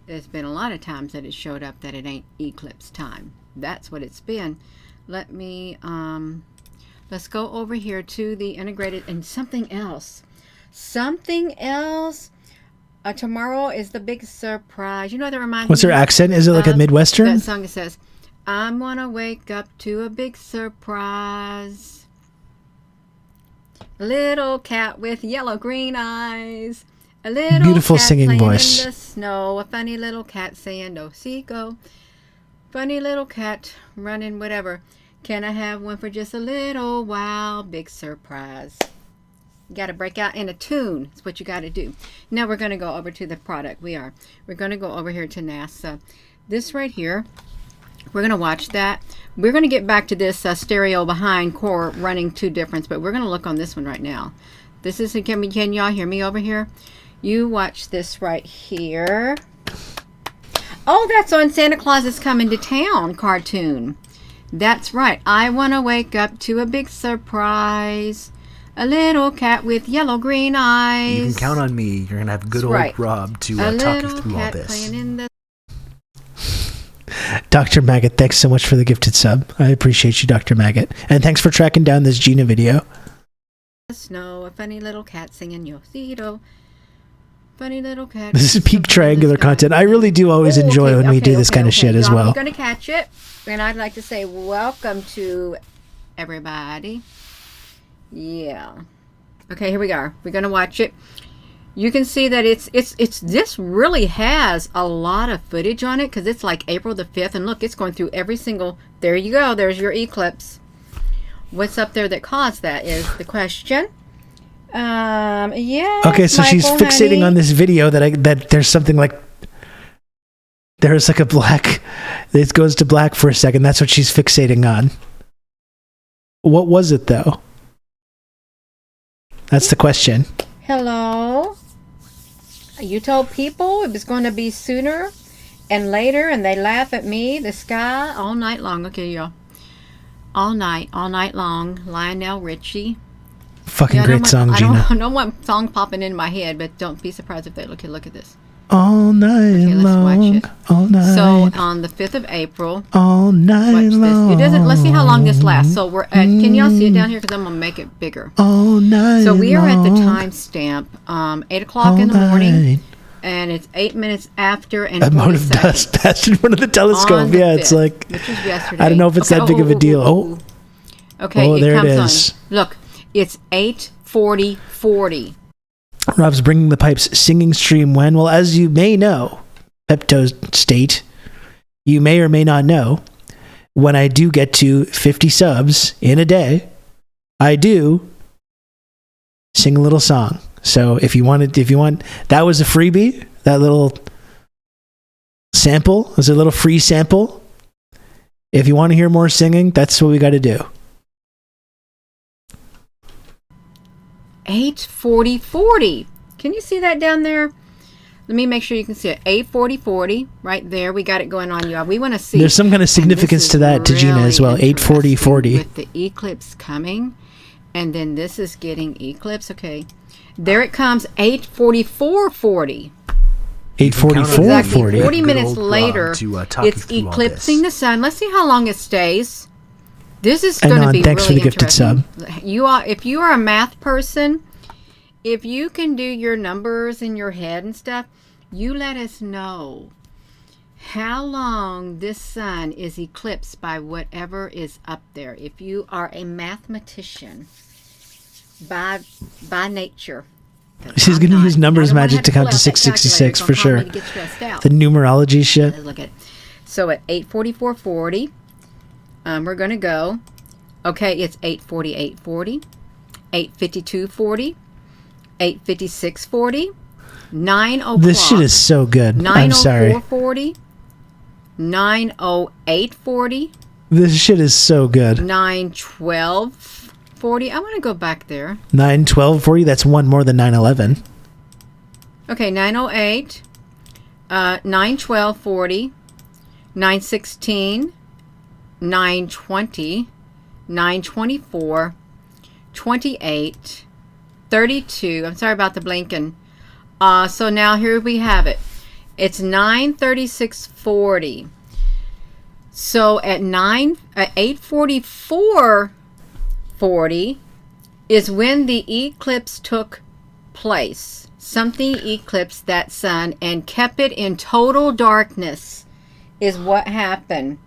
There's been a lot of times that it showed up that it ain't eclipse time. That's what it's been. Let me let's go over here to the integrated and something else. Tomorrow is the big surprise. You know that reminds me. What's her accent? Is it like a Midwestern? That song, it says, I'm gonna wake up to a big surprise. A little cat with yellow green eyes. A little beautiful cat singing playing voice. In the snow. A funny little cat saying, "No, see go." Funny little cat running, whatever. Can I have one for just a little while? Big surprise. You got to break out in a tune. That's what you got to do. Now we're going to go over to the product. We're going to go over here to NASA. This right here, we're going to watch that. We're going to get back to this stereo behind core running two difference, but we're going to look on this one right now. This is, can y'all hear me over here? You watch this right here. Oh, that's on Santa Claus is Coming to Town cartoon. That's right. I want to wake up to a big surprise. A little cat with yellow green eyes. You can count on me. You're going to have good old Rob to talk you through all this. Dr. Maggot, thanks so much for the gifted sub. I appreciate you, Dr. Maggot. And thanks for tracking down this Gina video. Snow, a funny little cat singing Yosito. Funny little cat. This is peak triangular content. I really do always enjoy when we do this kind of shit as well. We're going to catch it. And I'd like to say welcome to everybody. Yeah. Okay, here we are. We're going to watch it. You can see that it's this really has a lot of footage on it because it's like April the 5th. And look, it's going through every single, there you go. There's your eclipse. What's up there that caused that is the question. Yeah. Okay, so she's fixating on this video that there's something like, there's like a black, it goes to black for a second. That's what she's fixating on. What was it though? That's the question. Hello? You told people it was going to be sooner and later, and they laugh at me, the sky, all night long. Okay, y'all. All night long. Lionel Richie. Fucking great song, Gina. I don't want song popping in my head, but don't be surprised if they look at this. All night long. Watch it. All night. So on the 5th of April. All night long. It doesn't. Let's see how long this lasts. So we're at, can y'all see it down here? Because I'm gonna make it bigger. All night. So we are at the timestamp, 8 o'clock in the morning, and it's 8 minutes after and a mote of dust passed in front of the telescope. Yeah, it's like, which was yesterday. I don't know if it's that big of a deal. Okay, there it comes it is. On. Look, it's 8:40. Rob's bringing the pipes singing stream when? Well, as you may know, Pepto State, you may or may not know, when I do get to 50 subs in a day, I do sing a little song. So if you want, that was a freebie, that little sample, was a little free sample. If you want to hear more singing, that's what we got to do. 8:40. Can you see that down there? Let me make sure you can see it. 8:40 right there. We got it going on, y'all. We want to see. There's some kind of significance to that, to Gina as well. 8:40. With the eclipse coming, and then this is getting eclipse. Okay, there it comes. 8:44:40. 8:44:40. 40 minutes later, it's eclipsing the sun. Let's see how long it stays. This is going to be thanks really for the gifted sub. If you are a math person, if you can do your numbers in your head and stuff, you let us know. how long this sun is eclipsed by whatever is up there. If you are a mathematician by nature, she's going to use numbers magic to count to 666 for sure. The numerology shit. Let's look at it. So at 8:44:40, we're going to go. Okay, it's 8:48:40, 8:52:40, 8:56:40, 9 o'clock. This shit is so good. I'm sorry. 9:04:40, 9:08:40. This shit is so good. 9:12:40. I want to go back there. 9:12:40. That's one more than 9:11. Okay, 9:08, 9:12:40, 9:16, 9:20, 9:24, 28, 32. I'm sorry about the blinking. So now here we have it. It's 9:36:40. So at 8:44:40 is when the eclipse took place. Something eclipsed that sun and kept it in total darkness is what happened.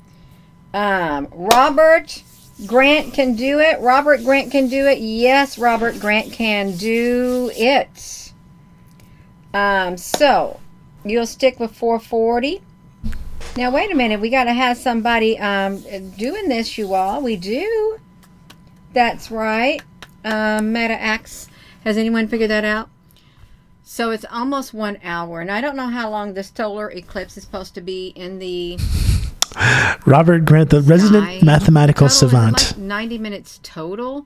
Robert Grant can do it. Robert Grant can do it. Yes, Robert Grant can do it. So you'll stick with 440. Now wait a minute. We got to have somebody doing this, you all. We do. That's right. MetaX. Has anyone figured that out? So it's almost 1 hour, and I don't know how long this solar eclipse is supposed to be in the Robert Grant, the resident mathematical savant. Like 90 minutes total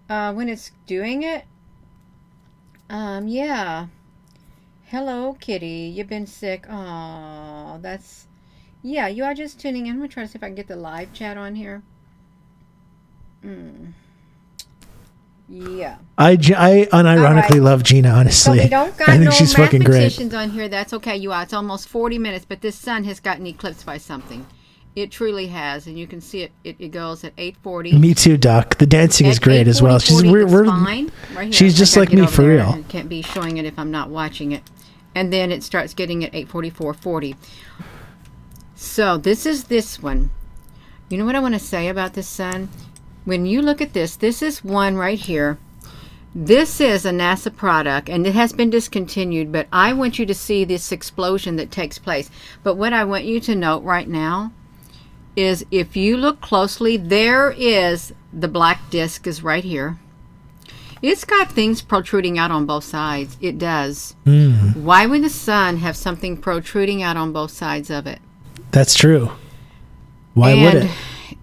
when it's doing it. Yeah. Hello, kitty. You've been sick. Oh, that's... Yeah, you are just tuning in. I'm going to try to see if I can get the live chat on here. Yeah. I unironically love Gina, honestly. So we don't got I think no she's fucking great. mathematicians on here. That's okay, you are. It's almost 40 minutes, but this sun has gotten eclipsed by something. It truly has, and you can see it. It goes at 8:40. Me too, Doc. The dancing is great as well. She's fine. Right here. She's just like me for real. I can't be showing it if I'm not watching it. And then it starts getting at 8:44:40. So this is this one. You know what I want to say about this sun? When you look at this, this is one right here. This is a NASA product, and it has been discontinued, but I want you to see this explosion that takes place. But what I want you to note right now is if you look closely, there is the black disc is right here. It's got things protruding out on both sides. It does. Why would the sun have something protruding out on both sides of it? That's true. Why would it?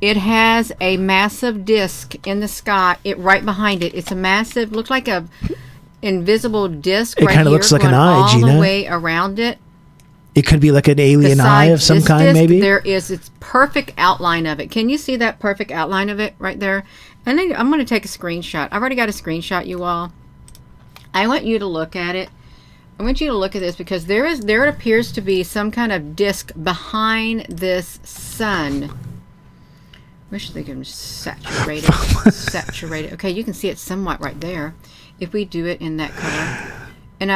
It has a massive disc in the sky. Right behind it. It's a massive, looks like a invisible disc. It kind of looks like an eye, Gina. All the way around it. It could be like an alien eye of some kind, disc, maybe. There is its perfect outline of it. Can you see that perfect outline of it right there? And then I'm going to take a screenshot. I've already got a screenshot, you all. I want you to look at it. I want you to look at this because there appears to be some kind of disc behind this sun. Wish they could saturate it. Saturate it. Okay, you can see it somewhat right there. If we do it in that color, and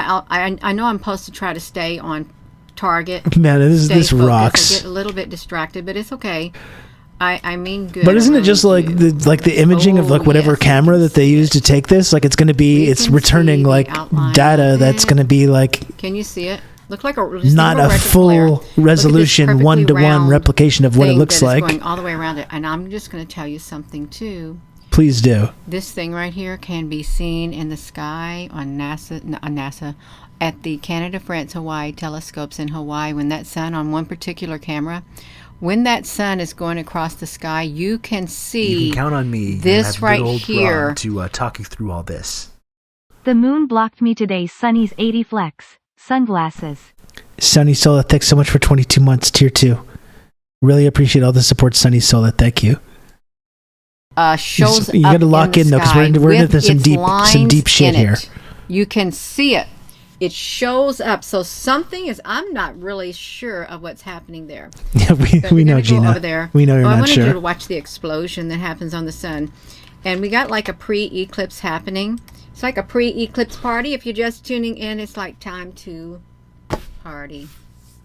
I know I'm supposed to try to stay on target. Man, this rocks. I get a little bit distracted, but it's okay. I mean good. But isn't it just like the imaging of like whatever camera that they use to take this? Like it's returning like data that's going to be like. Can you see it? Look like not a full resolution 1-to-1 replication of what it looks like. Going all the way around it, and I'm just going to tell you something too. Please do. This thing right here can be seen in the sky on NASA at the Canada, France, Hawaii telescopes in Hawaii. When that sun on one particular camera, when that sun is going across the sky, you can see. You can count on me. This right here to talk you through all this. The moon blocked me today. Sunny's 80 flex. Sunglasses. Sunny Sola, thanks so much for 22 months, tier 2. Really appreciate all the support, Sunny Sola. Thank you. Shows you got to lock in though, because we're into some deep shit here. You can see it. It shows up. So something is. I'm not really sure of what's happening there. Yeah, we know, Gina. Over there. We know you're not I sure. wanted you to watch the explosion that happens on the sun, and we got like a pre-eclipse happening. It's like a pre-eclipse party. If you're just tuning in, it's like time to party.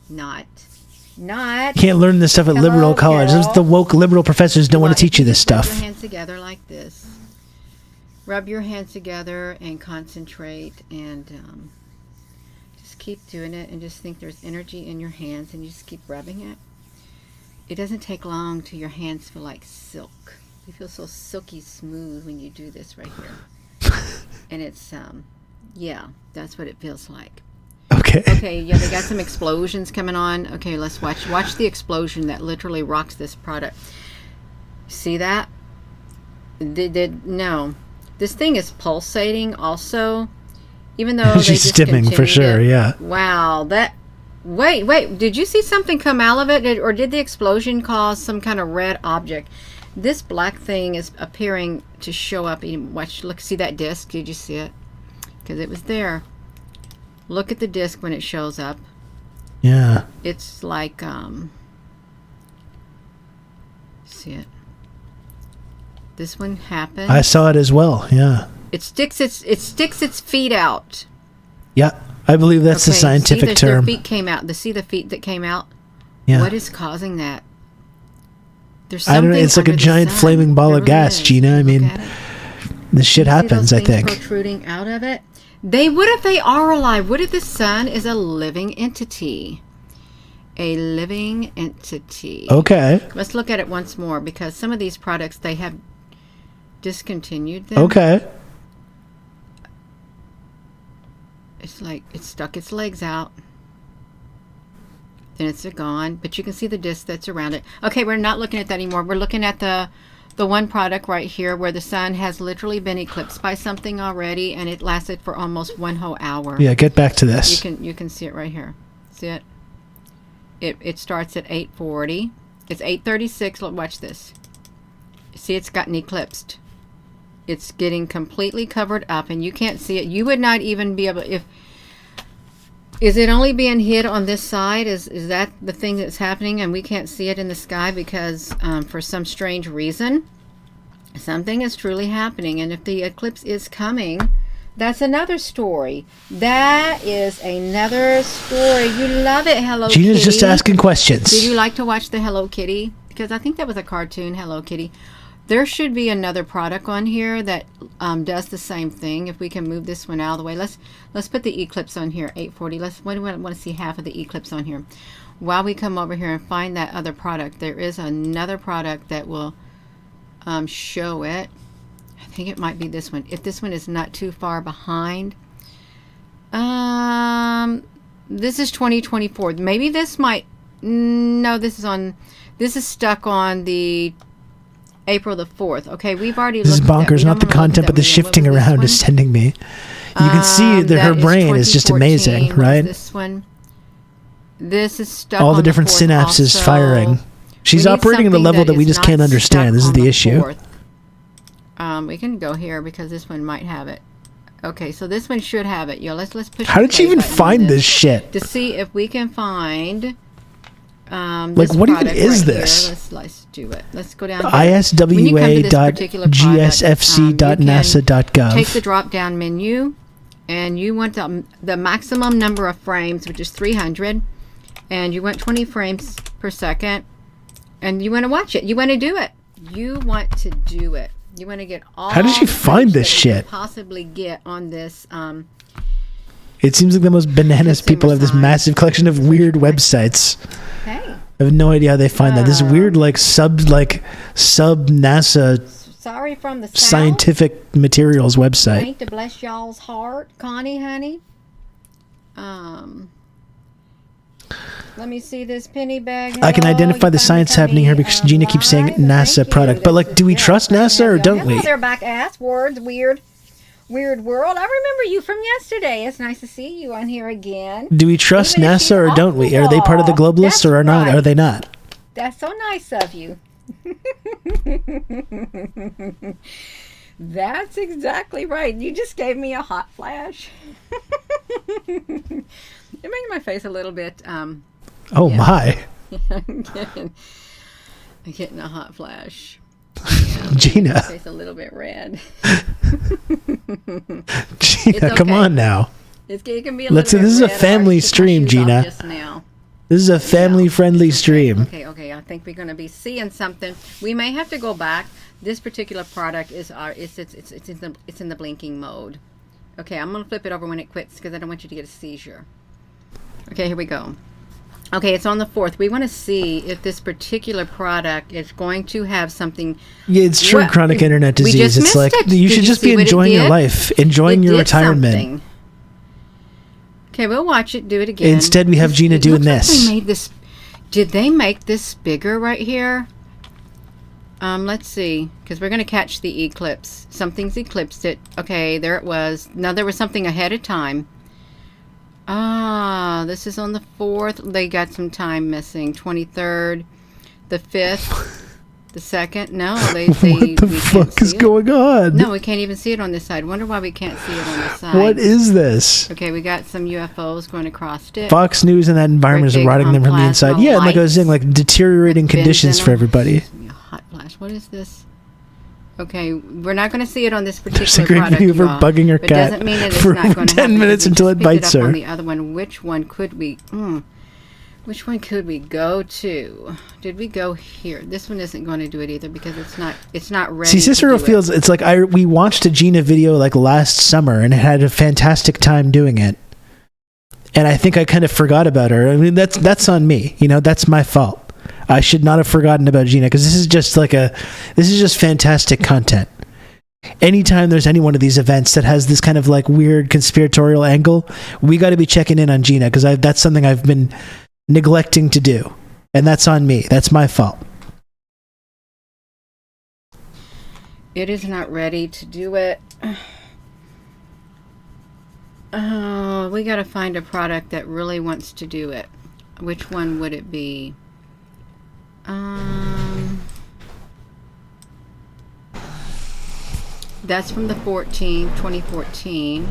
Not. not. You can't learn this stuff at liberal college. Carol. The woke liberal professors don't want to teach you this Rub stuff. your hands together like this. Rub your hands together and concentrate and just keep doing it and just think there's energy in your hands and you just keep rubbing it. It doesn't take long till your hands feel like silk. You feel so silky smooth when you do this right here. And it's, yeah, that's what it feels like. Okay. Okay, yeah, they got some explosions coming on. Okay, let's watch the explosion that literally rocks this product. See that? No. This thing is pulsating also, even though She's stimming for sure, yeah. Wow, that... Wait, did you see something come out of it? Or did the explosion cause some kind of red object? This black thing is appearing to show up. Watch, look, see that disc? Did you see it? Because it was there. Look at the disc when it shows up. Yeah. It's like, see it? This one happened. I saw it as well, yeah. It sticks its feet out. Yeah, I believe that's the scientific term. Their feet came out. See the feet that came out? Yeah. What is causing that? There's I don't know. something It's like a under the giant sun. flaming ball There of really gas, is. Gina. I mean, this shit happens, I See those things think. protruding out of it? What if they are alive? What if the sun is a living entity? A living entity. Okay. Let's look at it once more because some of these products, they have discontinued them. Okay. It's like it stuck its legs out. Then it's gone. But you can see the disc that's around it. Okay, we're not looking at that anymore. We're looking at the one product right here where the sun has literally been eclipsed by something already, and it lasted for almost 1 whole hour. Yeah, get back to this. You can see it right here. See it? It starts at 8:40. It's 8:36. Look, watch this. See, it's gotten eclipsed. It's getting completely covered up, and you can't see it. You would not even be able, is it only being hit on this side? Is that the thing that's happening, and we can't see it in the sky because for some strange reason, something is truly happening. And if the eclipse is coming, that's another story. That is another story. You love it, Hello Kitty. Gina's just asking questions. Did you like to watch the Hello Kitty? Because I think that was a cartoon, Hello Kitty. There should be another product on here that does the same thing. If we can move this one out of the way, let's put the eclipse on here. 8:40. We want to see half of the eclipse on here. While we come over here and find that other product, there is another product that will show it. I think it might be this one. If this one is not too far behind, this is 2024. Maybe this might. No, this is stuck on the April the 4th. Okay, we've already looked This is bonkers, not the content, but the shifting around is sending me. You can see that her brain is just amazing, right? This one. This is stuck all on the different synapses firing. She's operating at a level that we just can't understand. This is the issue. We can go here because this one might have it. Okay, so this one should have it. Yo, let's push. How did she even find this shit? To see if we can find. Like, what even is this? Let's do it. Let's go down. iswa.gsfc.nasa.gov. Take the drop-down menu, and you want the maximum number of frames, which is 300, and you want 20 frames per second, and you want to watch it. You want to do it. You want to do it. You want to get all. How did she find this shit? Possibly get on this. It seems like the most bananas people have this massive collection of weird websites. Hey. I have no idea how they find that. This weird sub NASA Sorry from the South. scientific materials website. Ain't to bless y'all's heart, Connie, honey. Let me see this penny bag. I can identify the science happening here because Gina keeps saying NASA product. But like, do we trust NASA or don't we? They're back ass words, weird world. I remember you from yesterday. It's nice to see you on here again. Do we trust NASA or don't we? Are they part of the globalists or are not? Are they not? That's so nice of you. That's exactly right. You just gave me a hot flash. It made my face a little bit. Oh my! I'm getting a hot flash. Yeah, Gina. my face a little bit red. Gina, come on now. It can be a Let's see. little This bit is a red. family stream, Gina. Just now. This is a family-friendly stream. Okay. I think we're going to be seeing something. We may have to go back. This particular product is it's in the blinking mode. Okay, I'm going to flip it over when it quits because I don't want you to get a seizure. Okay, here we go. Okay, it's on the 4th. We want to see if this particular product is going to have something. Yeah, it's true. Chronic internet disease. It's like you should just be enjoying your life, enjoying your retirement. Something. Okay, we'll watch it. Do it again. Instead, we have Gina doing this. Like they made this. Did they make this bigger right here? Let's see, because we're going to catch the eclipse. Something's eclipsed it. Okay, there it was. Now there was something ahead of time. Ah, this is on the 4th. They got some time missing. 23rd, the 5th, the 2nd. No, they what the fuck is going on? No, we can't even see it on this side. Wonder why we can't see it on this side. What is this? Okay, we got some UFOs going across it. Fox News and that environment is rotting them from the inside. Yeah, and like I was saying, like deteriorating conditions for everybody. Hot flash. What is this? Okay, we're not going to see it on this particular There's a great product, video of her bugging her cat doesn't mean that it's for not going to 10 minutes until it bites her. On the other one, which one could we? Which one could we go to? Did we go here? This one isn't going to do it either because it's not ready. See, Cicero feels it's like we watched a Gina video like last summer and had a fantastic time doing it, and I think I kind of forgot about her. I mean, that's on me. You know, that's my fault. I should not have forgotten about Gina because this is just fantastic content. Anytime there's any one of these events that has this kind of like weird conspiratorial angle, we got to be checking in on Gina because that's something I've been neglecting to do, and that's on me. That's my fault. It is not ready to do it. Oh, we got to find a product that really wants to do it. Which one would it be? That's from the 2014.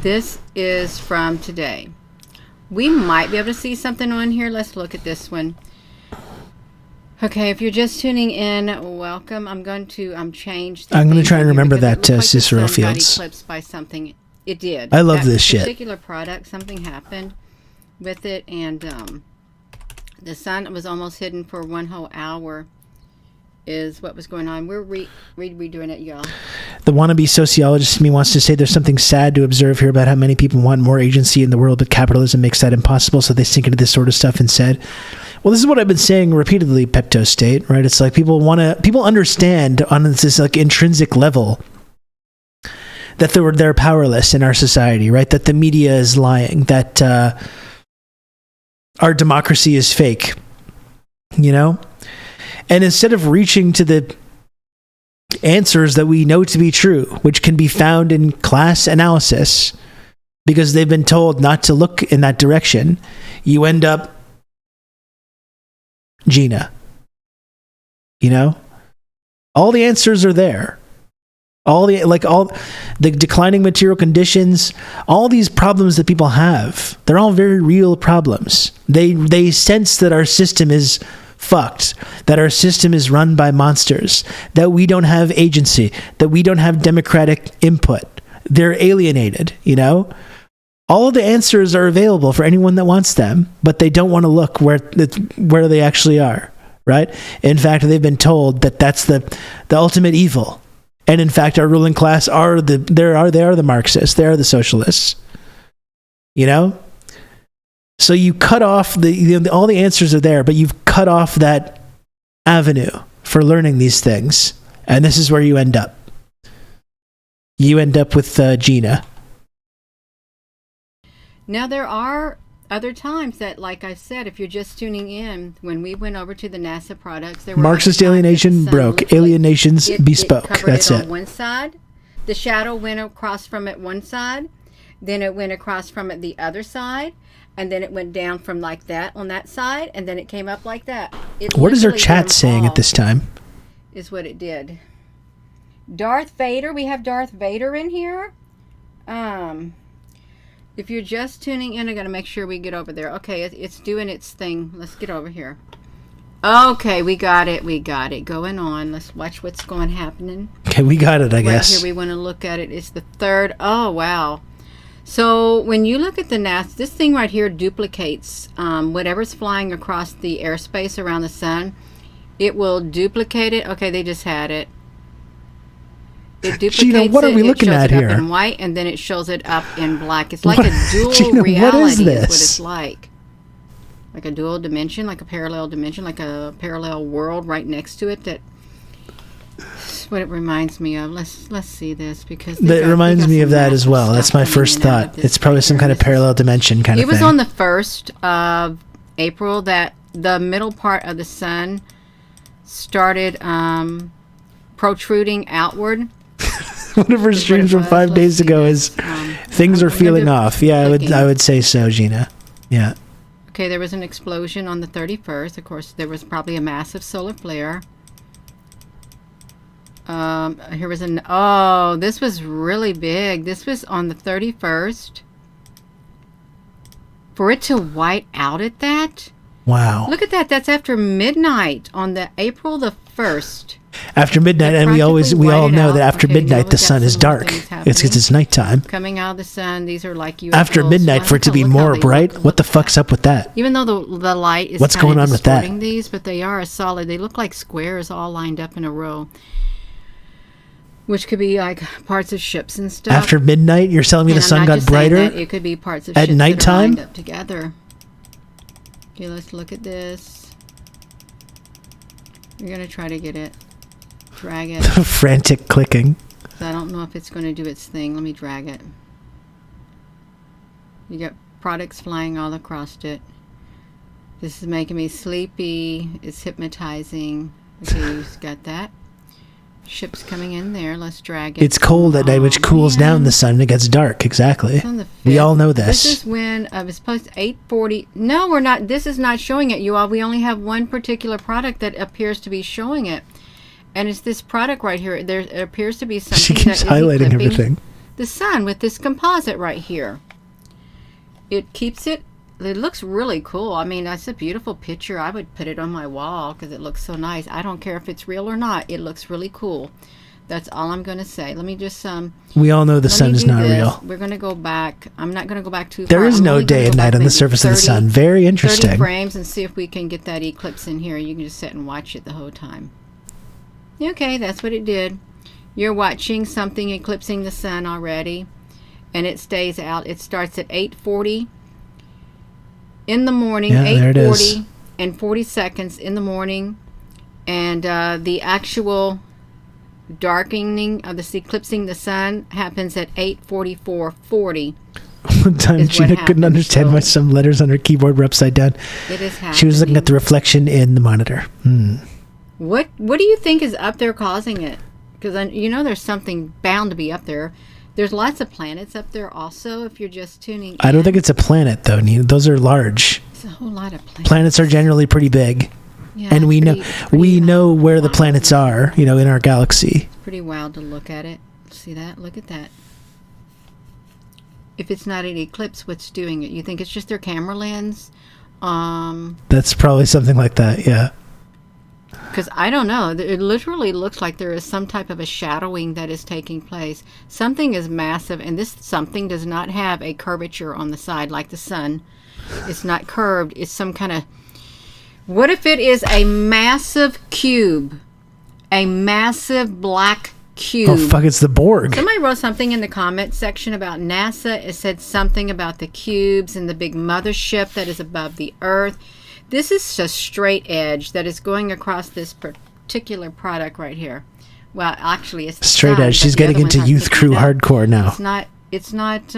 This is from today. We might be able to see something on here. Let's look at this one. Okay, if you're just tuning in, welcome. I'm going to change. I'm going to try and remember that Cicero Fields. Eclipsed by something. It did. I love this shit. Particular product, something happened with it, and the sun was almost hidden for 1 whole hour. Is what was going on. We're redoing it, y'all. The wannabe sociologist in me wants to say there's something sad to observe here about how many people want more agency in the world, but capitalism makes that impossible, so they sink into this sort of stuff instead. Well, this is what I've been saying repeatedly, Pepto State, right? It's like people understand on this like intrinsic level that they're powerless in our society, right? That the media is lying, that our democracy is fake, you know? And instead of reaching to the answers that we know to be true, which can be found in class analysis, because they've been told not to look in that direction, you end up Gina. You know? All the answers are there. All the declining material conditions, all these problems that people have, they're all very real problems. They sense that our system is fucked, that our system is run by monsters, that we don't have agency, that we don't have democratic input. They're alienated, you know? All of the answers are available for anyone that wants them, but they don't want to look where they actually are, right? In fact, they've been told that that's the ultimate evil. And in fact, our ruling class are the Marxists, they are the socialists. You know? So you cut off all the answers are there, but you've cut off that avenue for learning these things. And this is where you end up. You end up with Gina. Now there are other times that, like I said, if you're just tuning in, when we went over to the NASA products, there were Marxist alienation broke, alienations bespoke. That's it. On one side, the shadow went across from it one side, then it went across from it the other side, and then it went down from like that on that side, and then it came up like that. What is our chat saying at this time? Is what it did. Darth Vader. We have Darth Vader in here. If you're just tuning in, I got to make sure we get over there. Okay, it's doing its thing. Let's get over here. Okay, we got it. We got it going on. Let's watch what's happening. Okay, we got it, I guess. Right here, we want to look at it. It's the 3rd. Oh, wow. So when you look at the NASA, this thing right here duplicates whatever's flying across the airspace around the sun. It will duplicate it. Okay, they just had it. It duplicates Gina, what are we looking at here? It shows it up in white, and then it shows it up in black. It's like a dual Gina, reality what is this? what it's like. Like a dual dimension, like a parallel dimension, like a parallel world right next to it. That's what it reminds me of. Let's see this, because That reminds me of that as well. That's my first thought. It's probably some kind of parallel dimension kind of thing. It was on the 1st of April that the middle part of the sun started protruding outward. One of her streams from 5 days ago is things are feeling off. Yeah, I would say so, Gina. Yeah. Okay, there was an explosion on the 31st. Of course, there was probably a massive solar flare. Here was this was really big. This was on the 31st. For it to white out at that? Wow. Look at that. That's after midnight on the April the 1st. After midnight, and we all know that after midnight the sun is dark. It's because it's nighttime. Coming out of the sun, these are like UFOs. After midnight, for it to be more bright, what the fuck's up with that? Even though the light is what's going on with that? These, but they are a solid. They look like squares all lined up in a row, which could be like parts of ships and stuff. After midnight, you're telling me the sun got brighter? It could be parts of at ships nighttime? that are lined up together. Okay, let's look at this. We're gonna try to get it. Drag it. Frantic clicking. I don't know if it's going to do its thing. Let me drag it. You got products flying all across it. This is making me sleepy. It's hypnotizing. Okay, you've got that. Ships coming in there. Let's drag it. It's cold at night, which cools down the sun and it gets dark. Exactly. We all know this. This is when I was supposed to 8:40. No, we're not. This is not showing it, you all. We only have one particular product that appears to be showing it. And it's this product right here. There appears to be something she keeps that highlighting is everything. The sun with this composite right here. It keeps it. It looks really cool. I mean, that's a beautiful picture. I would put it on my wall because it looks so nice. I don't care if it's real or not. It looks really cool. That's all I'm going to say. Let me just we all know the sun is not real. We're going to go back. I'm not going to go back too far. There is no day and night on the surface of the sun. Very interesting. 30 frames and see if we can get that eclipse in here. You can just sit and watch it the whole time. Okay, that's what it did. You're watching something eclipsing the sun already, and it stays out. It starts at 8:40 in the morning, 8:40 and 40 seconds in the morning, and the actual darkening of this eclipsing the sun happens at 8:44:40. One time Gina couldn't understand why some letters on her keyboard were upside down. It is happening. She was looking at the reflection in the monitor. What do you think is up there causing it? Because you know there's something bound to be up there. There's lots of planets up there also, if you're just tuning in. I don't think it's a planet, though, Nina. Those are large. It's a whole lot of planets. Planets are generally pretty big. Yeah, and we know where the planets are, in our galaxy. It's pretty wild to look at it. See that? Look at that. If it's not an eclipse, what's doing it? You think it's just their camera lens? That's probably something like that, yeah. Because I don't know. It literally looks like there is some type of a shadowing that is taking place. Something is massive, and this something does not have a curvature on the side like the sun. It's not curved. It's some kind of... What if it is a massive cube? A massive black cube. Oh, fuck, it's the Borg. Somebody wrote something in the comment section about NASA. It said something about the cubes and the big mothership that is above the Earth. This is a straight edge that is going across this particular product right here. Well, actually, it's the straight edge. She's getting into youth crew hardcore now. It's not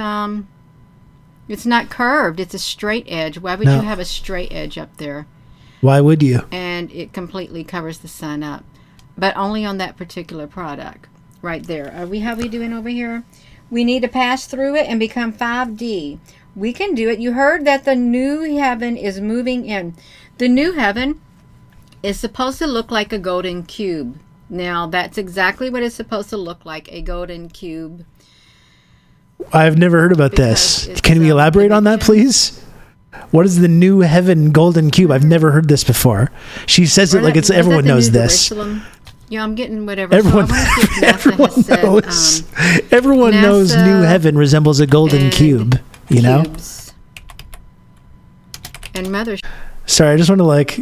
curved. It's a straight edge. Why would you have a straight edge up there? Why would you? And it completely covers the sun up, but only on that particular product right there. How we doing over here? We need to pass through it and become 5D. We can do it. You heard that the new heaven is moving in. The new heaven is supposed to look like a golden cube. Now, that's exactly what it's supposed to look like, a golden cube. I've never heard about this. Can we elaborate on that, please? What is the new heaven golden cube? I've never heard this before. She says it like it's everyone knows this. Yeah, I'm getting whatever. Everyone, so I want to see if NASA has said, knows. Everyone NASA knows New Heaven resembles a golden cube. You know. And mothership. Sorry, I just want to like.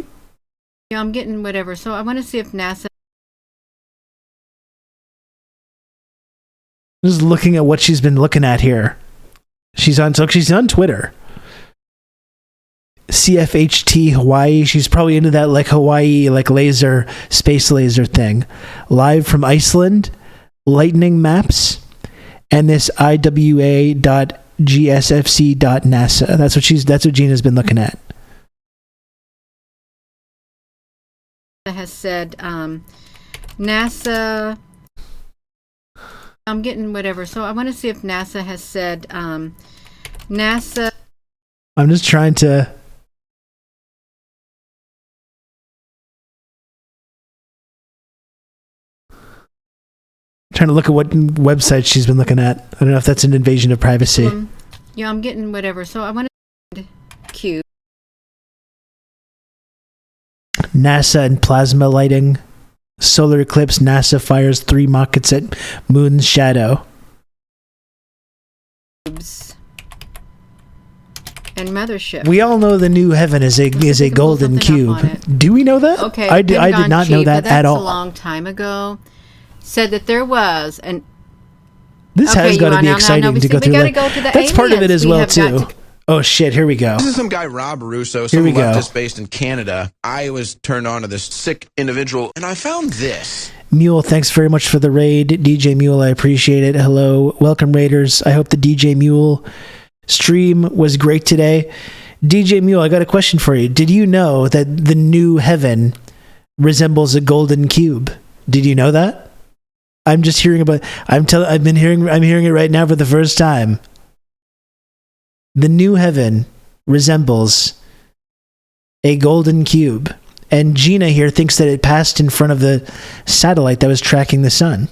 Yeah, I'm getting whatever. So I want to see if NASA. Just looking at what she's been looking at here. She's on Twitter. CFHT Hawaii. She's probably into that like Hawaii like laser space laser thing. Live from Iceland, lightning maps, and this iwa.gsfc.nasa. That's what Gina's been looking at. Has said NASA. I'm getting whatever. So I want to see if NASA has said NASA. I'm just trying to. Trying to look at what website she's been looking at. I don't know if that's an invasion of privacy. Yeah, I'm getting whatever. So I want to Q. NASA and plasma lighting. Solar eclipse. NASA fires 3 rockets at moon's shadow. And mothership. We all know the New Heaven is a golden cube. Do we know that? Okay. I did not know that at all. A long time ago. Said that there was an. This has got to be exciting to go through. That's part of it as well too. Oh shit! Here we go. This is some guy, Rob Russo, some leftist based in Canada. I was turned on to this sick individual, and I found this. Mule, thanks very much for the raid, DJ Mule. I appreciate it. Hello, welcome Raiders. I hope the DJ Mule stream was great today. DJ Mule, I got a question for you. Did you know that the New Heaven resembles a golden cube? Did you know that? I'm just hearing about. I'm hearing it right now for the first time. The New Heaven resembles a golden cube, and Gina here thinks that it passed in front of the satellite that was tracking the sun.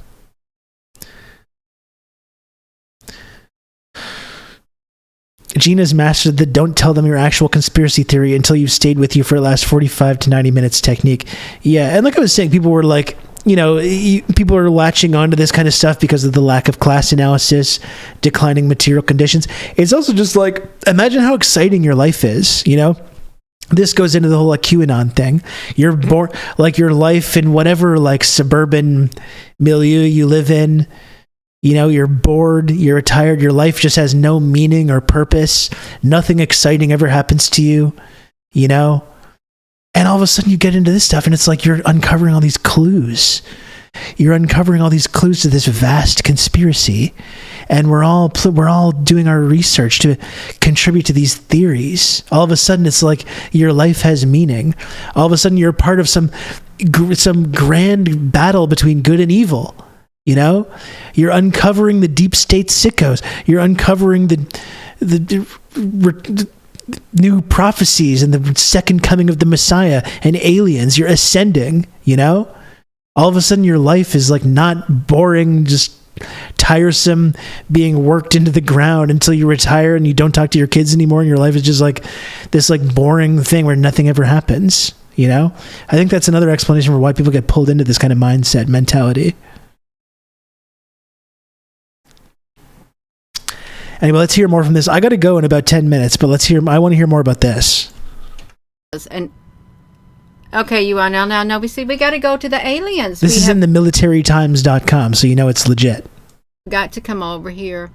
Gina's mastered the "don't tell them your actual conspiracy theory until you've stayed with you for the last 45 to 90 minutes" technique. Yeah, and like I was saying, people were like, you know, people are latching onto this kind of stuff because of the lack of class analysis, declining material conditions. It's also just like, imagine how exciting your life is, you know? This goes into the whole like QAnon thing. You're born, like your life in whatever like suburban milieu you live in, you know, you're bored, you're tired, your life just has no meaning or purpose. Nothing exciting ever happens to you, you know? And all of a sudden you get into this stuff and it's like you're uncovering all these clues. You're uncovering all these clues to this vast conspiracy. And we're all doing our research to contribute to these theories. All of a sudden it's like your life has meaning. All of a sudden you're part of some grand battle between good and evil. You know? You're uncovering the deep state sickos. You're uncovering the new prophecies and the second coming of the Messiah and aliens. You're ascending, you know? All of a sudden your life is like not boring, just tiresome, being worked into the ground until you retire and you don't talk to your kids anymore, and your life is just like this like boring thing where nothing ever happens, you know? I think that's another explanation for why people get pulled into this kind of mindset mentality. Anyway, let's hear more from this. I got to go in about 10 minutes, but I want to hear more about this. And okay, you are now we see we got to go to the aliens. This is in the militarytimes.com, so you know it's legit. Got to come over here.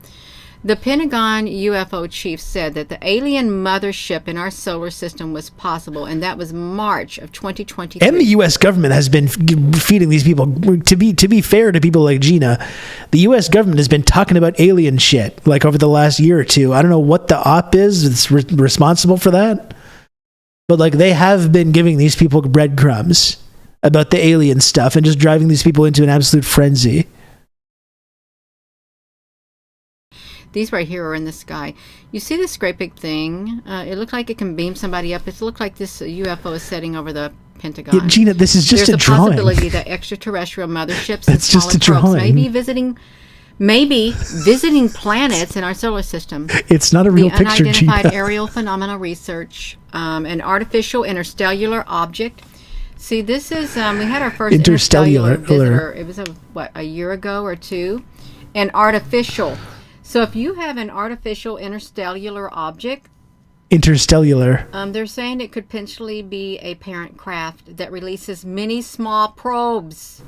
The Pentagon UFO chief said that the alien mothership in our solar system was possible, and that was March of 2023. And the U.S. government has been feeding these people. To be fair to people like Gina, the U.S. government has been talking about alien shit like over the last year or two. I don't know what the op is that's responsible for that, but like they have been giving these people breadcrumbs about the alien stuff and just driving these people into an absolute frenzy. These right here are in the sky. You see this great big thing? It looked like it can beam somebody up. It looked like this UFO is setting over the Pentagon. Yeah, Gina, this is just a drawing. There's a possibility that extraterrestrial motherships That's and just a smaller probes drawing. may be visiting planets in our solar system. It's not a real picture, Unidentified Gina. aerial phenomena research, an artificial interstellar object See, this is we had our first interstellar visitor. It was a year ago or two, and artificial. So if you have an artificial interstellar object, they're saying it could potentially be a parent craft that releases many small probes.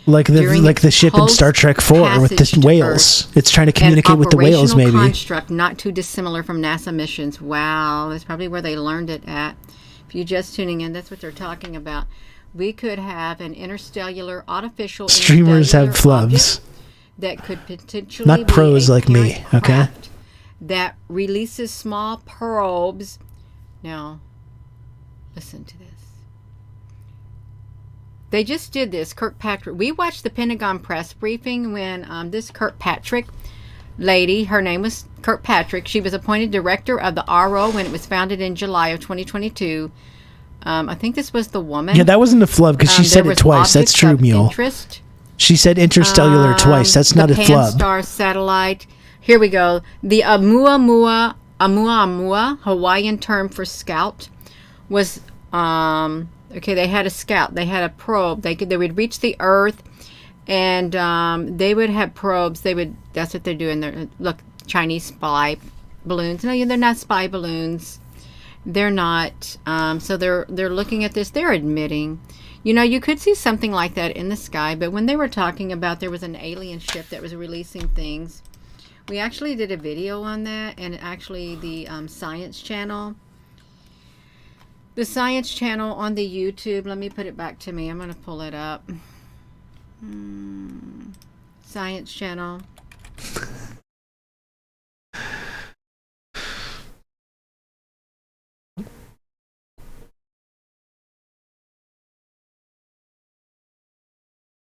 Like the ship in Star Trek 4 with the whales. It's trying to communicate with the whales, maybe. Construct not too dissimilar from NASA missions. Wow, that's probably where they learned it at. If you're just tuning in, that's what they're talking about. We could have an artificial streamers have flubs that could potentially not pros like me, okay? That releases small probes. Now, listen to this. They just did this. Kirkpatrick. We watched the Pentagon press briefing when this Kirkpatrick lady, her name was Kirkpatrick. She was appointed director of the RO when it was founded in July of 2022. I think this was the woman. Yeah, that wasn't a flub because she said it twice. That's true, Mule. She said interstellar twice. That's not a flub. The Pan-STARRS satellite. Here we go. The Oumuamua Hawaiian term for scout was okay. They had a scout. They had a probe. They would reach the Earth, and they would have probes. That's what they're doing. Look, Chinese spy balloons. No, they're not spy balloons. They're not. So they're looking at this. They're admitting. You could see something like that in the sky, but when they were talking about there was an alien ship that was releasing things, we actually did a video on that, and actually the Science Channel. The Science Channel on the YouTube, let me put it back to me. I'm going to pull it up. Science Channel.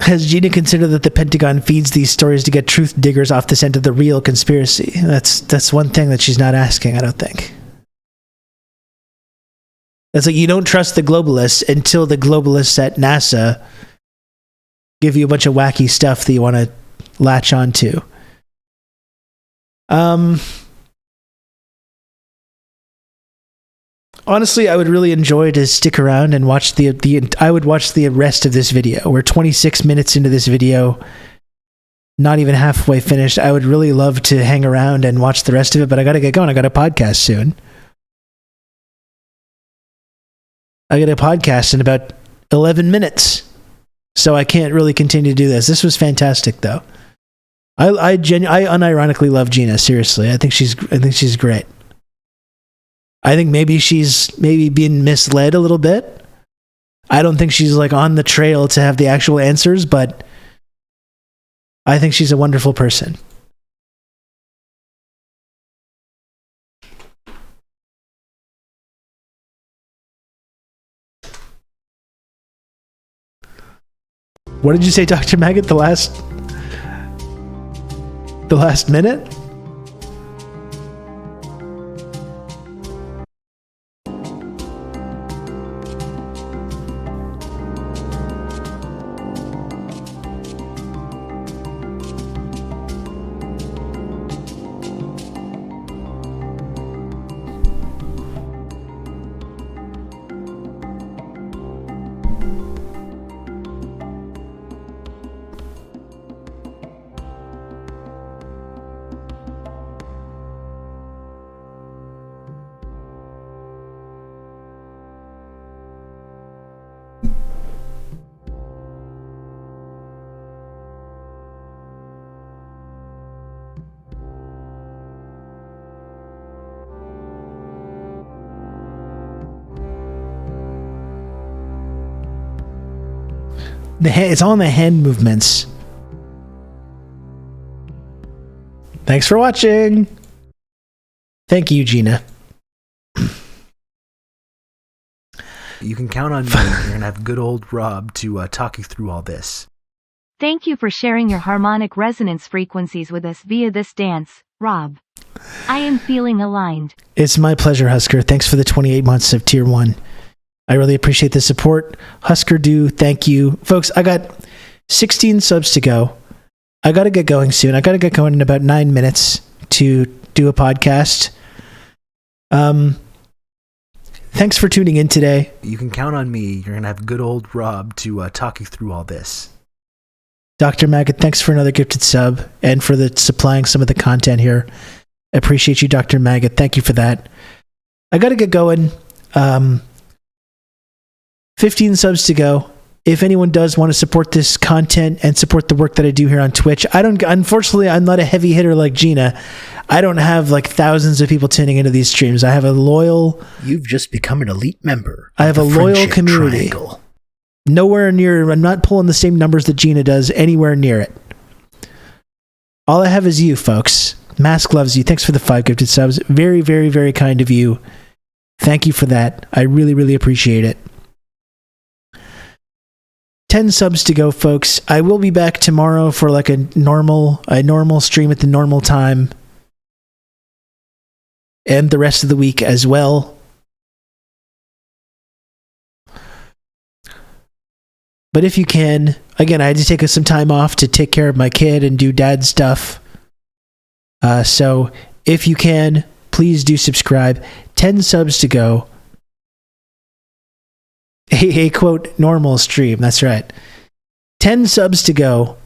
Has Gina considered that the Pentagon feeds these stories to get truth diggers off the scent of the real conspiracy? That's one thing that she's not asking, I don't think. It's like you don't trust the globalists until the globalists at NASA give you a bunch of wacky stuff that you want to latch onto. Honestly, I would really enjoy to stick around and watch I would watch the rest of this video. We're 26 minutes into this video, not even halfway finished. I would really love to hang around and watch the rest of it, but I got to get going. I got a podcast soon. I got a podcast in about 11 minutes, so I can't really continue to do this. This was fantastic, though. I unironically love Gina. Seriously, I think she's great. I think maybe she's being misled a little bit. I don't think she's like on the trail to have the actual answers, but I think she's a wonderful person. What did you say, Dr. Maggot? The last minute? It's all in the hand movements. Thanks for watching. Thank you, Gina. You can count on me. You're going to have good old Rob to talk you through all this. Thank you for sharing your harmonic resonance frequencies with us via this dance, Rob. I am feeling aligned. It's my pleasure, Husker. Thanks for the 28 months of Tier 1. I really appreciate the support. Husker do, thank you. Folks, I got 16 subs to go. I got to get going soon. I got to get going in about 9 minutes to do a podcast. thanks for tuning in today. You can count on me. You're going to have good old Rob to talk you through all this. Dr. Maggot, thanks for another gifted sub and for the supplying some of the content here. I appreciate you, Dr. Maggot. Thank you for that. I got to get going. 15 subs to go. If anyone does want to support this content and support the work that I do here on Twitch, unfortunately, I'm not a heavy hitter like Gina. I don't have like thousands of people tuning into these streams. I have a loyal... You've just become an elite member. I have a loyal community. Triangle. Nowhere near... I'm not pulling the same numbers that Gina does anywhere near it. All I have is you, folks. Mask loves you. Thanks for the 5 gifted subs. Very, very, very kind of you. Thank you for that. I really, really appreciate it. 10 subs to go, folks. I will be back tomorrow for like a normal stream at the normal time. And the rest of the week as well. But if you can, again, I had to take some time off to take care of my kid and do dad stuff. So if you can, please do subscribe. 10 subs to go. A quote, normal stream. That's right. 10 subs to go.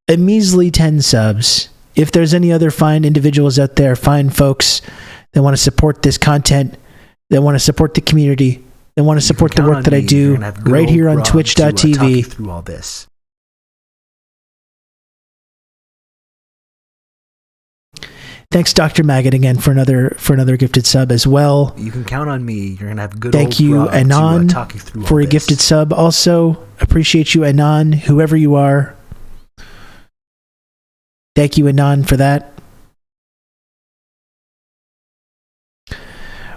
A measly 10 subs. If there's any other fine individuals out there, fine folks that want to support this content, that want to support the community, that want to support the work that I do right here on twitch.tv. Through all this. Thanks, Dr. Maggot, again for another gifted sub as well. You can count on me. You're gonna have good. Thank you, Anon, for a gifted sub. Also, appreciate you, Anon, whoever you are. Thank you, Anon, for that.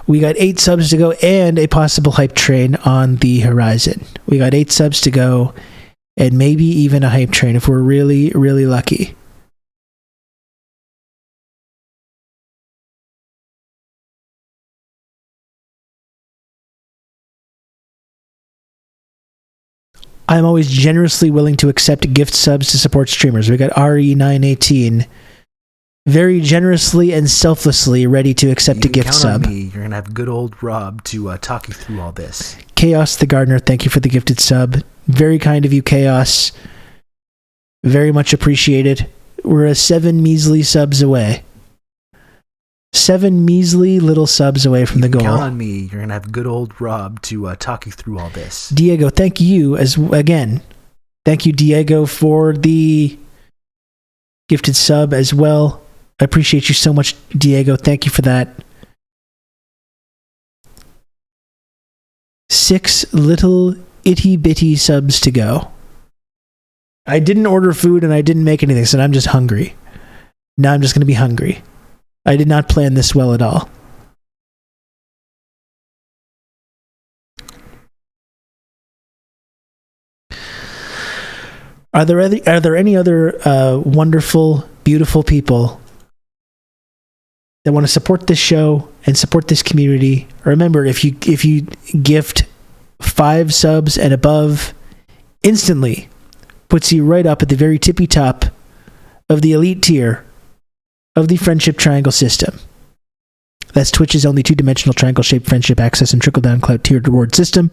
We got 8 subs to go and a possible hype train on the horizon. We got 8 subs to go and maybe even a hype train if we're really, really lucky. I'm always generously willing to accept gift subs to support streamers. We got RE918 very generously and selflessly ready to accept a gift sub. On me. You're going to have good old Rob to talk you through all this. Chaos the Gardener, thank you for the gifted sub. Very kind of you, Chaos. Very much appreciated. We're 7 measly subs away. 7 measly little subs away from the goal. Count on me. You're going to have good old Rob to talk you through all this. Diego, thank you again. Thank you, Diego, for the gifted sub as well. I appreciate you so much, Diego. Thank you for that. 6 little itty-bitty subs to go. I didn't order food and I didn't make anything, so I'm just hungry. Now I'm just going to be hungry. I did not plan this well at all. Are there any other wonderful, beautiful people that want to support this show and support this community? Remember, if you gift 5 subs and above, instantly puts you right up at the very tippy top of the elite tier of the Friendship Triangle system. That's Twitch's only 2-dimensional triangle-shaped friendship access and trickle-down clout tiered reward system.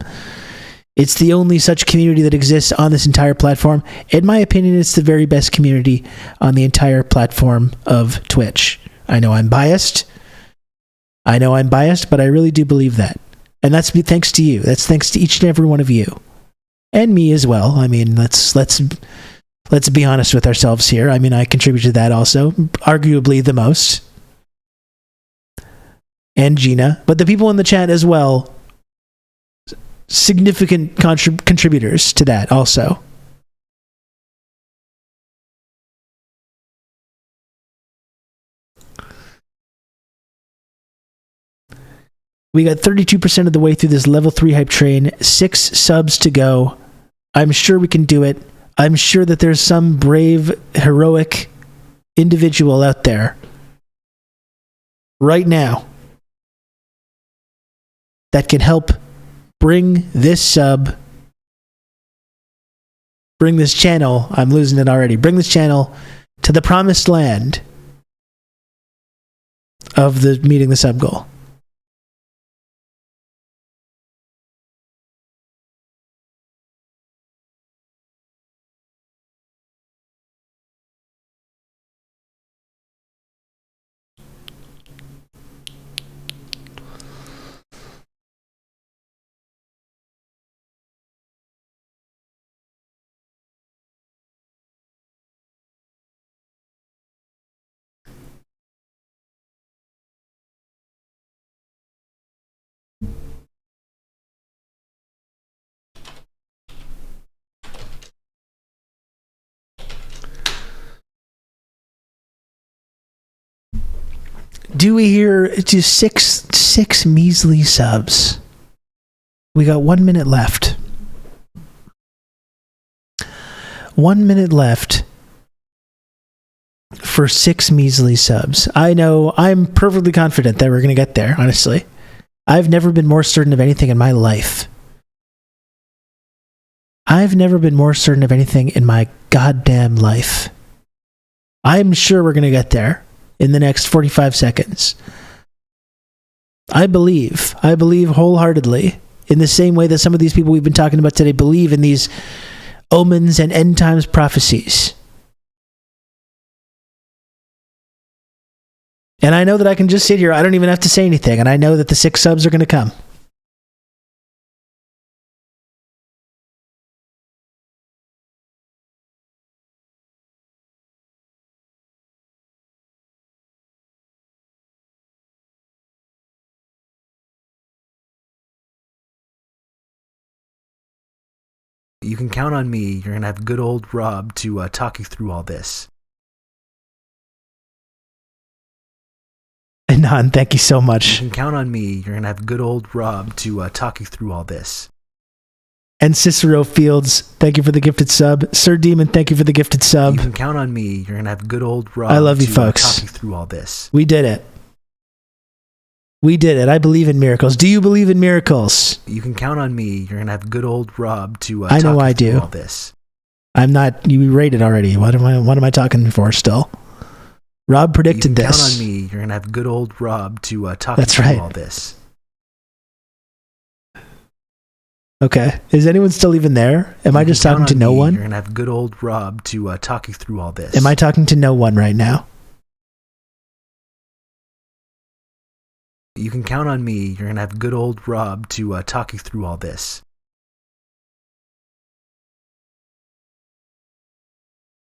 It's the only such community that exists on this entire platform. In my opinion, it's the very best community on the entire platform of Twitch. I know I'm biased, but I really do believe that. And that's thanks to you. That's thanks to each and every one of you. And me as well. I mean, let's be honest with ourselves here. I mean, I contribute to that also, arguably the most. And Gina. But the people in the chat as well, significant contributors to that also. We got 32% of the way through this level 3 hype train. 6 subs to go. I'm sure we can do it. I'm sure that there's some brave, heroic individual out there right now that can help bring this channel, I'm losing it already, bring this channel to the promised land of the meeting the sub goal. Dewey here, just six measly subs. We got 1 minute left. 1 minute left for 6 measly subs. I know, I'm perfectly confident that we're going to get there, honestly. I've never been more certain of anything in my life. I've never been more certain of anything in my goddamn life. I'm sure we're going to get there in the next 45 seconds. I believe wholeheartedly, in the same way that some of these people we've been talking about today believe in these omens and end times prophecies. And I know that I can just sit here, I don't even have to say anything, and I know that the 6 subs are going to come. You can count on me. You're going to have good old Rob to talk you through all this. Anon, thank you so much. You can count on me. You're going to have good old Rob to talk you through all this. And Cicero Fields, thank you for the gifted sub. Sir Demon, thank you for the gifted sub. You can count on me. You're going to have good old Rob I love you, to folks. talk you through all this. We did it. We did it. I believe in miracles. Do you believe in miracles? You can count on me. You're going to have good old Rob to I know talk I you through do. all this. I'm not, you rated already. What am I talking for still? Rob predicted this. Count on me. You're going to have good old Rob to talk That's you through right. all this. Okay. Is anyone still even there? Am I just talking to no one? You're going to have good old Rob to talk you through all this. Am I talking to no one right now? You can count on me. You're going to have good old Rob to talk you through all this.